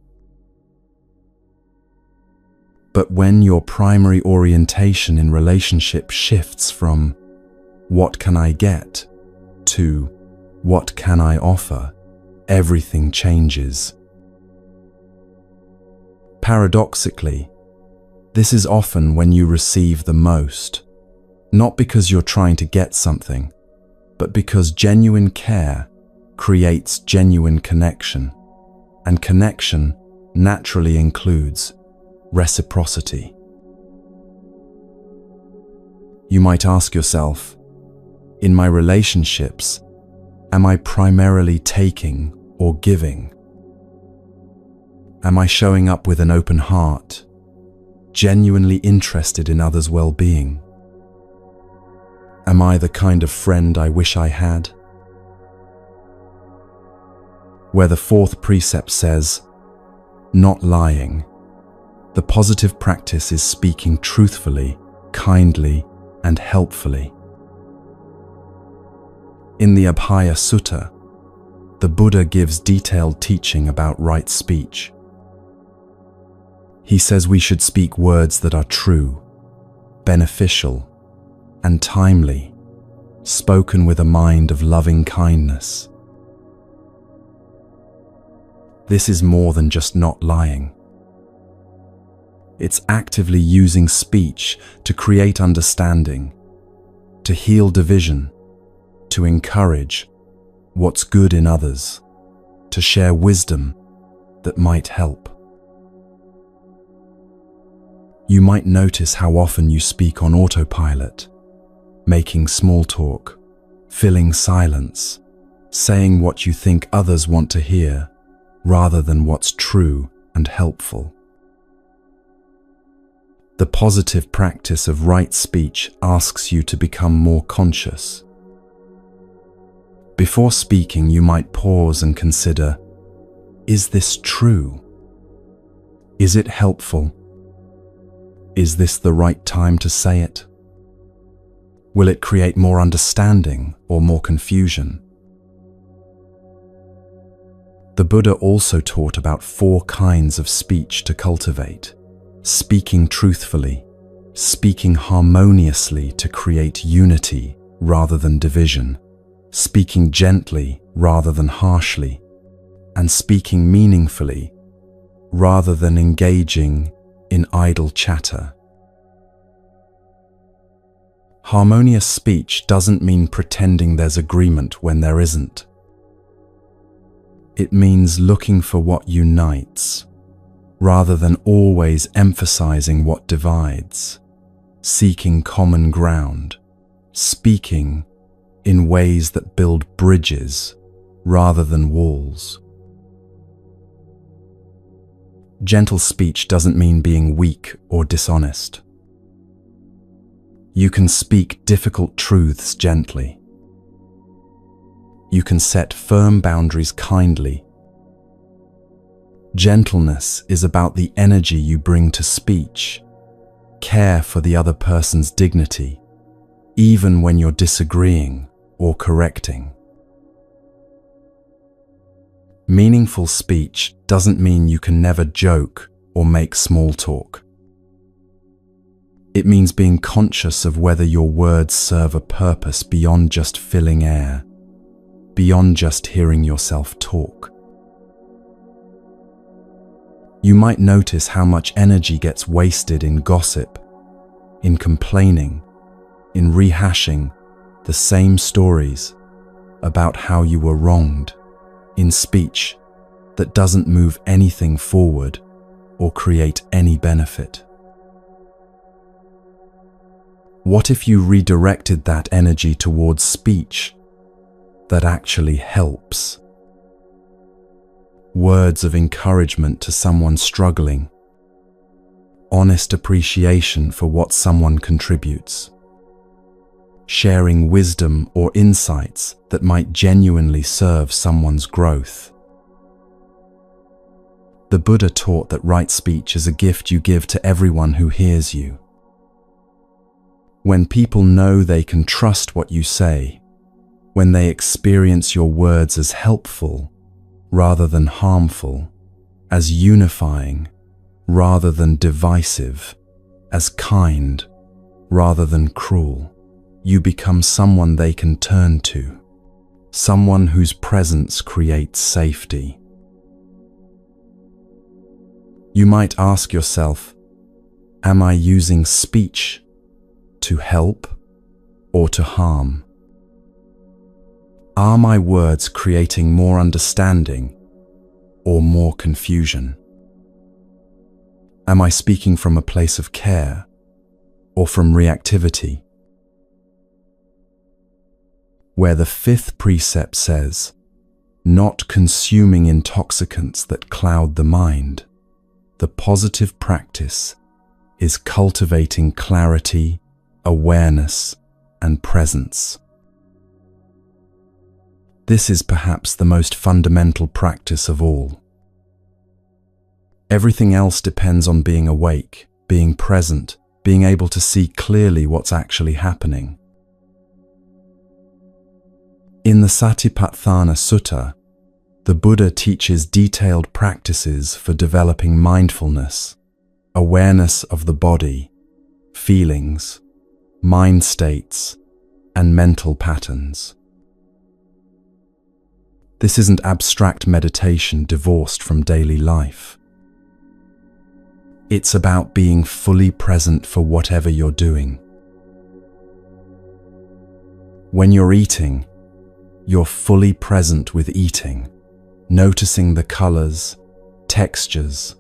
But when your primary orientation in relationship shifts from "what can I get" to "what can I offer," everything changes. Paradoxically, this is often when you receive the most, not because you're trying to get something, but because genuine care creates genuine connection, and connection naturally includes reciprocity. You might ask yourself, in my relationships, am I primarily taking or giving? Am I showing up with an open heart, genuinely interested in others' well-being? Am I the kind of friend I wish I had? Where the fourth precept says, "not lying," the positive practice is speaking truthfully, kindly, and helpfully. In the Abhaya Sutta, the Buddha gives detailed teaching about right speech. He says we should speak words that are true, beneficial, and timely, spoken with a mind of loving kindness. This is more than just not lying. It's actively using speech to create understanding, to heal division, to encourage what's good in others, to share wisdom that might help. You might notice how often you speak on autopilot, making small talk, filling silence, saying what you think others want to hear, rather than what's true and helpful. The positive practice of right speech asks you to become more conscious. Before speaking, you might pause and consider, is this true? Is it helpful? Is this the right time to say it? Will it create more understanding or more confusion? The Buddha also taught about 4 kinds of speech to cultivate: speaking truthfully, speaking harmoniously to create unity rather than division, speaking gently rather than harshly, and speaking meaningfully rather than engaging in idle chatter. Harmonious speech doesn't mean pretending there's agreement when there isn't. It means looking for what unites, rather than always emphasizing what divides, seeking common ground, speaking in ways that build bridges rather than walls. Gentle speech doesn't mean being weak or dishonest. You can speak difficult truths gently. You can set firm boundaries kindly. Gentleness is about the energy you bring to speech, care for the other person's dignity, even when you're disagreeing or correcting. Meaningful speech doesn't mean you can never joke or make small talk. It means being conscious of whether your words serve a purpose beyond just filling air, beyond just hearing yourself talk. You might notice how much energy gets wasted in gossip, in complaining, in rehashing the same stories about how you were wronged, in speech that doesn't move anything forward or create any benefit? What if you redirected that energy towards speech that actually helps? Words of encouragement to someone struggling, honest appreciation for what someone contributes, sharing wisdom or insights that might genuinely serve someone's growth. The Buddha taught that right speech is a gift you give to everyone who hears you. When people know they can trust what you say, when they experience your words as helpful rather than harmful, as unifying rather than divisive, as kind rather than cruel, you become someone they can turn to, someone whose presence creates safety. You might ask yourself, am I using speech to help or to harm? Are my words creating more understanding or more confusion? Am I speaking from a place of care or from reactivity? Where the fifth precept says, not consuming intoxicants that cloud the mind, the positive practice is cultivating clarity, awareness, and presence. This is perhaps the most fundamental practice of all. Everything else depends on being awake, being present, being able to see clearly what's actually happening. In the Satipatthana Sutta, the Buddha teaches detailed practices for developing mindfulness, awareness of the body, feelings, mind states, and mental patterns. This isn't abstract meditation divorced from daily life. It's about being fully present for whatever you're doing. When you're eating, you're fully present with eating, noticing the colors, textures,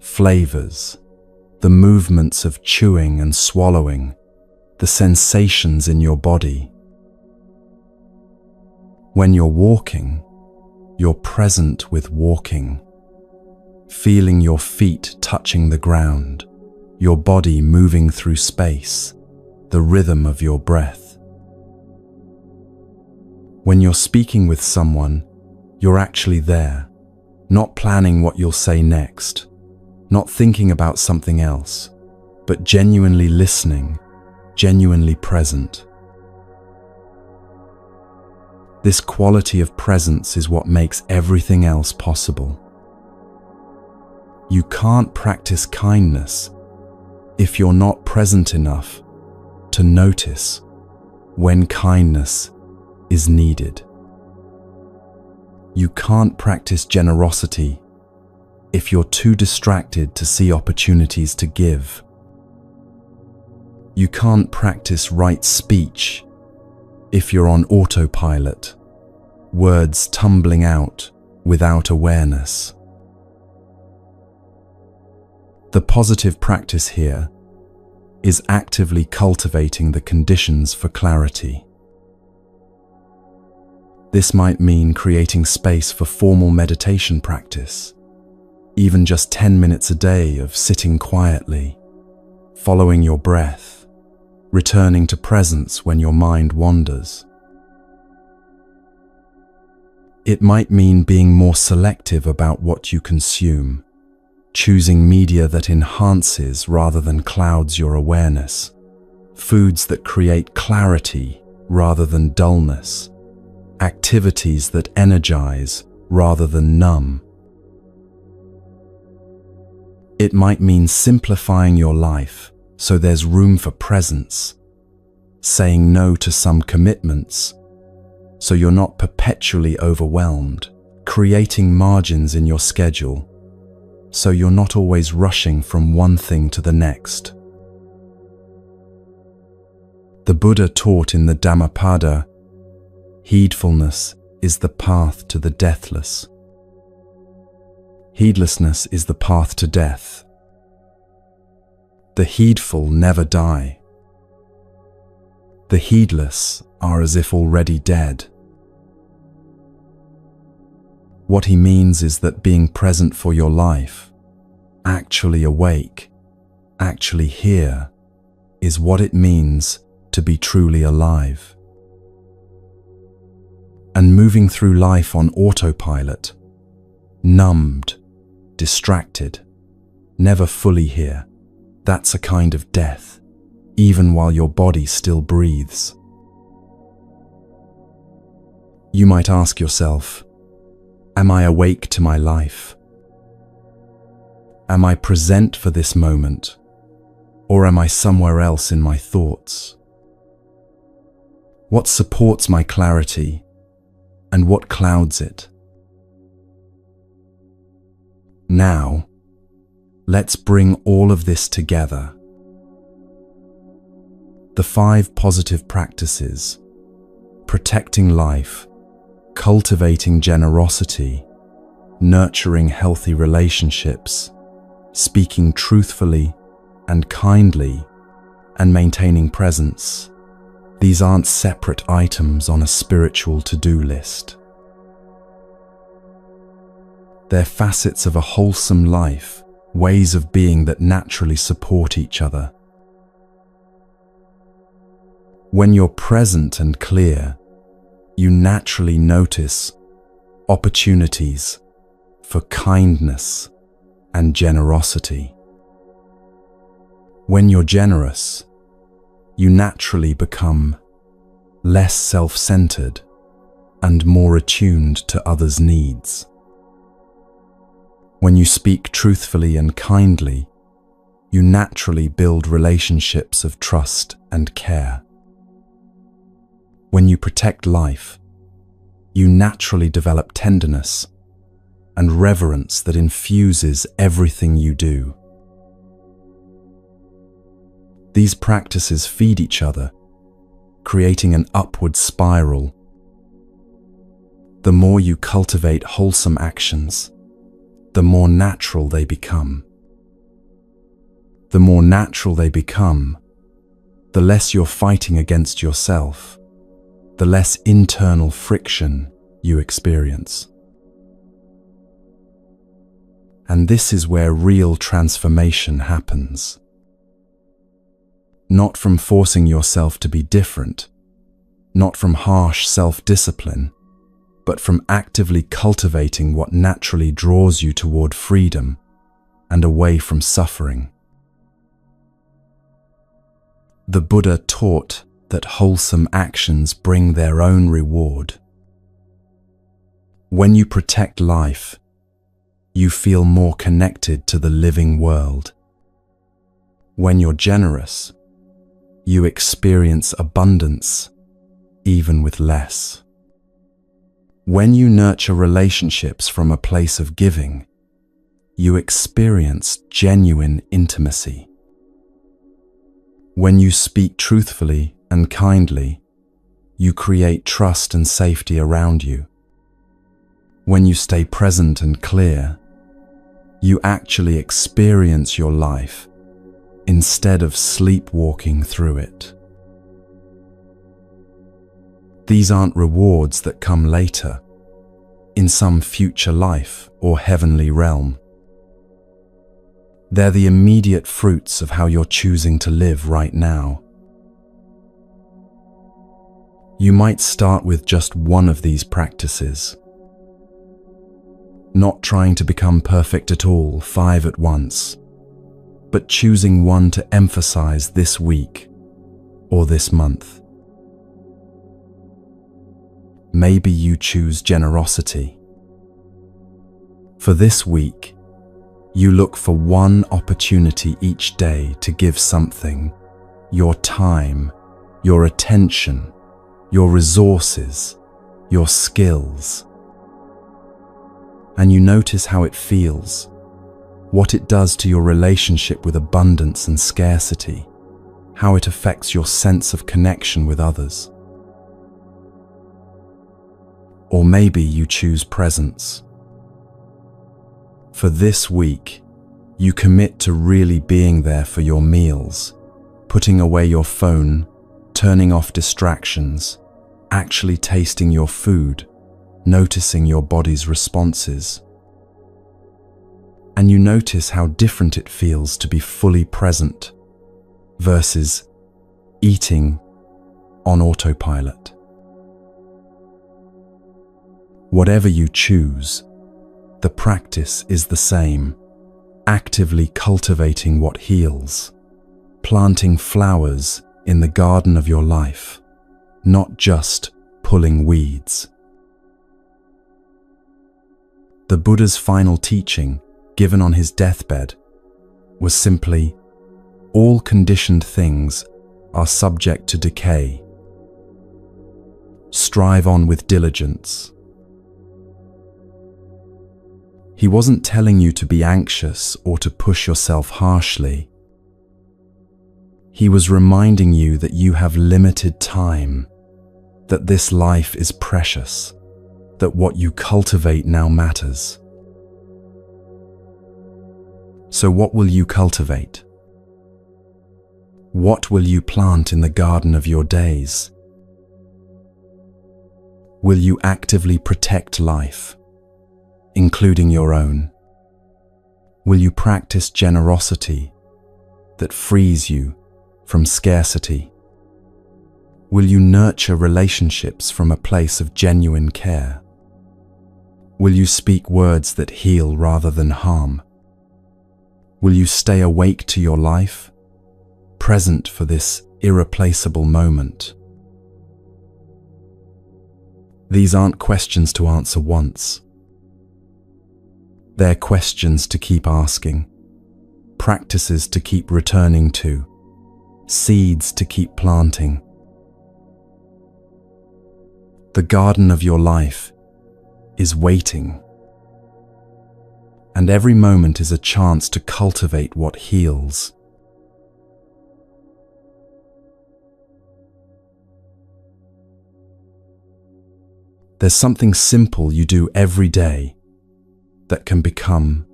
flavors, the movements of chewing and swallowing, the sensations in your body. When you're walking, you're present with walking, feeling your feet touching the ground, your body moving through space, the rhythm of your breath. When you're speaking with someone, you're actually there, not planning what you'll say next, not thinking about something else, but genuinely listening, genuinely present. This quality of presence is what makes everything else possible. You can't practice kindness if you're not present enough to notice when kindness is needed. You can't practice generosity if you're too distracted to see opportunities to give. You can't practice right speech if you're on autopilot, words tumbling out without awareness. The positive practice here is actively cultivating the conditions for clarity. This might mean creating space for formal meditation practice, even just 10 minutes a day of sitting quietly, following your breath, returning to presence when your mind wanders. It might mean being more selective about what you consume, choosing media that enhances rather than clouds your awareness, foods that create clarity rather than dullness, activities that energize rather than numb. It might mean simplifying your life so there's room for presence, saying no to some commitments so you're not perpetually overwhelmed, creating margins in your schedule so you're not always rushing from one thing to the next. The Buddha taught in the Dhammapada, heedfulness is the path to the deathless. Heedlessness is the path to death. The heedful never die. The heedless are as if already dead. What he means is that being present for your life, actually awake, actually here, is what it means to be truly alive. And moving through life on autopilot, numbed, distracted, never fully here, that's a kind of death, even while your body still breathes. You might ask yourself, am I awake to my life? Am I present for this moment, or am I somewhere else in my thoughts? What supports my clarity, and what clouds it? Now, let's bring all of this together. The 5 positive practices: protecting life, cultivating generosity, nurturing healthy relationships, speaking truthfully and kindly, and maintaining presence. These aren't separate items on a spiritual to-do list. They're facets of a wholesome life, ways of being that naturally support each other. When you're present and clear, you naturally notice opportunities for kindness and generosity. When you're generous, you naturally become less self-centered and more attuned to others' needs. When you speak truthfully and kindly, you naturally build relationships of trust and care. When you protect life, you naturally develop tenderness and reverence that infuses everything you do. These practices feed each other, creating an upward spiral. The more you cultivate wholesome actions, the more natural they become. The more natural they become, the less you're fighting against yourself, the less internal friction you experience. And this is where real transformation happens. Not from forcing yourself to be different, not from harsh self-discipline, but from actively cultivating what naturally draws you toward freedom and away from suffering. The Buddha taught that wholesome actions bring their own reward. When you protect life, you feel more connected to the living world. When you're generous, you experience abundance, even with less. When you nurture relationships from a place of giving, you experience genuine intimacy. When you speak truthfully and kindly, you create trust and safety around you. When you stay present and clear, you actually experience your life instead of sleepwalking through it. These aren't rewards that come later, in some future life or heavenly realm. They're the immediate fruits of how you're choosing to live right now. You might start with just one of these practices. Not trying to become perfect at all, 5 at once, but choosing one to emphasize this week or this month. Maybe you choose generosity. For this week, you look for one opportunity each day to give something, your time, your attention, your resources, your skills. And you notice how it feels, what it does to your relationship with abundance and scarcity, how it affects your sense of connection with others. Or maybe you choose presence. For this week, you commit to really being there for your meals, putting away your phone, turning off distractions, actually tasting your food, noticing your body's responses. And you notice how different it feels to be fully present versus eating on autopilot. Whatever you choose, the practice is the same, actively cultivating what heals, planting flowers in the garden of your life, not just pulling weeds. The Buddha's final teaching, given on his deathbed, was simply, all conditioned things are subject to decay. Strive on with diligence. He wasn't telling you to be anxious or to push yourself harshly. He was reminding you that you have limited time, that this life is precious, that what you cultivate now matters. So what will you cultivate? What will you plant in the garden of your days? Will you actively protect life, including your own? Will you practice generosity that frees you from scarcity? Will you nurture relationships from a place of genuine care? Will you speak words that heal rather than harm? Will you stay awake to your life, present for this irreplaceable moment? These aren't questions to answer once. They're questions to keep asking, practices to keep returning to, seeds to keep planting. The garden of your life is waiting, and every moment is a chance to cultivate what heals. There's something simple you do every day that can become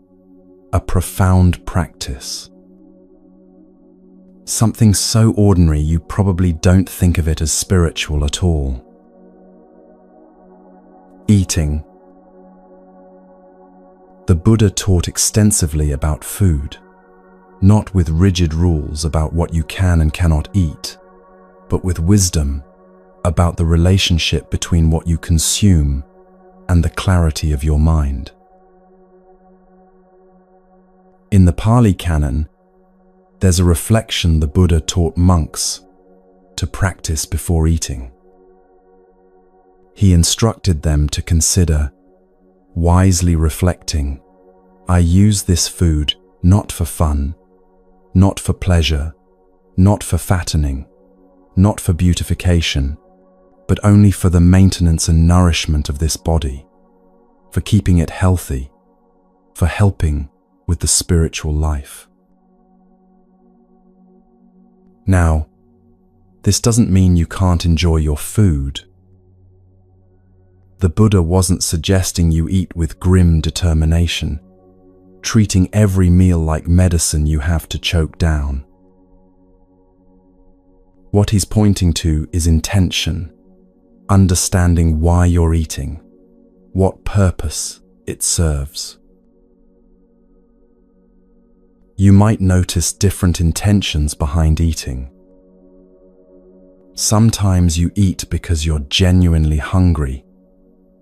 a profound practice. Something so ordinary you probably don't think of it as spiritual at all. Eating. The Buddha taught extensively about food, not with rigid rules about what you can and cannot eat, but with wisdom about the relationship between what you consume and the clarity of your mind. In the Pali Canon, there's a reflection the Buddha taught monks to practice before eating. He instructed them to consider, wisely reflecting, I use this food not for fun, not for pleasure, not for fattening, not for beautification, but only for the maintenance and nourishment of this body, for keeping it healthy, for helping with the spiritual life. Now, this doesn't mean you can't enjoy your food. The Buddha wasn't suggesting you eat with grim determination, treating every meal like medicine you have to choke down. What he's pointing to is intention, understanding why you're eating, what purpose it serves. You might notice different intentions behind eating. Sometimes you eat because you're genuinely hungry.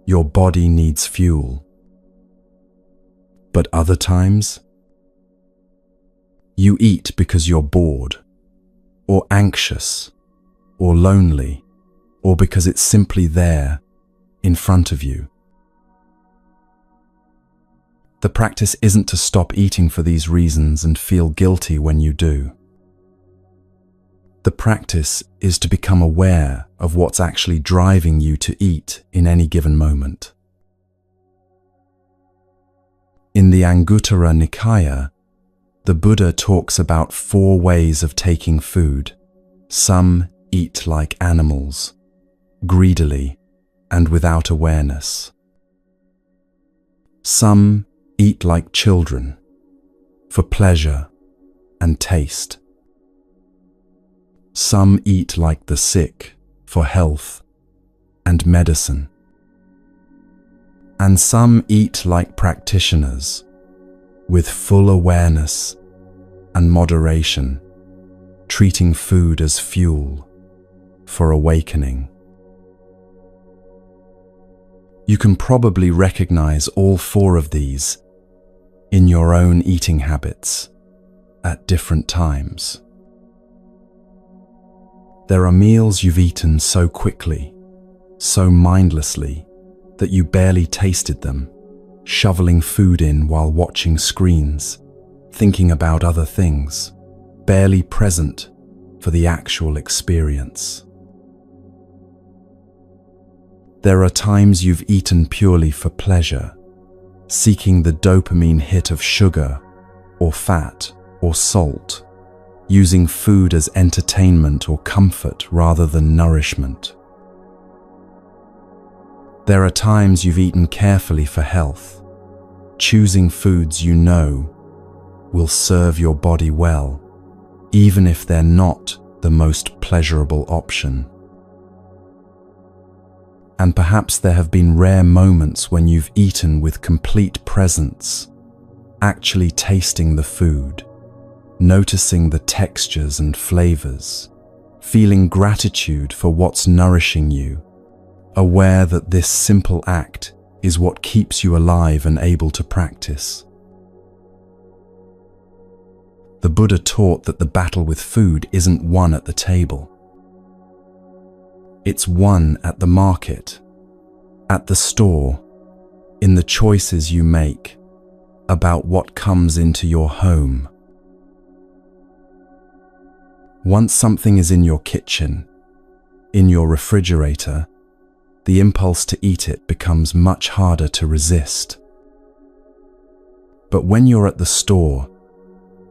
Your body needs fuel. But other times, you eat because you're bored, or anxious, or lonely, or because it's simply there, in front of you. The practice isn't to stop eating for these reasons and feel guilty when you do. The practice is to become aware of what's actually driving you to eat in any given moment. In the Anguttara Nikaya, the Buddha talks about 4 ways of taking food. Some eat like animals, greedily and without awareness. Some eat like children, for pleasure and taste. Some eat like the sick, for health and medicine. And some eat like practitioners, with full awareness and moderation, treating food as fuel for awakening. You can probably recognize all four of these in your own eating habits at different times. There are meals you've eaten so quickly, so mindlessly, that you barely tasted them, shoveling food in while watching screens, thinking about other things, barely present for the actual experience. There are times you've eaten purely for pleasure, seeking the dopamine hit of sugar or fat or salt, using food as entertainment or comfort rather than nourishment. There are times you've eaten carefully for health, choosing foods you know will serve your body well, even if they're not the most pleasurable option. And perhaps there have been rare moments when you've eaten with complete presence, actually tasting the food, noticing the textures and flavors, feeling gratitude for what's nourishing you, aware that this simple act is what keeps you alive and able to practice. The Buddha taught that the battle with food isn't won at the table. It's won at the market, at the store, in the choices you make about what comes into your home. Once something is in your kitchen, in your refrigerator, the impulse to eat it becomes much harder to resist. But when you're at the store,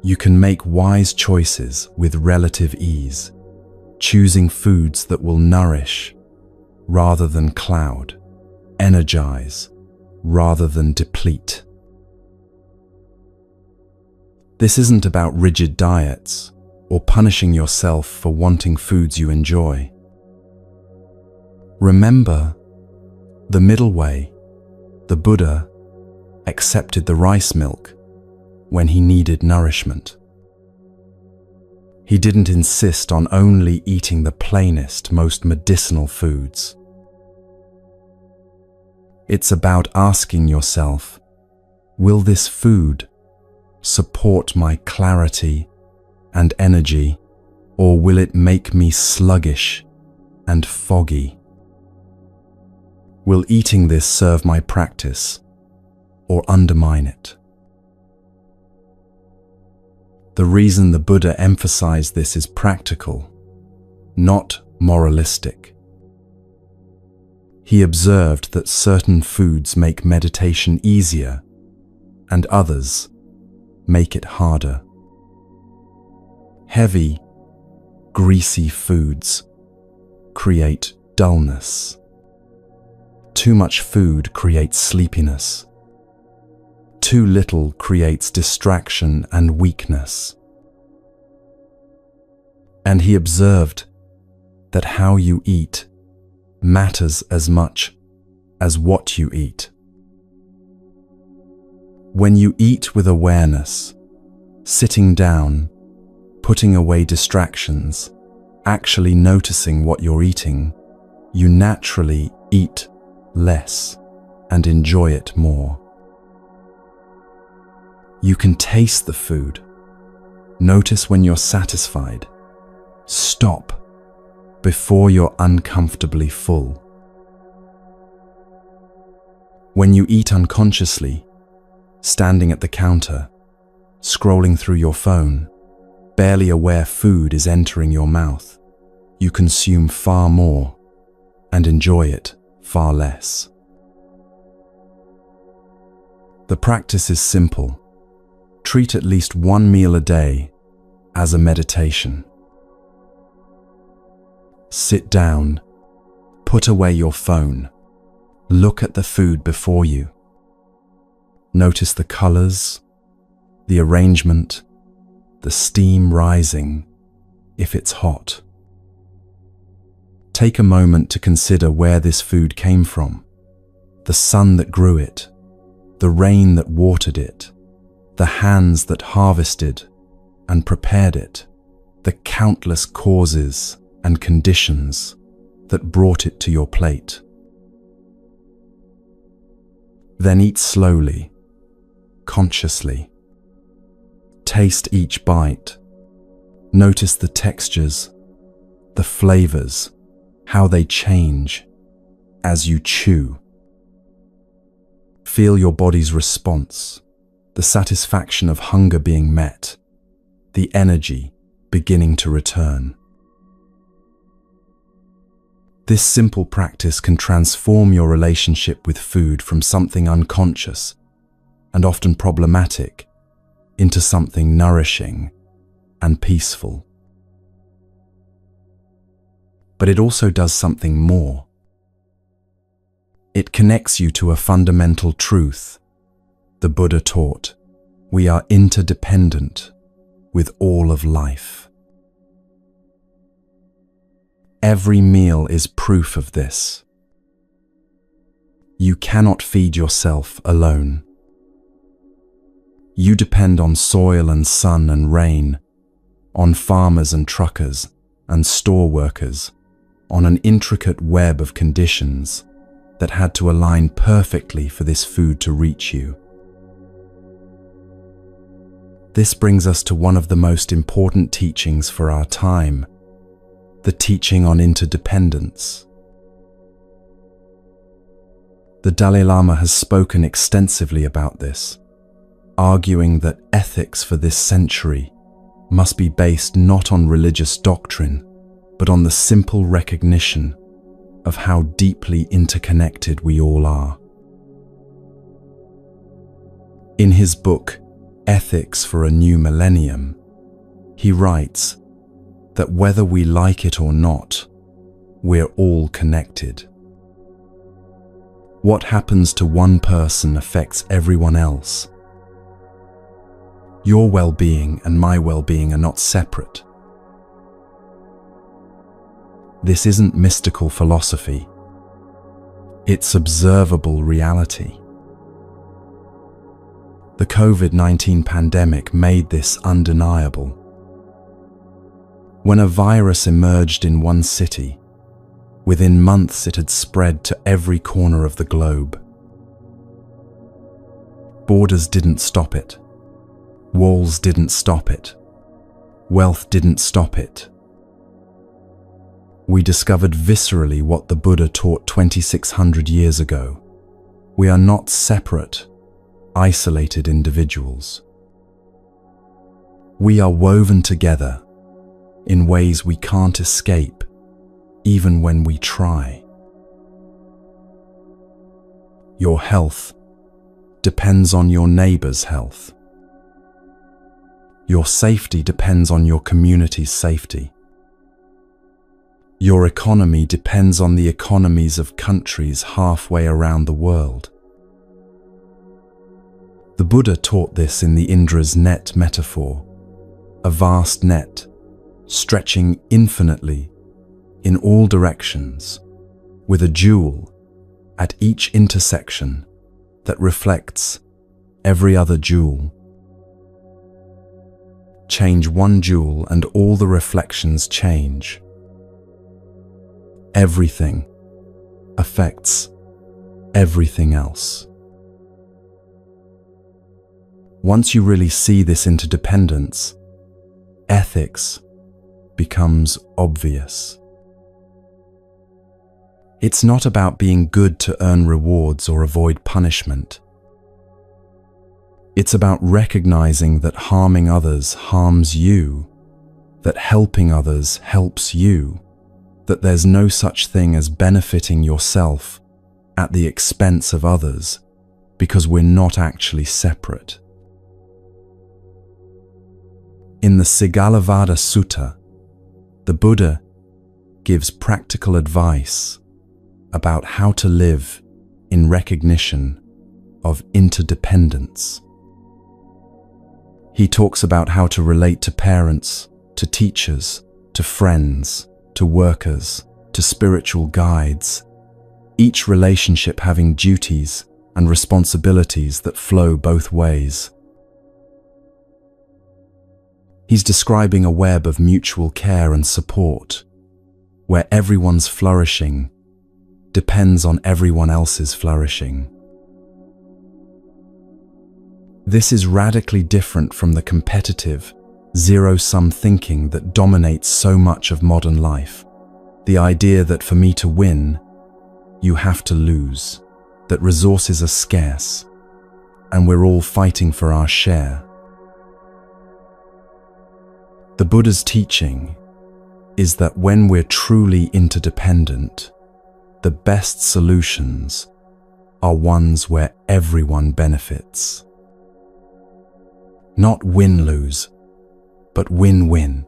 you can make wise choices with relative ease, choosing foods that will nourish rather than cloud, energize rather than deplete. This isn't about rigid diets or punishing yourself for wanting foods you enjoy. Remember, the middle way, the Buddha accepted the rice milk when he needed nourishment. He didn't insist on only eating the plainest, most medicinal foods. It's about asking yourself, will this food support my clarity and energy, or will it make me sluggish and foggy? Will eating this serve my practice or undermine it? The reason the Buddha emphasized this is practical, not moralistic. He observed that certain foods make meditation easier and others make it harder. Heavy, greasy foods create dullness. Too much food creates sleepiness. Too little creates distraction and weakness. And he observed that how you eat matters as much as what you eat. When you eat with awareness, sitting down, putting away distractions, actually noticing what you're eating, you naturally eat less and enjoy it more. You can taste the food. Notice when you're satisfied. Stop before you're uncomfortably full. When you eat unconsciously, standing at the counter, scrolling through your phone, barely aware food is entering your mouth, you consume far more and enjoy it far less. The practice is simple. Treat at least one meal a day as a meditation. Sit down, put away your phone, look at the food before you. Notice the colors, the arrangement, the steam rising if it's hot. Take a moment to consider where this food came from, the sun that grew it, the rain that watered it, the hands that harvested and prepared it, the countless causes and conditions that brought it to your plate. Then eat slowly, consciously. Taste each bite. Notice the textures, the flavors, how they change as you chew. Feel your body's response, the satisfaction of hunger being met, the energy beginning to return. This simple practice can transform your relationship with food from something unconscious and often problematic into something nourishing and peaceful. But it also does something more. It connects you to a fundamental truth. The Buddha taught, we are interdependent with all of life. Every meal is proof of this. You cannot feed yourself alone. You depend on soil and sun and rain, on farmers and truckers and store workers, on an intricate web of conditions that had to align perfectly for this food to reach you. This brings us to one of the most important teachings for our time, the teaching on interdependence. The Dalai Lama has spoken extensively about this, arguing that ethics for this century must be based not on religious doctrine, but on the simple recognition of how deeply interconnected we all are. In his book, Ethics for a New Millennium, he writes that whether we like it or not, we're all connected. What happens to one person affects everyone else. Your well-being and my well-being are not separate. This isn't mystical philosophy. It's observable reality. The COVID-19 pandemic made this undeniable. When a virus emerged in one city, within months it had spread to every corner of the globe. Borders didn't stop it. Walls didn't stop it. Wealth didn't stop it. We discovered viscerally what the Buddha taught 2,600 years ago. We are not separate, isolated individuals. We are woven together in ways we can't escape, even when we try. Your health depends on your neighbor's health. Your safety depends on your community's safety. Your economy depends on the economies of countries halfway around the world. The Buddha taught this in the Indra's net metaphor, a vast net stretching infinitely in all directions, with a jewel at each intersection that reflects every other jewel. Change one jewel and all the reflections change. Everything affects everything else. Once you really see this interdependence, ethics becomes obvious. It's not about being good to earn rewards or avoid punishment. It's about recognizing that harming others harms you, that helping others helps you, that there's no such thing as benefiting yourself at the expense of others, because we're not actually separate. In the Sigalovada Sutta, the Buddha gives practical advice about how to live in recognition of interdependence. He talks about how to relate to parents, to teachers, to friends, to workers, to spiritual guides, each relationship having duties and responsibilities that flow both ways. He's describing a web of mutual care and support, where everyone's flourishing depends on everyone else's flourishing. This is radically different from the competitive, zero-sum thinking that dominates so much of modern life. The idea that for me to win, you have to lose, that resources are scarce, and we're all fighting for our share. The Buddha's teaching is that when we're truly interdependent, the best solutions are ones where everyone benefits. Not win-lose, but win-win.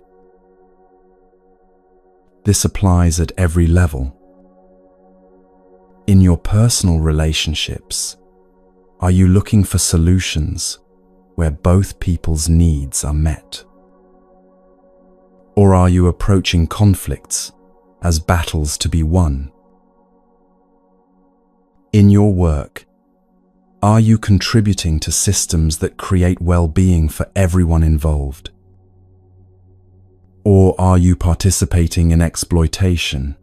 This applies at every level. In your personal relationships, are you looking for solutions where both people's needs are met? Or are you approaching conflicts as battles to be won? In your work, are you contributing to systems that create well-being for everyone involved? Or are you participating in exploitation,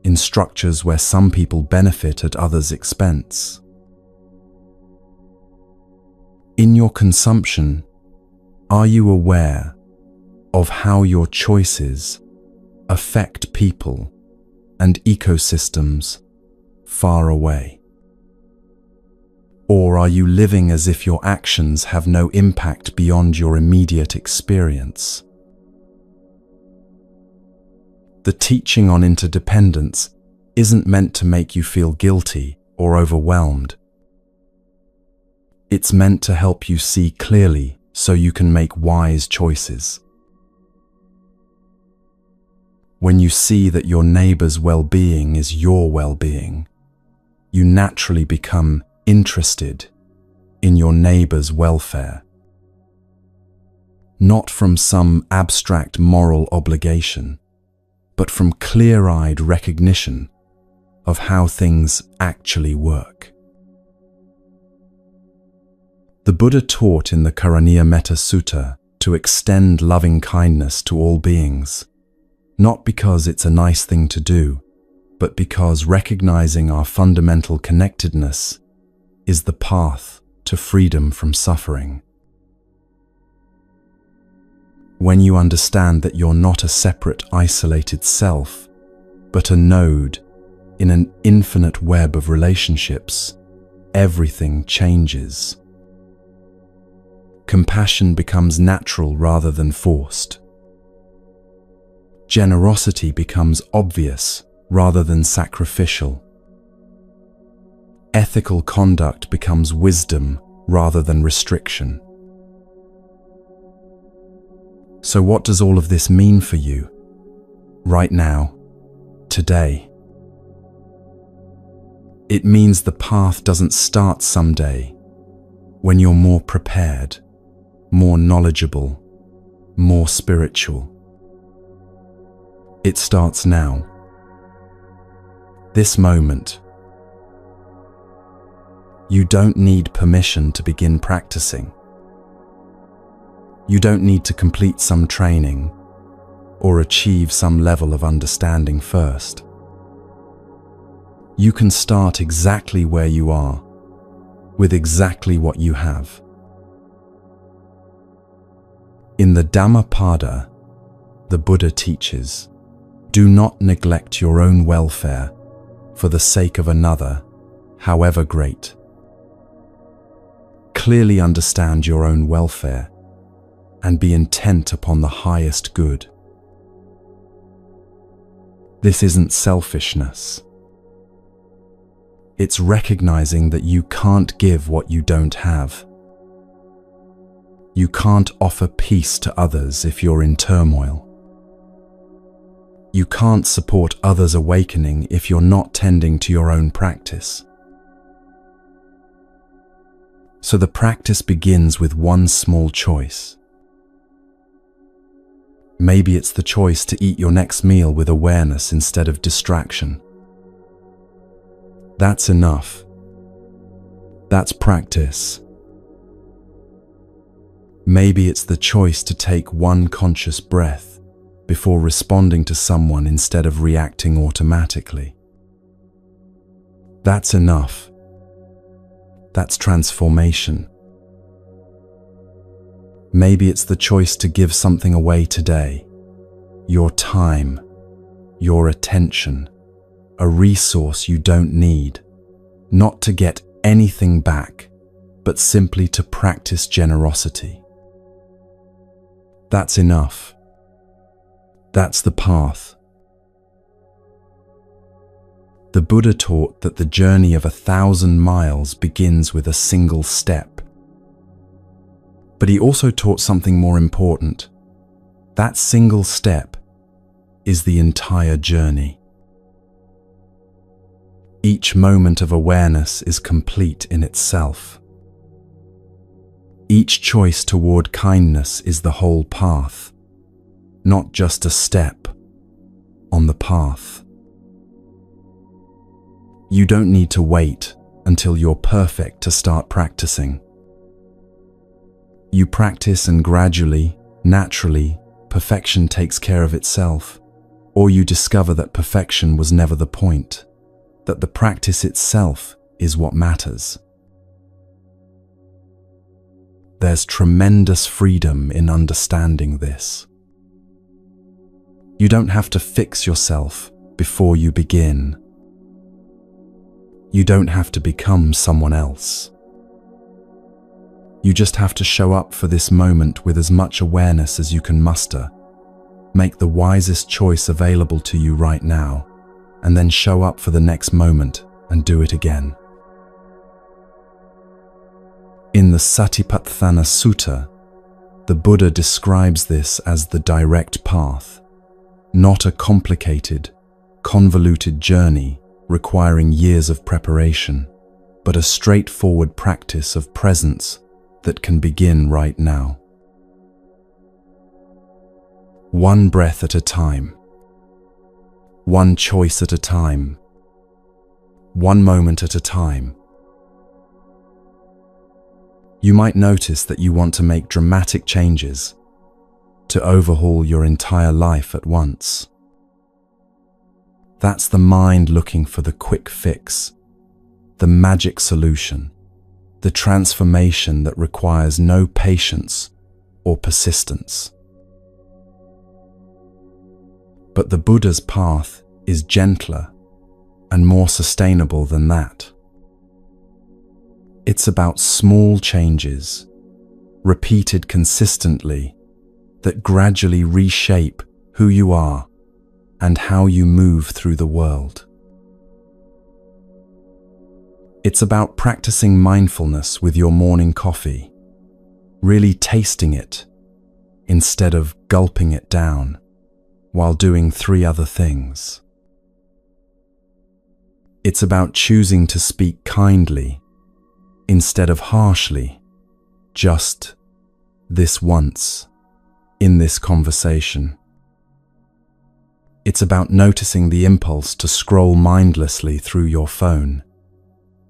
in structures where some people benefit at others' expense? In your consumption, are you aware of how your choices affect people and ecosystems far away? Or are you living as if your actions have no impact beyond your immediate experience? The teaching on interdependence isn't meant to make you feel guilty or overwhelmed. It's meant to help you see clearly so you can make wise choices. When you see that your neighbor's well-being is your well-being, you naturally become interested in your neighbor's welfare, not from some abstract moral obligation, but from clear-eyed recognition of how things actually work. The Buddha taught in the Karaniya Metta Sutta to extend loving kindness to all beings, not because it's a nice thing to do, but because recognizing our fundamental connectedness is the path to freedom from suffering. When you understand that you're not a separate, isolated self, but a node in an infinite web of relationships, everything changes. Compassion becomes natural rather than forced. Generosity becomes obvious rather than sacrificial. Ethical conduct becomes wisdom rather than restriction. So what does all of this mean for you, right now, today? It means the path doesn't start someday when you're more prepared, more knowledgeable, more spiritual. It starts now, this moment. You don't need permission to begin practicing. You don't need to complete some training or achieve some level of understanding first. You can start exactly where you are, with exactly what you have. In the Dhammapada, the Buddha teaches, do not neglect your own welfare for the sake of another, however great. Clearly understand your own welfare and be intent upon the highest good. This isn't selfishness. It's recognizing that you can't give what you don't have. You can't offer peace to others if you're in turmoil. You can't support others' awakening if you're not tending to your own practice. So the practice begins with one small choice. Maybe it's the choice to eat your next meal with awareness instead of distraction. That's enough. That's practice. Maybe it's the choice to take one conscious breath before responding to someone instead of reacting automatically. That's enough. That's transformation. Maybe it's the choice to give something away today. Your time, your attention, a resource you don't need, not to get anything back, but simply to practice generosity. That's enough. That's the path. The Buddha taught that the journey of 1,000 miles begins with a single step. But he also taught something more important. That single step is the entire journey. Each moment of awareness is complete in itself. Each choice toward kindness is the whole path, not just a step on the path. You don't need to wait until you're perfect to start practicing. You practice and gradually, naturally, perfection takes care of itself, or you discover that perfection was never the point, that the practice itself is what matters. There's tremendous freedom in understanding this. You don't have to fix yourself before you begin. You don't have to become someone else. You just have to show up for this moment with as much awareness as you can muster. Make the wisest choice available to you right now, and then show up for the next moment and do it again. In the Satipatthana Sutta, the Buddha describes this as the direct path, not a complicated, convoluted journey requiring years of preparation, but a straightforward practice of presence that can begin right now. One breath at a time, one choice at a time, one moment at a time. You might notice that you want to make dramatic changes, to overhaul your entire life at once. That's the mind looking for the quick fix, the magic solution, the transformation that requires no patience or persistence. But the Buddha's path is gentler and more sustainable than that. It's about small changes, repeated consistently, that gradually reshape who you are and how you move through the world. It's about practicing mindfulness with your morning coffee, really tasting it instead of gulping it down while doing 3 other things. It's about choosing to speak kindly instead of harshly, just this once in this conversation. It's about noticing the impulse to scroll mindlessly through your phone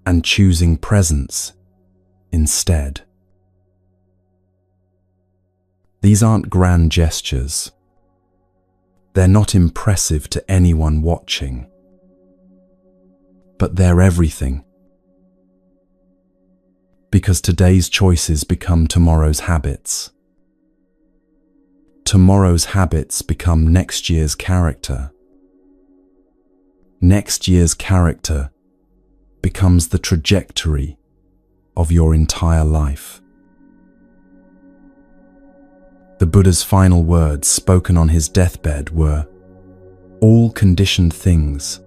and choosing presence instead. These aren't grand gestures. They're not impressive to anyone watching. But they're everything. Because today's choices become tomorrow's habits. Tomorrow's habits become next year's character. Next year's character becomes the trajectory of your entire life. The Buddha's final words spoken on his deathbed were, "All conditioned things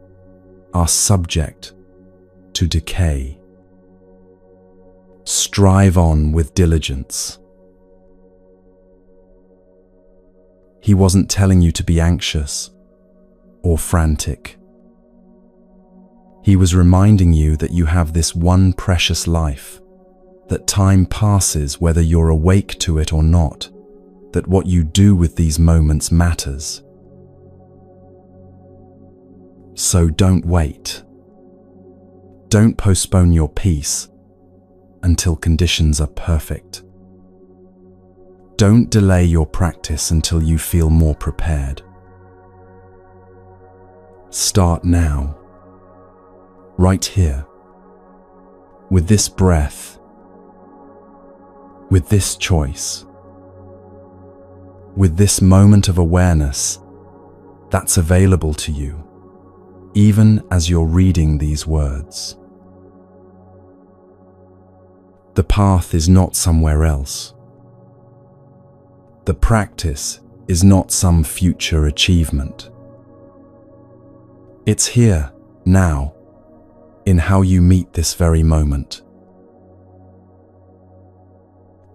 are subject to decay. Strive on with diligence." He wasn't telling you to be anxious or frantic. He was reminding you that you have this one precious life, that time passes whether you're awake to it or not, that what you do with these moments matters. So don't wait. Don't postpone your peace until conditions are perfect. Don't delay your practice until you feel more prepared. Start now, right here, with this breath, with this choice, with this moment of awareness that's available to you, even as you're reading these words. The path is not somewhere else. The practice is not some future achievement. It's here, now, in how you meet this very moment.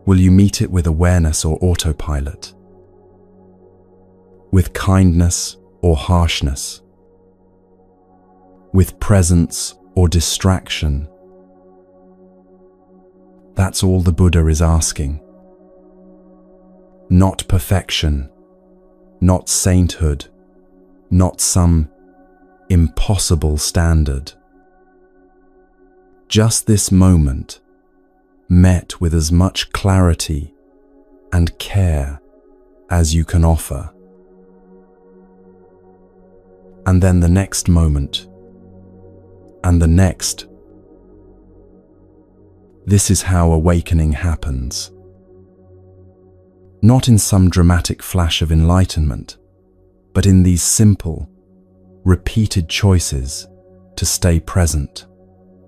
Will you meet it with awareness or autopilot? With kindness or harshness? With presence or distraction? That's all the Buddha is asking. Not perfection, not sainthood, not some impossible standard. Just this moment, met with as much clarity and care as you can offer. And then the next moment, and the next. This is how awakening happens. Not in some dramatic flash of enlightenment, but in these simple, repeated choices to stay present,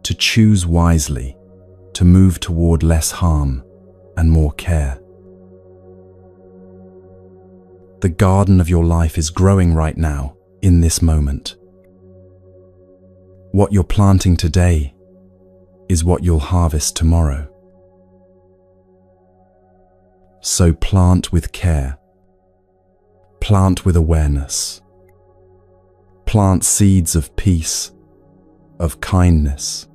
to choose wisely, to move toward less harm and more care. The garden of your life is growing right now, in this moment. What you're planting today is what you'll harvest tomorrow. So plant with care. Plant with awareness. Plant seeds of peace, of kindness,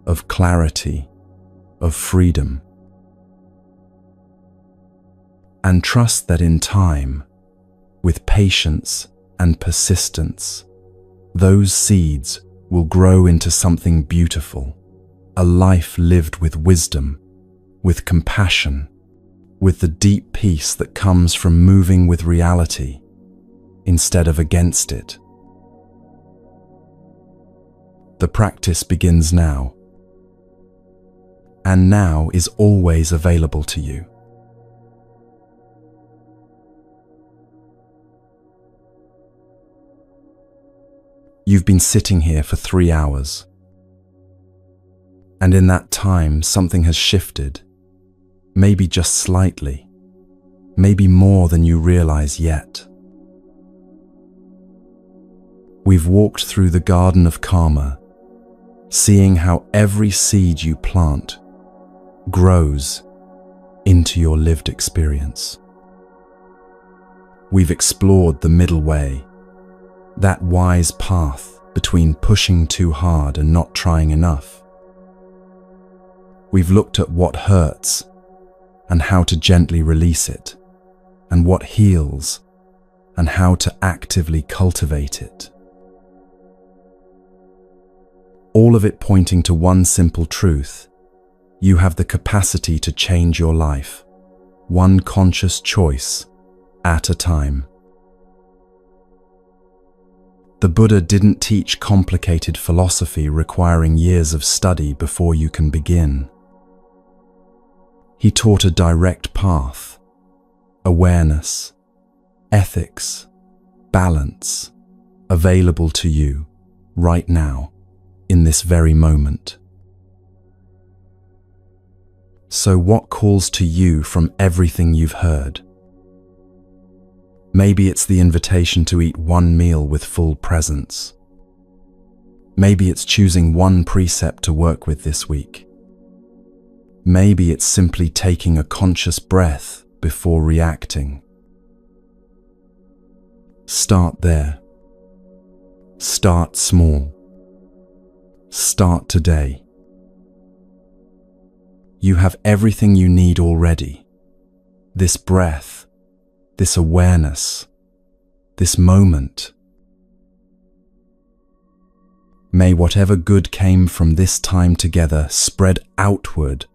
of clarity, of freedom. And trust that in time, with patience and persistence, those seeds will grow into something beautiful, a life lived with wisdom, with compassion, with the deep peace that comes from moving with reality instead of against it. The practice begins now, and now is always available to you. You've been sitting here for 3 hours, and in that time something has shifted, maybe just slightly, maybe more than you realize yet. We've walked through the garden of karma, seeing how every seed you plant grows into your lived experience. We've explored the middle way, that wise path between pushing too hard and not trying enough. We've looked at what hurts and how to gently release it, and what heals and how to actively cultivate it. All of it pointing to one simple truth: you have the capacity to change your life, one conscious choice at a time. The Buddha didn't teach complicated philosophy requiring years of study before you can begin. He taught a direct path, awareness, ethics, balance, available to you right now, in this very moment. So what calls to you from everything you've heard? Maybe it's the invitation to eat one meal with full presence. Maybe it's choosing one precept to work with this week. Maybe it's simply taking a conscious breath before reacting. Start there. Start small. Start today. You have everything you need already. This breath, this awareness, this moment. May whatever good came from this time together spread outward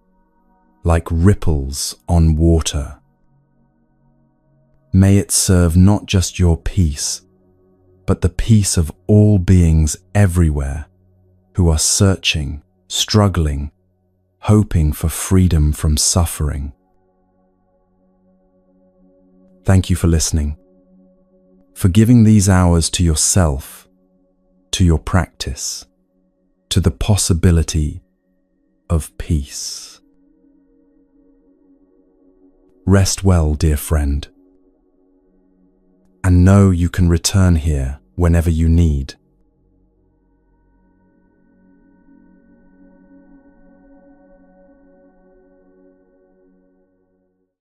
like ripples on water. May it serve not just your peace, but the peace of all beings everywhere who are searching, struggling, hoping for freedom from suffering. Thank you for listening, for giving these hours to yourself, to your practice, to the possibility of peace. Rest well, dear friend, and know you can return here whenever you need.